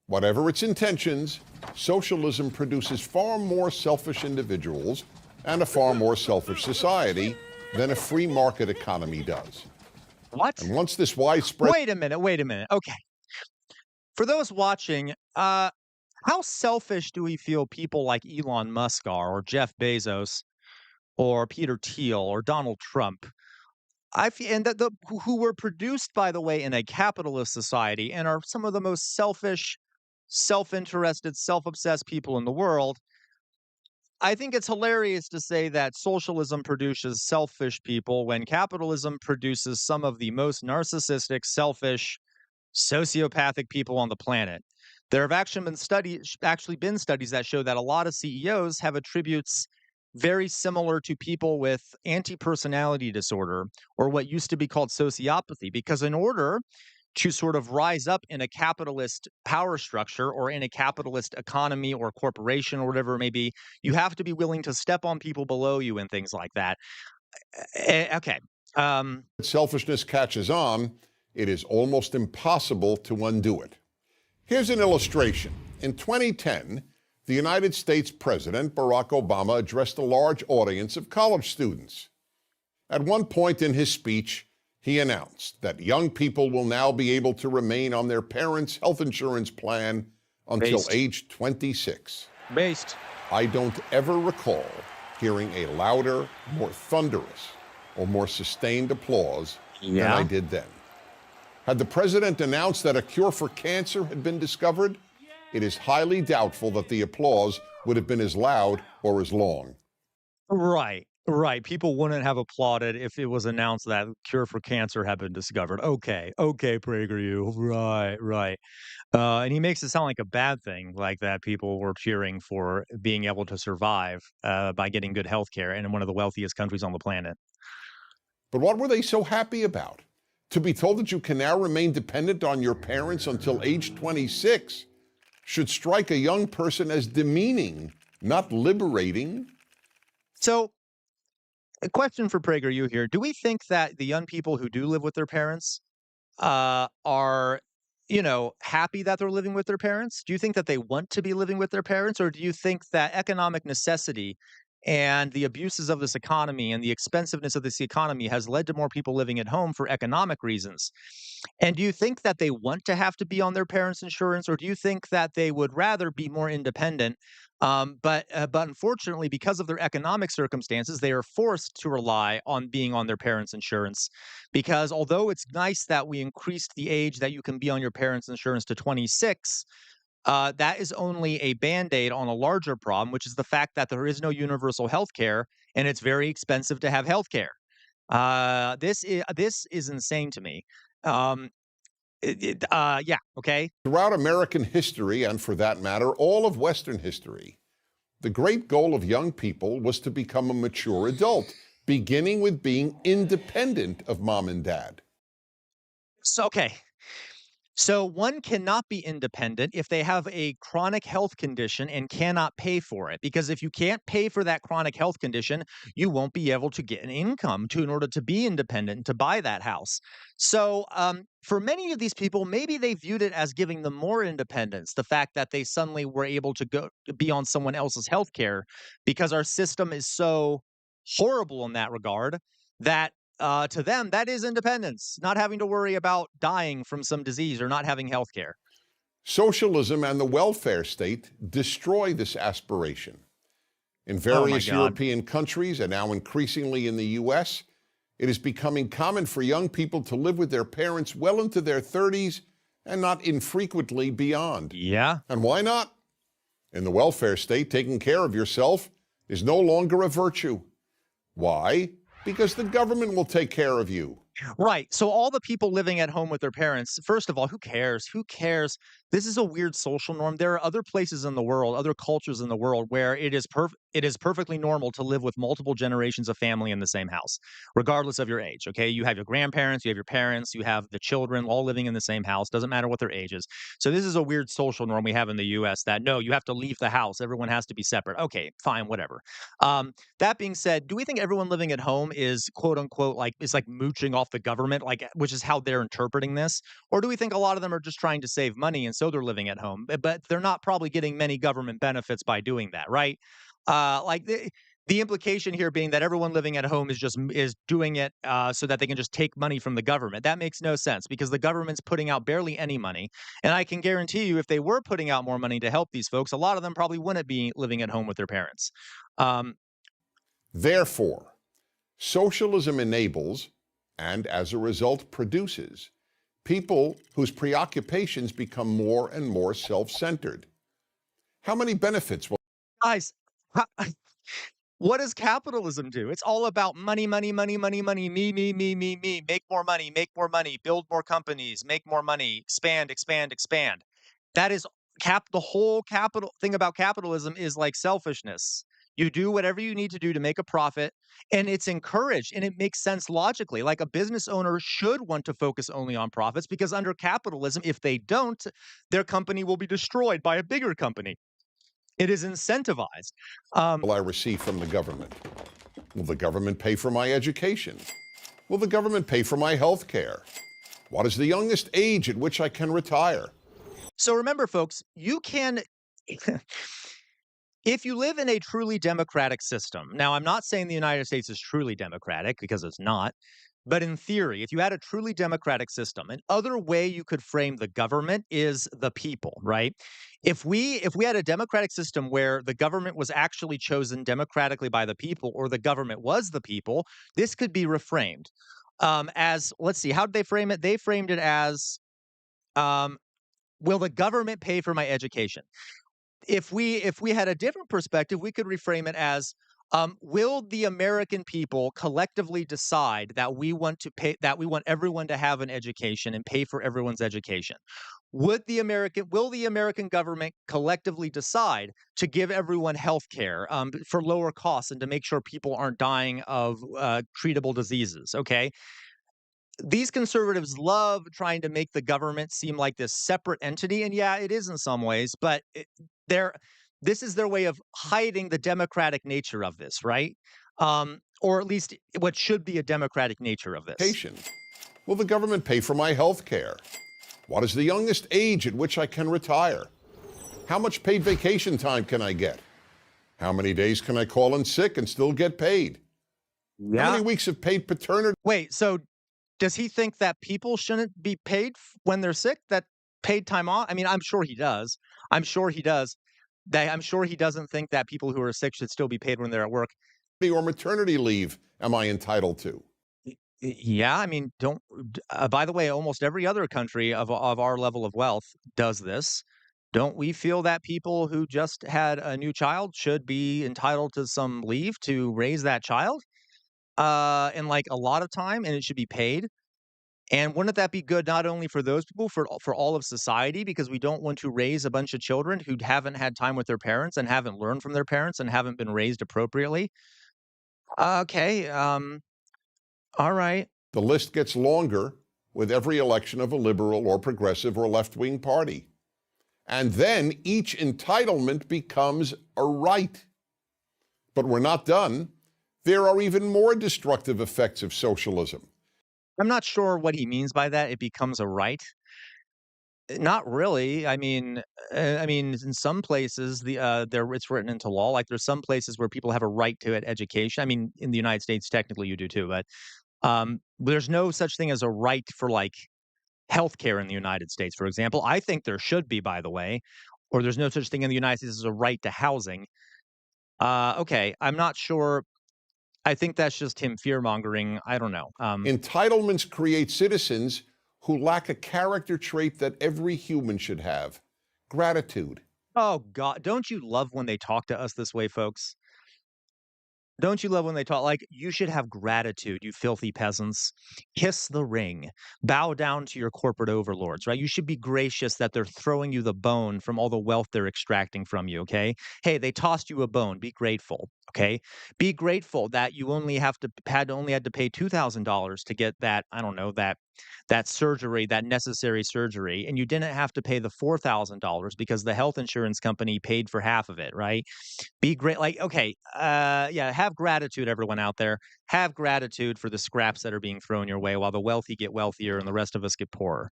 Whatever its intentions, socialism produces far more selfish individuals and a far more selfish society than a free market economy does. What? And once this widespread... Wait a minute. Okay. For those watching, how selfish do we feel people like Elon Musk are, or Jeff Bezos, or Peter Thiel, or Donald Trump? And that who were produced, by the way, in a capitalist society and are some of the most selfish, self-interested, self-obsessed people in the world. I think it's hilarious to say that socialism produces selfish people when capitalism produces some of the most narcissistic, selfish, sociopathic people on the planet. There have actually been studies that show that a lot of CEOs have attributes very similar to people with anti-personality disorder, or what used to be called sociopathy, because in order to sort of rise up in a capitalist power structure or in a capitalist economy or corporation or whatever it may be, you have to be willing to step on people below you and things like that. Okay. Selfishness catches on, it is almost impossible to undo it. Here's an illustration. In 2010, the United States President, Barack Obama, addressed a large audience of college students. At one point in his speech, he announced that young people will now be able to remain on their parents' health insurance plan until age 26. I don't ever recall hearing a louder, more thunderous, or more sustained applause than I did then. Had the president announced that a cure for cancer had been discovered, it is highly doubtful that the applause would have been as loud or as long. Right, right. People wouldn't have applauded if it was announced that cure for cancer had been discovered. Okay, okay, Prageru. Right, right. And he makes it sound like a bad thing, like that people were cheering for being able to survive by getting good health care in one of the wealthiest countries on the planet. But what were they so happy about? To be told that you can now remain dependent on your parents until age 26 should strike a young person as demeaning, not liberating. So, a question for Prageru here. Do we think that the young people who do live with their parents are, happy that they're living with their parents? Do you think that they want to be living with their parents? Or do you think that economic necessity and the abuses of this economy and the expensiveness of this economy has led to more people living at home for economic reasons? And do you think that they want to have to be on their parents' insurance, or do you think that they would rather be more independent? But unfortunately, because of their economic circumstances, they are forced to rely on being on their parents' insurance. Because although it's nice that we increased the age that you can be on your parents' insurance to 26, that is only a band-aid on a larger problem, which is the fact that there is no universal health care, and it's very expensive to have health care. This is insane to me. Um, yeah, okay. Throughout American history, and for that matter, all of Western history, the great goal of young people was to become a mature adult, beginning with being independent of mom and dad. So one cannot be independent if they have a chronic health condition and cannot pay for it. Because if you can't pay for that chronic health condition, you won't be able to get an income in order to be independent and to buy that house. So for many of these people, maybe they viewed it as giving them more independence. The fact that they suddenly were able to go be on someone else's health care, because our system is so horrible in that regard that to them, that is independence, not having to worry about dying from some disease or not having health care. Socialism and the welfare state destroy this aspiration. In various European countries, and now increasingly in the US, it is becoming common for young people to live with their parents well into their 30s and not infrequently beyond. Yeah. And why not? In the welfare state, taking care of yourself is no longer a virtue. Why? Because the government will take care of you. Right. So all the people living at home with their parents, first of all, who cares? Who cares? This is a weird social norm. There are other places in the world, other cultures in the world where it is perfectly normal to live with multiple generations of family in the same house, regardless of your age. Okay. You have your grandparents, you have your parents, you have the children all living in the same house. Doesn't matter what their age is. So this is a weird social norm we have in the US that no, you have to leave the house. Everyone has to be separate. Okay, fine, whatever. That being said, do we think everyone living at home is quote unquote like mooching off the government, which is how they're interpreting this? Or do we think a lot of them are just trying to save money and so they're living at home, but they're not probably getting many government benefits by doing that, right? The implication here being that everyone living at home is doing it so that they can just take money from the government. That makes no sense because the government's putting out barely any money. And I can guarantee you if they were putting out more money to help these folks, a lot of them probably wouldn't be living at home with their parents. Therefore, socialism enables, and as a result produces, people whose preoccupations become more and more self-centered. How many benefits will... Guys, what does capitalism do? It's all about money, money, money, money, money, me, make more money, build more companies, make more money, expand, expand, expand. That is the whole capital thing about capitalism is like selfishness. You do whatever you need to do to make a profit, and it's encouraged, and it makes sense logically. Like a business owner should want to focus only on profits because under capitalism, if they don't, their company will be destroyed by a bigger company. It is incentivized. Will I receive from the government? Will the government pay for my education? Will the government pay for my health care? What is the youngest age at which I can retire? So remember, folks, you can... If you live in a truly democratic system, now I'm not saying the United States is truly democratic because it's not, but in theory, if you had a truly democratic system, another way you could frame the government is the people, right? If we had a democratic system where the government was actually chosen democratically by the people or the government was the people, this could be reframed as, let's see, how did they frame it? They framed it as, will the government pay for my education? if we had a different perspective, we could reframe it as, will the American people collectively decide that we want everyone to have an education and pay for everyone's education? Will the American government collectively decide to give everyone health care for lower costs and to make sure people aren't dying of treatable diseases? Okay. These conservatives love trying to make the government seem like this separate entity, and yeah, it is in some ways, but they're this is their way of hiding the democratic nature of this, right? Or at least what should be a democratic nature of this. Will the government pay for my health care? What is the youngest age at which I can retire? How much paid vacation time can I get? How many days can I call in sick and still get paid? Yeah. How many weeks of paid paternity? Wait, so does he think that people shouldn't be paid when they're sick? That paid time off? I mean, I'm sure he does. I'm sure he does. I'm sure he doesn't think that people who are sick should still be paid when they're at work. Or maternity leave am I entitled to? Yeah, I mean, by the way, almost every other country of our level of wealth does this. Don't we feel that people who just had a new child should be entitled to some leave to raise that child? In like a lot of time, and it should be paid. And wouldn't that be good not only for those people, for all of society, because we don't want to raise a bunch of children who haven't had time with their parents and haven't learned from their parents and haven't been raised appropriately? Okay, all right. The list gets longer with every election of a liberal or progressive or left-wing party. And then each entitlement becomes a right. But we're not done. There are even more destructive effects of socialism. I'm not sure what he means by that. It becomes a right. Not really. I mean, in some places, it's written into law. Like there's some places where people have a right to education. I mean, in the United States, technically you do too, but there's no such thing as a right for like healthcare in the United States, for example. I think there should be, by the way, or there's no such thing in the United States as a right to housing. Okay, I'm not sure. I think that's just him fear-mongering. I don't know. Entitlements create citizens who lack a character trait that every human should have: gratitude. Oh, God. Don't you love when they talk to us this way, folks? Don't you love when they talk like, you should have gratitude, you filthy peasants. Kiss the ring. Bow down to your corporate overlords, right? You should be gracious that they're throwing you the bone from all the wealth they're extracting from you, okay? Hey, they tossed you a bone. Be grateful, okay? Be grateful that you only had to pay $2,000 to get that, I don't know, that surgery, that necessary surgery, and you didn't have to pay the $4,000 because the health insurance company paid for half of it, right? Be great. Like, okay, yeah, have gratitude, everyone out there. Have gratitude for the scraps that are being thrown your way while the wealthy get wealthier and the rest of us get poorer.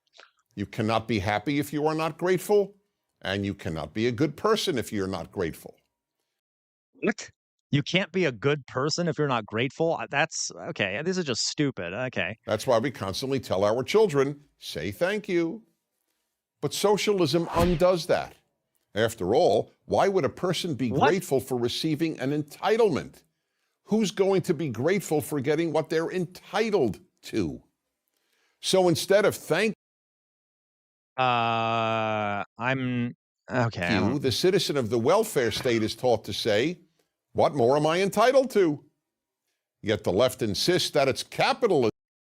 You cannot be happy if you are not grateful, and you cannot be a good person if you're not grateful. What? You can't be a good person if you're not grateful? That's okay. This is just stupid. Okay. That's why we constantly tell our children, say thank you. But socialism undoes that. After all, why would a person be grateful for receiving an entitlement? Who's going to be grateful for getting what they're entitled to? So instead of I'm okay. you, the citizen of the welfare state is taught to say, what more am I entitled to? Yet the left insists that it's capitalism.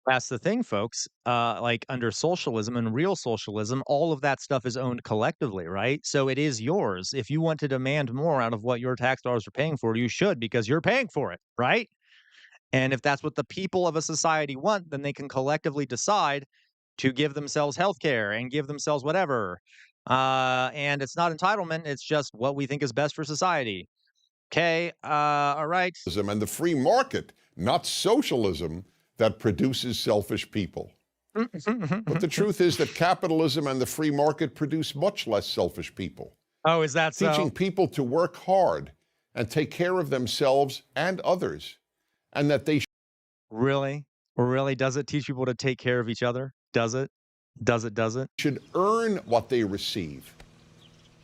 That's the thing, folks. Like under socialism and real socialism, all of that stuff is owned collectively, right? So it is yours. If you want to demand more out of what your tax dollars are paying for, you should, because you're paying for it, right? And if that's what the people of a society want, then they can collectively decide to give themselves health care and give themselves whatever. And it's not entitlement. It's just what we think is best for society. Okay, all right. And the free market, not socialism, that produces selfish people. But the truth is that capitalism and the free market produce much less selfish people. Oh, is that so? Teaching people to work hard and take care of themselves and others, and that they Really? Really? Does it teach people to take care of each other? Does it? Does it? should earn what they receive.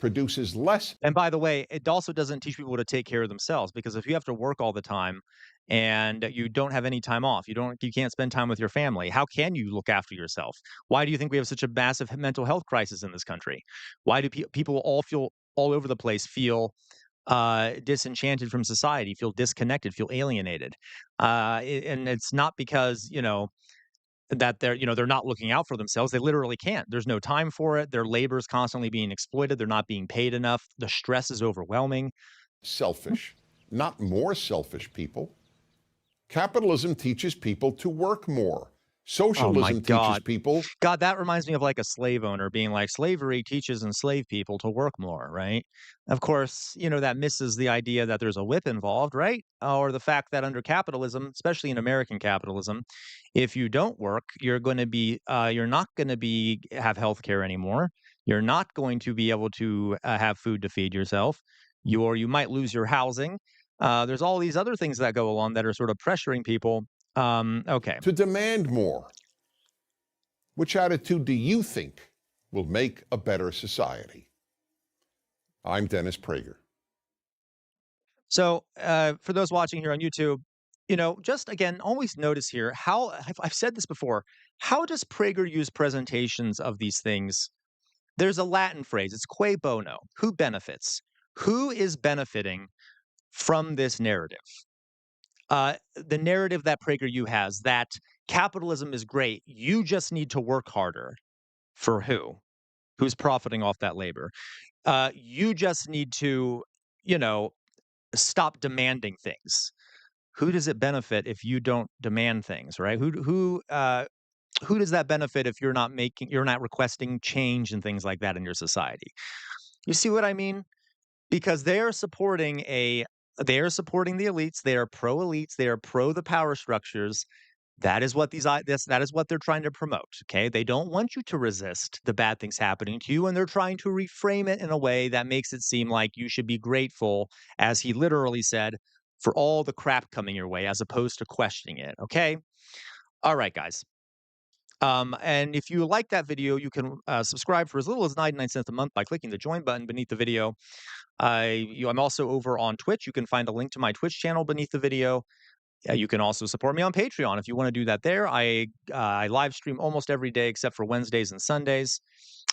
Produces less. And by the way, it also doesn't teach people to take care of themselves, because if you have to work all the time and you don't have any time off, you can't spend time with your family, how can you look after yourself? Why do you think we have such a massive mental health crisis in this country? Why do people all feel all over the place feel disenchanted from society, feel disconnected, feel alienated. And it's not because, that they're not looking out for themselves. They literally can't. There's no time for it. Their labor is constantly being exploited. They're not being paid enough. The stress is overwhelming. Selfish, not more selfish people. Capitalism teaches people to work more. Socialism teaches God. people. God, that reminds me of like a slave owner being like, slavery teaches enslaved people to work more, right? Of course, that misses the idea that there's a whip involved, right? Or the fact that under capitalism, especially in American capitalism, if you don't work, you're not going to have health care anymore. You're not going to be able to have food to feed yourself. You might lose your housing. There's all these other things that go along that are sort of pressuring people. Okay. To demand more. Which attitude do you think will make a better society? I'm Dennis Prager. So, for those watching here on YouTube, just again, always notice here how I've said this before. How does Prager use presentations of these things? There's a Latin phrase. It's cui bono. Who benefits? Who is benefiting from this narrative? The narrative that PragerU has, that capitalism is great. You just need to work harder. For who? Who's profiting off that labor? You just need to, stop demanding things. Who does it benefit if you don't demand things, right? Who does that benefit if you're not requesting change and things like that in your society? You see what I mean? Because they are supporting the elites. They are pro elites. They are pro the power structures. That is what that is what they're trying to promote. Okay, they don't want you to resist the bad things happening to you, and they're trying to reframe it in a way that makes it seem like you should be grateful, as he literally said, for all the crap coming your way, as opposed to questioning it. Okay, all right, guys. And if you like that video, you can subscribe for as little as 99 cents a month by clicking the join button beneath the video. I'm also over on Twitch. You can find a link to my Twitch channel beneath the video. You can also support me on Patreon if you want to do that there. I live stream almost every day except for Wednesdays and Sundays.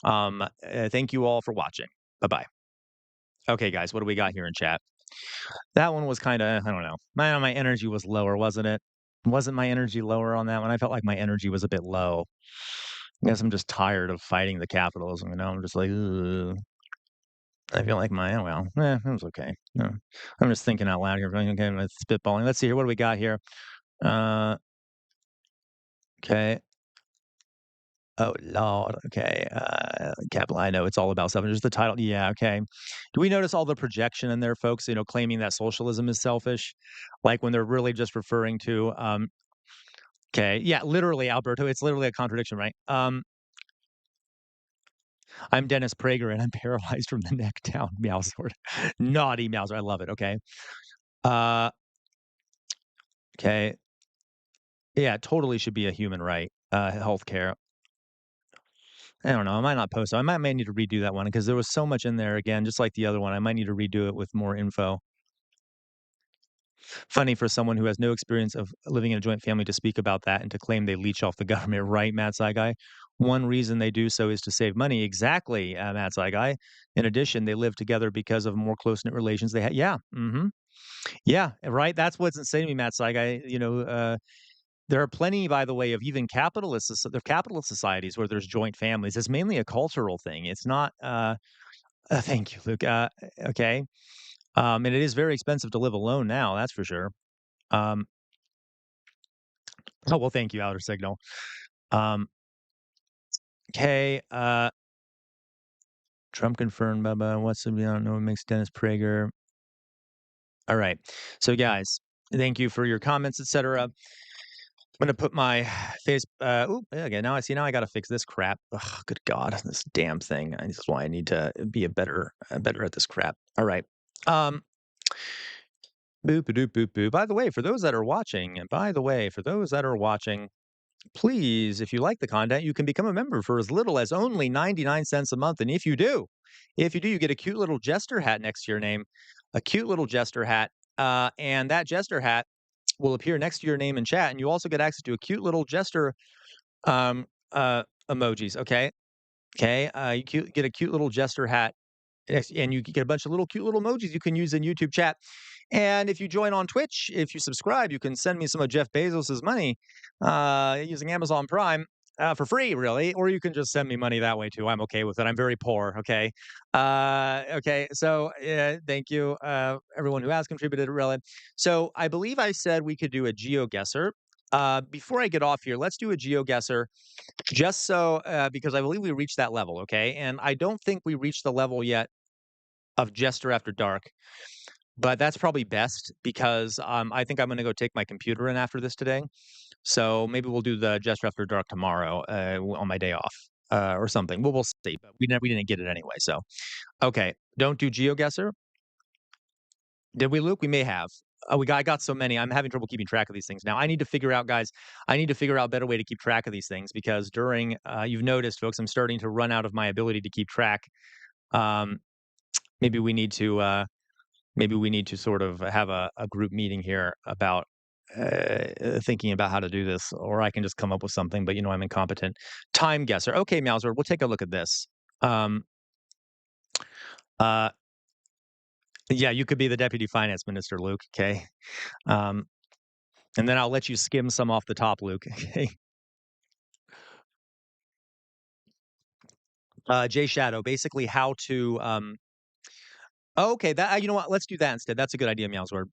Thank you all for watching. Bye-bye. Okay, guys, what do we got here in chat? That one was kind of, I don't know. My energy was lower, wasn't it? Wasn't my energy lower on that one? I felt like my energy was a bit low. I guess I'm just tired of fighting the capitalism, I'm just like, ugh. I feel like it was okay. No, I'm just thinking out loud here. Okay, I'm spitballing. Let's see here. What do we got here? Okay. Oh Lord. Okay. Capital. I know it's all about self. Just the title. Yeah. Okay. Do we notice all the projection in there, folks? Claiming that socialism is selfish, like when they're really just referring to. Okay. Yeah. Literally, Alberto. It's literally a contradiction, right? I'm Dennis Prager and I'm paralyzed from the neck down. Meow sword. Naughty meow sword. I love it. Okay. Okay. Yeah, it totally should be a human right. Healthcare. I don't know. I might not post it. I might need to redo that one because there was so much in there again, just like the other one. I might need to redo it with more info. Funny for someone who has no experience of living in a joint family to speak about that and to claim they leech off the government, right, Matt Saigai? One reason they do so is to save money. Exactly, Matt Saigai. In addition, they live together because of more close-knit relations they have. Yeah, yeah, right. That's what's insane to me, Matt Saigai. There are plenty, by the way, of even capitalist societies where there's joint families. It's mainly a cultural thing. It's not. Thank you, Luke. Okay. And it is very expensive to live alone now. That's for sure. Oh well, thank you, Outer Signal. Okay. Trump confirmed. Bubba. What's the? I don't know. What makes Dennis Prager? All right. So, guys, thank you for your comments, etc. I'm gonna put my face. Okay. Now I got to fix this crap. Ugh, good God, this damn thing. This is why I need to be better at this crap. All right. Boop doop boop boop. By the way, for those that are watching, please, if you like the content, you can become a member for as little as only 99 cents a month. And if you do, you get a cute little jester hat next to your name, a cute little jester hat, and that jester hat will appear next to your name in chat, and you also get access to a cute little jester emojis. Okay, you get a cute little jester hat and you can get a bunch of little cute little emojis you can use in YouTube chat. And if you join on Twitch, if you subscribe, you can send me some of Jeff Bezos's money using Amazon Prime. For free, really, or you can just send me money that way too. I'm okay with it. I'm very poor. Okay, okay. So thank you, everyone who has contributed. Really. So I believe I said we could do a GeoGuessr. Before I get off here, let's do a GeoGuessr, just so because I believe we reached that level. Okay, and I don't think we reached the level yet of Jester After Dark, but that's probably best because I think I'm going to go take my computer in after this today. So maybe we'll do the Jester After Dark tomorrow on my day off or something. We'll see. But we didn't get it anyway. So okay, don't do GeoGuessr. Did we, Luke? We may have. I got so many. I'm having trouble keeping track of these things now. I need to figure out, guys. I need to figure out a better way to keep track of these things because during you've noticed, folks, I'm starting to run out of my ability to keep track. Maybe we need to sort of have a group meeting here about thinking about how to do this, or I can just come up with something, but I'm incompetent. Time guesser. Okay, Mouser, we'll take a look at this. Yeah, you could be the deputy finance minister, Luke. Okay. And then I'll let you skim some off the top, Luke. Okay. J Shadow, basically how to okay, that you know what? Let's do that instead. That's a good idea, Meowsword.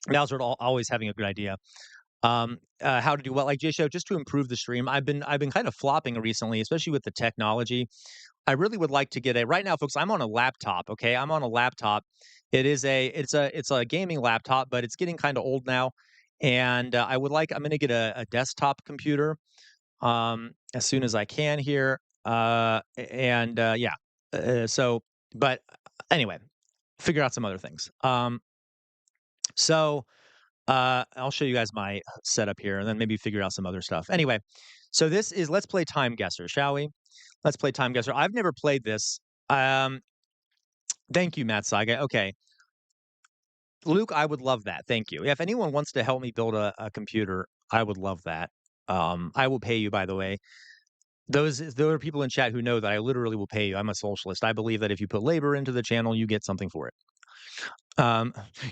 Meowsword always having a good idea. How to do what, like J Show, just to improve the stream. I've been kind of flopping recently, especially with the technology. I really would like to get right now, folks. I'm on a laptop. Okay, I'm on a laptop. It's a gaming laptop, but it's getting kind of old now, and I'm going to get a desktop computer as soon as I can here. Yeah. But anyway, figure out some other things. So. I'll show you guys my setup here and then maybe figure out some other stuff. Anyway, so let's play Time Guesser, shall we? Let's play Time Guesser. I've never played this. Thank you, Matt Saga. Okay. Luke, I would love that. Thank you. If anyone wants to help me build a computer, I would love that. I will pay you, by the way. There are people in chat who know that I literally will pay you. I'm a socialist. I believe that if you put labor into the channel, you get something for it.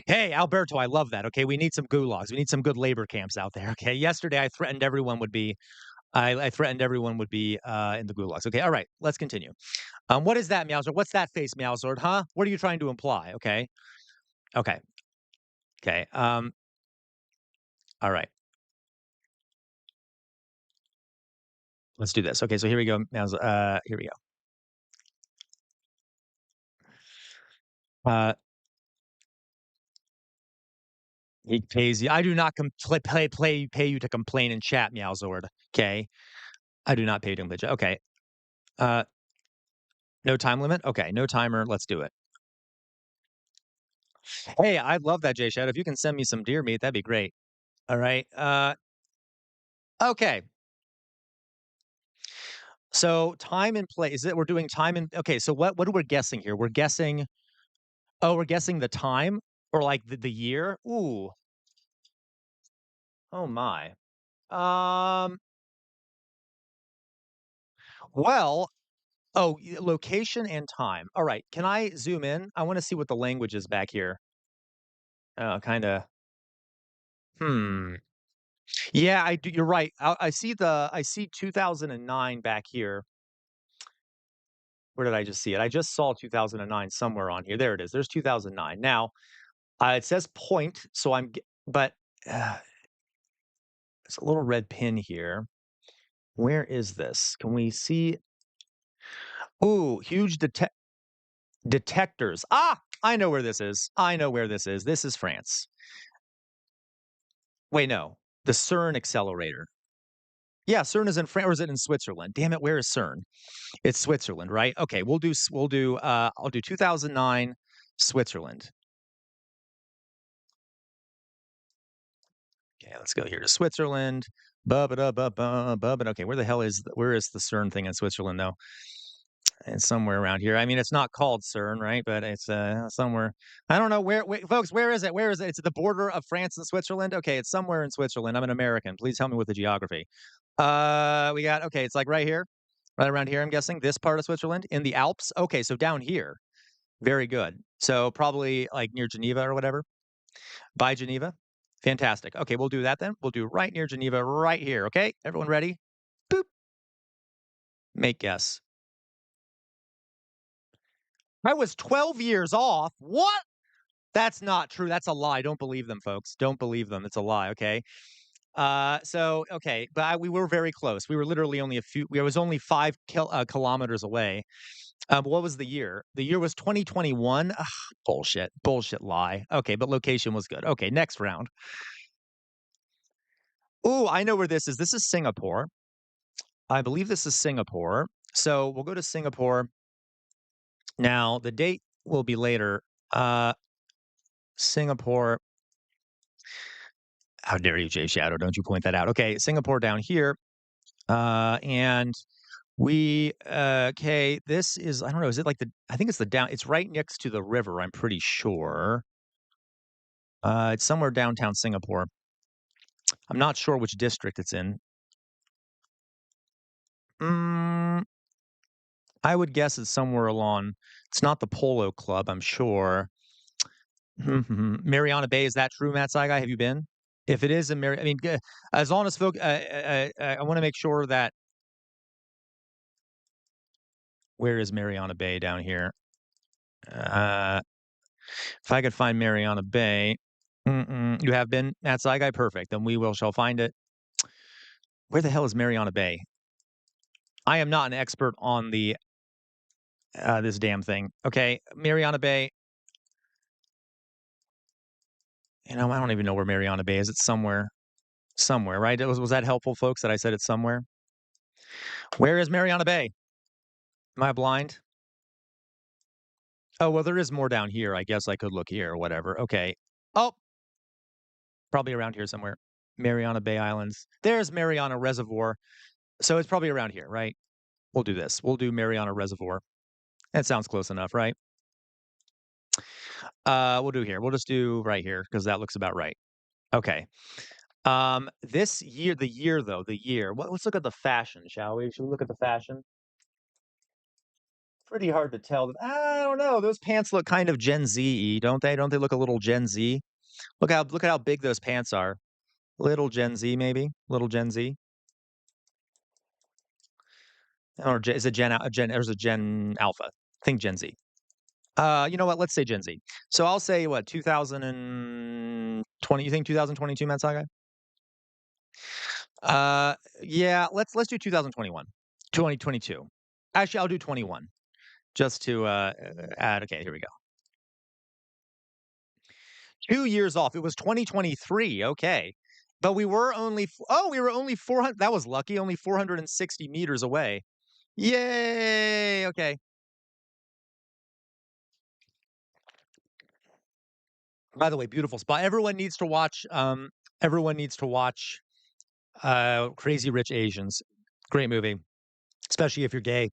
Hey, Alberto, I love that. Okay, we need some gulags. We need some good labor camps out there. Okay, yesterday I threatened everyone would be, I threatened everyone would be in the gulags. Okay, all right, let's continue. What is that, Meowsword? What's that face, Meowsword? Huh? What are you trying to imply? Okay, okay, okay. All right, let's do this. Okay, so here we go, Meowsword. Here we go. He pays you. I do not pay you to complain in chat, Meowsword. Okay, I do not pay you to complain. Okay. No time limit. Okay, no timer. Let's do it. Hey, I'd love that, J Shadow. If you can send me some deer meat, that'd be great. All right. Okay. So time and place. We're doing time and okay. So what are we guessing here? We're guessing. Oh, we're guessing the time or like the year. Ooh. Oh my. Well. Oh, location and time. All right. Can I zoom in? I want to see what the language is back here. Oh, kind of. Yeah, I do. You're right. I see 2009 back here. Where did I just see it? I just saw 2009 somewhere on here. There it is. There's 2009. Now, it says point, so but it's a little red pin here. Where is this? Can we see? Ooh, huge detectors. Ah, I know where this is. I know where this is. This is France. Wait, no. The CERN accelerator. Yeah, CERN is in France, or is it in Switzerland? Damn it, where is CERN? It's Switzerland, right? Okay, I'll do 2009 Switzerland. Okay, let's go here to Switzerland. Okay, where is the CERN thing in Switzerland though? It's somewhere around here. I mean, it's not called CERN, right? But it's somewhere. I don't know where, folks. Where is it? Where is it? It's at the border of France and Switzerland. Okay, it's somewhere in Switzerland. I'm an American. Please help me with the geography. We got okay. It's like right here, right around here. I'm guessing this part of Switzerland in the Alps. Okay, so down here. Very good. So probably like near Geneva or whatever. By Geneva. Fantastic. Okay, we'll do that then. We'll do right near Geneva, right here. Okay, everyone ready? Boop. Make guess. I was 12 years off. What? That's not true. That's a lie. Don't believe them, folks. Don't believe them. It's a lie. Okay. Okay, but we were very close. We were literally only we was only 5 kilometers away. What was the year? The year was 2021. Ugh, bullshit lie. Okay, but location was good. Okay, next round. Ooh, I know where this is. This is Singapore. I believe this is Singapore. So we'll go to Singapore. Now the date will be later. Singapore. How dare you, Jay Shadow? Don't you point that out? Okay, Singapore down here. And we okay, this is I don't know, is it like I think it's the down it's right next to the river, I'm pretty sure. It's somewhere downtown Singapore. I'm not sure which district it's in. Mm, I would guess it's somewhere along it's not the Polo Club, I'm sure. Mariana Bay, is that true, Matt Saigai? Have you been? If it is I mean, as long as folk I want to make sure that where is Mariana Bay down here? If I could find Mariana Bay. You have been? Matt Saigai? Perfect. Then we shall find it. Where the hell is Mariana Bay? I am not an expert on the this damn thing. Okay, Mariana Bay. I don't even know where Mariana Bay is. It's somewhere, right? Was that helpful, folks? That I said it's somewhere. Where is Mariana Bay? Am I blind? Oh well, there is more down here. I guess I could look here or whatever. Okay. Oh, probably around here somewhere. Mariana Bay Islands. There's Mariana Reservoir. So it's probably around here, right? We'll do this. We'll do Mariana Reservoir. That sounds close enough, right? We'll do here. We'll just do right here because that looks about right. Okay. This year, the year. Let's look at the fashion, shall we? Should we look at the fashion? Pretty hard to tell. I don't know. Those pants look kind of Gen Z-y, don't they? Don't they look a little Gen Z? Look at how big those pants are. Little Gen Z, maybe. Little Gen Z. Or is it there's a Gen Alpha. Think Gen Z. You know what? Let's say Gen Z. So I'll say what 2020. You think 2022, Matt Saga? Yeah. Let's do 2021, 2022. Actually, I'll do 21 just to add. Okay, here we go. 2 years off. It was 2023. Okay, but we were only 400. That was lucky. Only 460 meters away. Yay! Okay. By the way, beautiful spot. Everyone needs to watch. Crazy Rich Asians. Great movie, especially if you're gay.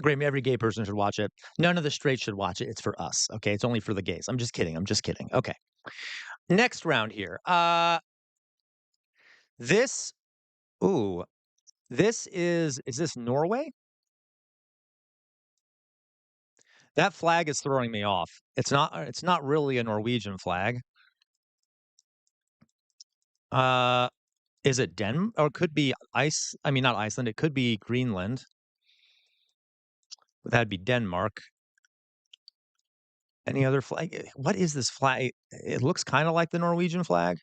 Great, every gay person should watch it. None of the straights should watch it. It's for us. Okay, it's only for the gays. I'm just kidding. Okay. Next round here. This. Ooh, this is this Norway? That flag is throwing me off. It's not really a Norwegian flag. Is it Or it could be not Iceland. It could be Greenland. That'd be Denmark. Any other flag? What is this flag? It looks kind of like the Norwegian flag.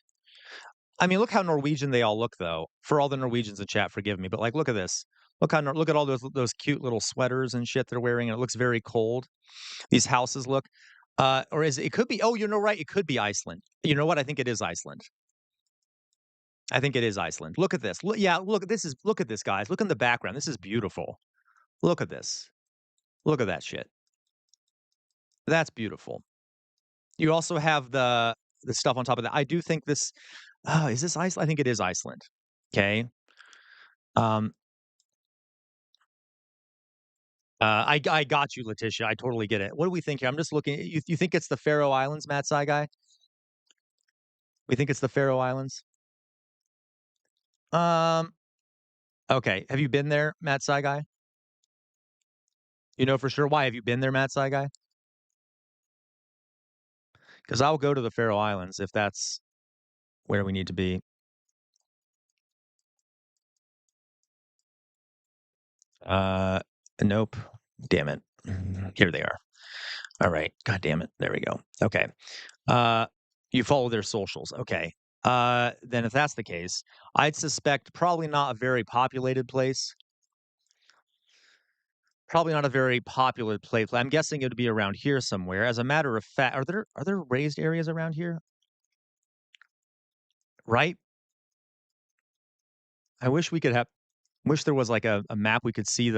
I mean, look how Norwegian they all look, though. For all the Norwegians in chat, forgive me, but like, look at this. Look at all those cute little sweaters and shit they're wearing, and it looks very cold. These houses look, or it could be. Oh, you know, right? It could be Iceland. You know what? I think it is Iceland. I think it is Iceland. Look at this. Look at this, guys. Look in the background. This is beautiful. Look at this. Look at that shit. That's beautiful. You also have the stuff on top of that. I do think this. Is this Iceland? I think it is Iceland. Okay. I got you, Letitia. I totally get it. What do we think here? I'm just looking. You think it's the Faroe Islands, Matt Saigai? We think it's the Faroe Islands. Okay. Have you been there, Matt Saigai? You know for sure? Why? Have you been there, Matt Sci Guy? Because I'll go to the Faroe Islands if that's where we need to be. Nope. Damn it. Here they are. All right. God damn it. There we go. Okay. You follow their socials. Okay. Then if that's the case, I'd suspect probably not a very populated place. Probably not a very popular place. I'm guessing it would be around here somewhere. As a matter of fact, are there raised areas around here? Right? I wish we could have wish there was like a map we could see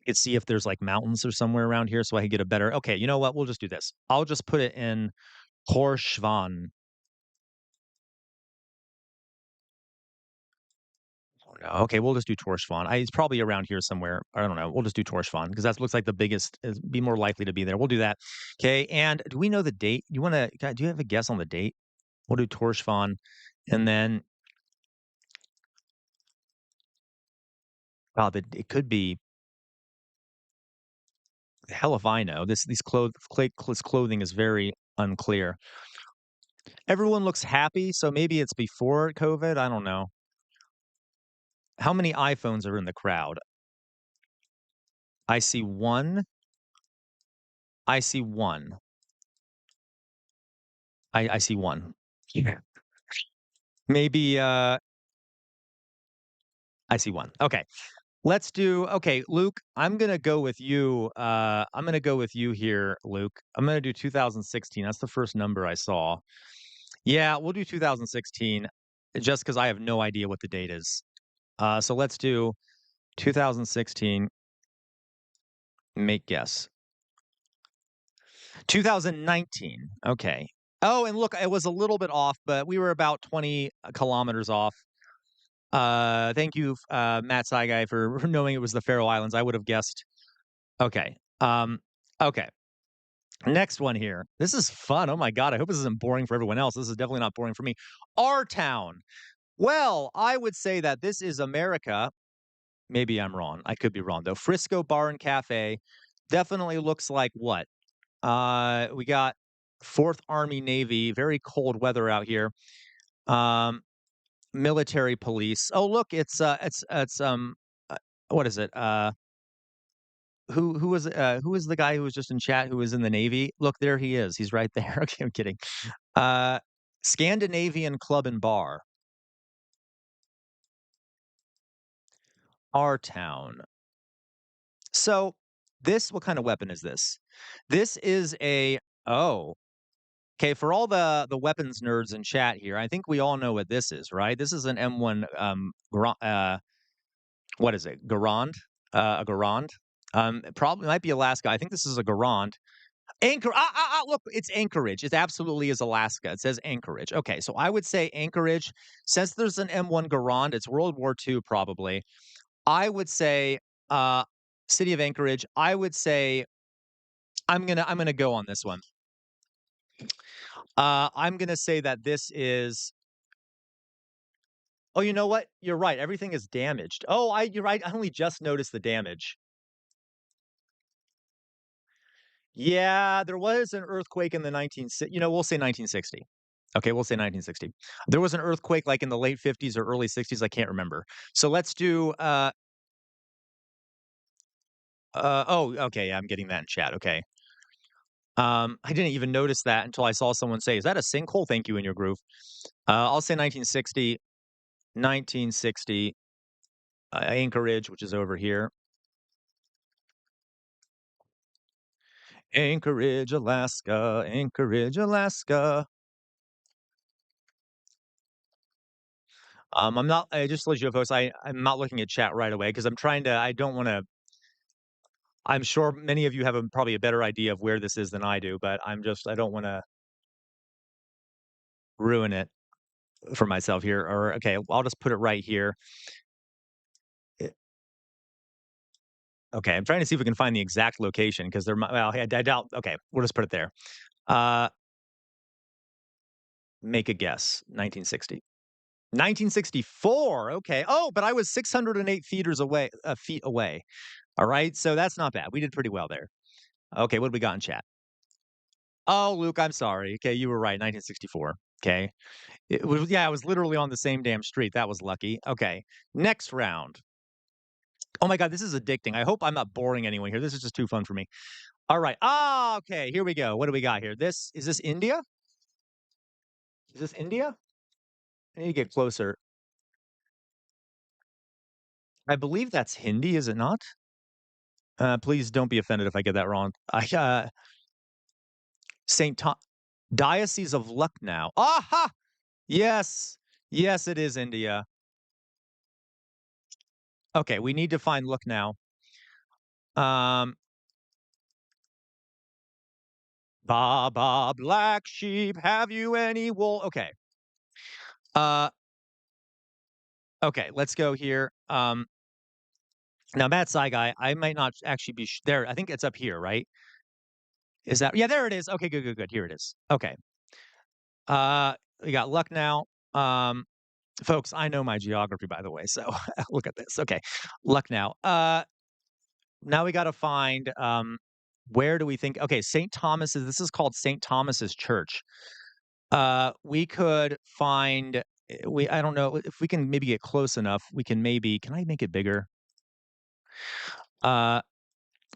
could see if there's like mountains or somewhere around here so I can get a better. Okay, you know what? We'll just do this. I'll just put it in Horshvan. Oh, no. Okay, we'll just do Torshvan. It's probably around here somewhere. I don't know. We'll just do Torshvan because that looks like the biggest. Be more likely to be there. We'll do that. Okay. And do we know the date? You want to? Do you have a guess on the date? We'll do Torshvan, and then wow, it could be. Hell if I know. This clothing is very unclear. Everyone looks happy, so maybe it's before COVID. I don't know. How many iPhones are in the crowd? I see one. I see one. I see one. Yeah. Maybe I see one. Okay. Let's do okay, Luke, I'm gonna go with you. I'm gonna go with you here, Luke. I'm gonna do 2016. That's the first number I saw. Yeah, we'll do 2016 just because I have no idea what the date is. So let's do 2016. Make guess. 2019. Okay. Oh, and look, it was a little bit off, but we were about 20 kilometers off. Thank you, Matt Sci Guy, for knowing it was the Faroe Islands. I would have guessed. Okay. Okay. Next one here. This is fun. Oh my god. I hope this isn't boring for everyone else. This is definitely not boring for me. Our town. Well, I would say that this is America. Maybe I'm wrong. I could be wrong though. Frisco Bar and Cafe definitely looks like what? We got 4th Army Navy, very cold weather out here. Military police. Oh, look, it's what is it? Who was the guy who was just in chat who was in the Navy? Look, there he is. He's right there. Okay, I'm kidding. Scandinavian Club and Bar. Our town. So what kind of weapon is this? This is okay, for all the weapons nerds in chat here, I think we all know what this is, right? This is an M1 what is it? Garand? A Garand? Probably might be Alaska. I think this is a Garand. Look, it's Anchorage. It absolutely is Alaska. It says Anchorage. Okay, so I would say Anchorage. Since there's an M1 Garand, it's World War II probably. I would say city of Anchorage. I would say I'm gonna go on this one. I'm gonna say that this is. Oh, you know what? You're right. Everything is damaged. Oh, you're right. I only just noticed the damage. Yeah, there was an earthquake in the we'll say 1960. Okay, we'll say 1960. There was an earthquake like in the late 50s or early 60s. I can't remember. So let's do. Oh, okay. I'm getting that in chat. Okay. I didn't even notice that until I saw someone say, "Is that a sinkhole?" Thank you in your groove. I'll say 1960. 1960. Anchorage, which is over here. Anchorage, Alaska. Anchorage, Alaska. I'm not. I just let you know, folks. I'm not looking at chat right away because I'm trying to. I don't want to. I'm sure many of you have probably a better idea of where this is than I do, but I don't want to ruin it for myself here. Or okay, I'll just put it right here. Okay, I'm trying to see if we can find the exact location because there might. Well, I doubt. Okay, we'll just put it there. Make a guess. 1960. 1964. Okay. Oh, but I was 608 feet away. All right. So that's not bad. We did pretty well there. Okay. What do we got in chat? Oh, Luke, I'm sorry. Okay. You were right. 1964. Okay. It was literally on the same damn street. That was lucky. Okay. Next round. Oh my God. This is addicting. I hope I'm not boring anyone here. This is just too fun for me. All right. Ah, okay. Here we go. What do we got here? Is this India? Is this India? I need to get closer. I believe that's Hindi, is it not? Please don't be offended if I get that wrong. St. Diocese of Lucknow. Aha! Yes. Yes, it is India. Okay, we need to find Lucknow. Baba black sheep, have you any wool? Okay. Okay, let's go here. Now Matt Saigai, I might not actually be there. I think it's up here, right? Is that? Yeah, there it is. Okay, good. Here it is. Okay. We got Lucknow. Folks, I know my geography, by the way, so look at this. Okay, Lucknow. Now we got to find where do we think? Okay, St. Thomas's. This is called St. Thomas's Church. We could find. I don't know if we can maybe get close enough. We can maybe. Can I make it bigger? Yeah.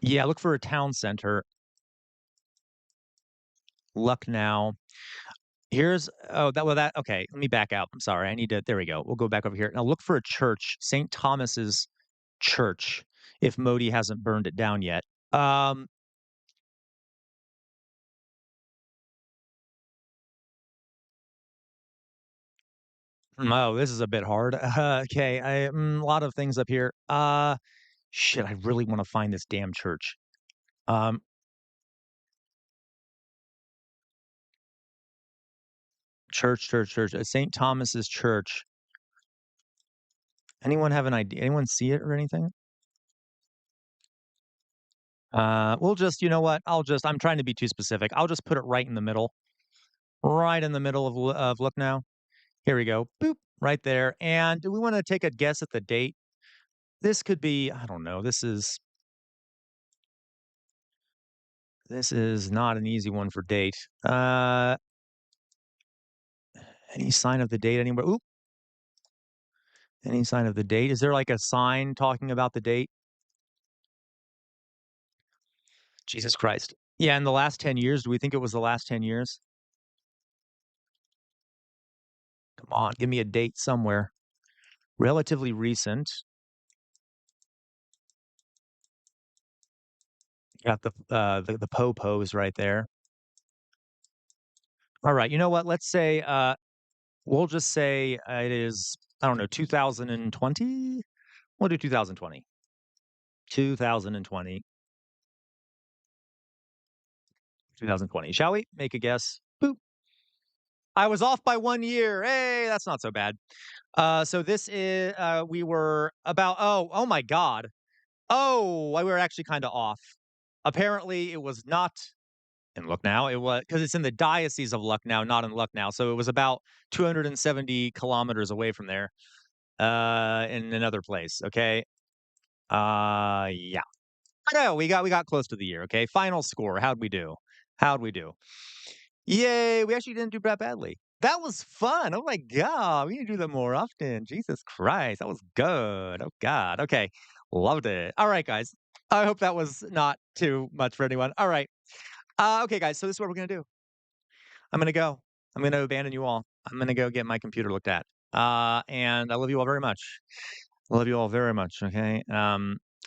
Look for a town center. Lucknow. Here's okay. Let me back out. I'm sorry. I need to. There we go. We'll go back over here. Now look for a church. St. Thomas's Church. If Modi hasn't burned it down yet. Oh, this is a bit hard. Okay, a lot of things up here. Shit, I really want to find this damn church. Church. St. Thomas's Church. Anyone have an idea? Anyone see it or anything? We'll just, you know what? I'm trying to be too specific. I'll just put it right in the middle. Right in the middle of Lucknow. Here we go. Boop. Right there. And do we want to take a guess at the date? This could be, I don't know. This is not an easy one for date. Any sign of the date anywhere? Oop. Any sign of the date? Is there like a sign talking about the date? Jesus Christ. Yeah, in the last 10 years, do we think it was the last 10 years? Come on, give me a date somewhere. Relatively recent. Got the po-pos right there. All right, you know what? Let's say we'll just say it is, I don't know, 2020? We'll do 2020. 2020. 2020. Shall we? Make a guess. Boop. I was off by 1 year. Hey, that's not so bad. So this is we were about oh my God. Oh, we were actually kind of off. Apparently it was not in Lucknow. It was because it's in the Diocese of Lucknow, not in Lucknow. So it was about 270 kilometers away from there. In another place. Okay. Yeah. No, we got close to the year. Okay. Final score. How'd we do? Yay, we actually didn't do that badly. That was fun. Oh my God. We need to do that more often. Jesus Christ. That was good. Oh God. Okay. Loved it. All right, guys. I hope that was not too much for anyone. All right. Okay, guys. So this is what we're going to do. I'm going to go. I'm going to abandon you all. I'm going to go get my computer looked at. And I love you all very much. I love you all very much. Okay.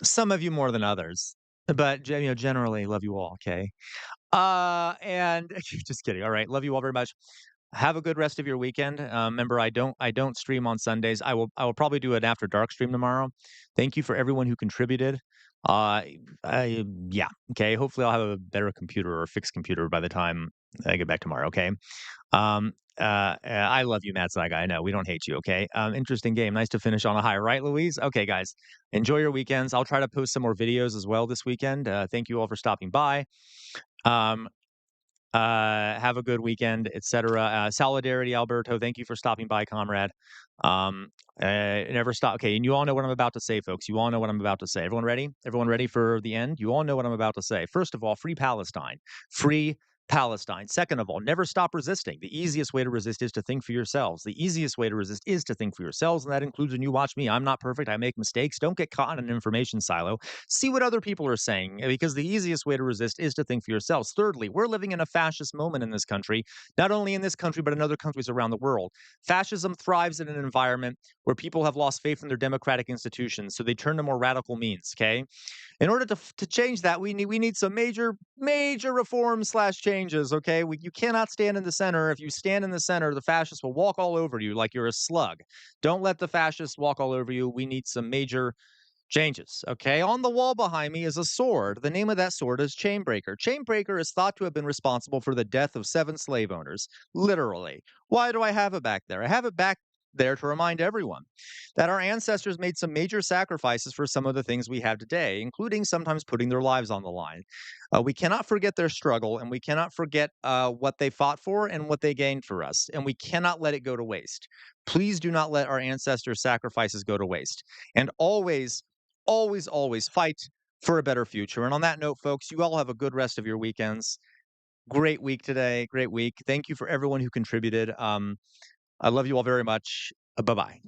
Some of you more than others, but generally love you all. Okay. And just kidding. All right. Love you all very much. Have a good rest of your weekend. Remember, I don't stream on Sundays. I will probably do an after dark stream tomorrow. Thank you for everyone who contributed. Yeah. Okay. Hopefully I'll have a better computer or a fixed computer by the time I get back tomorrow. Okay. I love you, Matt Saiga. I know we don't hate you. Okay. Interesting game. Nice to finish on a high, right, Louise? Okay, guys, enjoy your weekends. I'll try to post some more videos as well this weekend. Thank you all for stopping by. Have a good weekend, etc. Solidarity, Alberto. Thank you for stopping by, comrade. Never stop. Okay, and you all know what I'm about to say, folks. You all know what I'm about to say. Everyone ready? Everyone ready for the end? You all know what I'm about to say. First of all, free Palestine. Free Palestine. Second of all, never stop resisting. The easiest way to resist is to think for yourselves. The easiest way to resist is to think for yourselves, and that includes when you watch me. I'm not perfect. I make mistakes. Don't get caught in an information silo. See what other people are saying, because the easiest way to resist is to think for yourselves. Thirdly, we're living in a fascist moment in this country, not only in this country, but in other countries around the world. Fascism thrives in an environment where people have lost faith in their democratic institutions, so they turn to more radical means, okay? In order to change that, we need some major reforms / changes. Okay, you cannot stand in the center. If you stand in the center, the fascists will walk all over you like you're a slug. Don't let the fascists walk all over you. We need some major changes. Okay, on the wall behind me is a sword. The name of that sword is Chainbreaker. Chainbreaker is thought to have been responsible for the death of 7 slave owners. Literally. Why do I have it back there? I have it back there to remind everyone that our ancestors made some major sacrifices for some of the things we have today, including sometimes putting their lives on the line. We cannot forget their struggle, and we cannot forget what they fought for and what they gained for us, and we cannot let it go to waste. Please do not let our ancestors' sacrifices go to waste, and always fight for a better future. And on that note, folks, you all have a good rest of your weekends. Great week today. Great week. Thank you for everyone who contributed. I love you all very much. Bye-bye.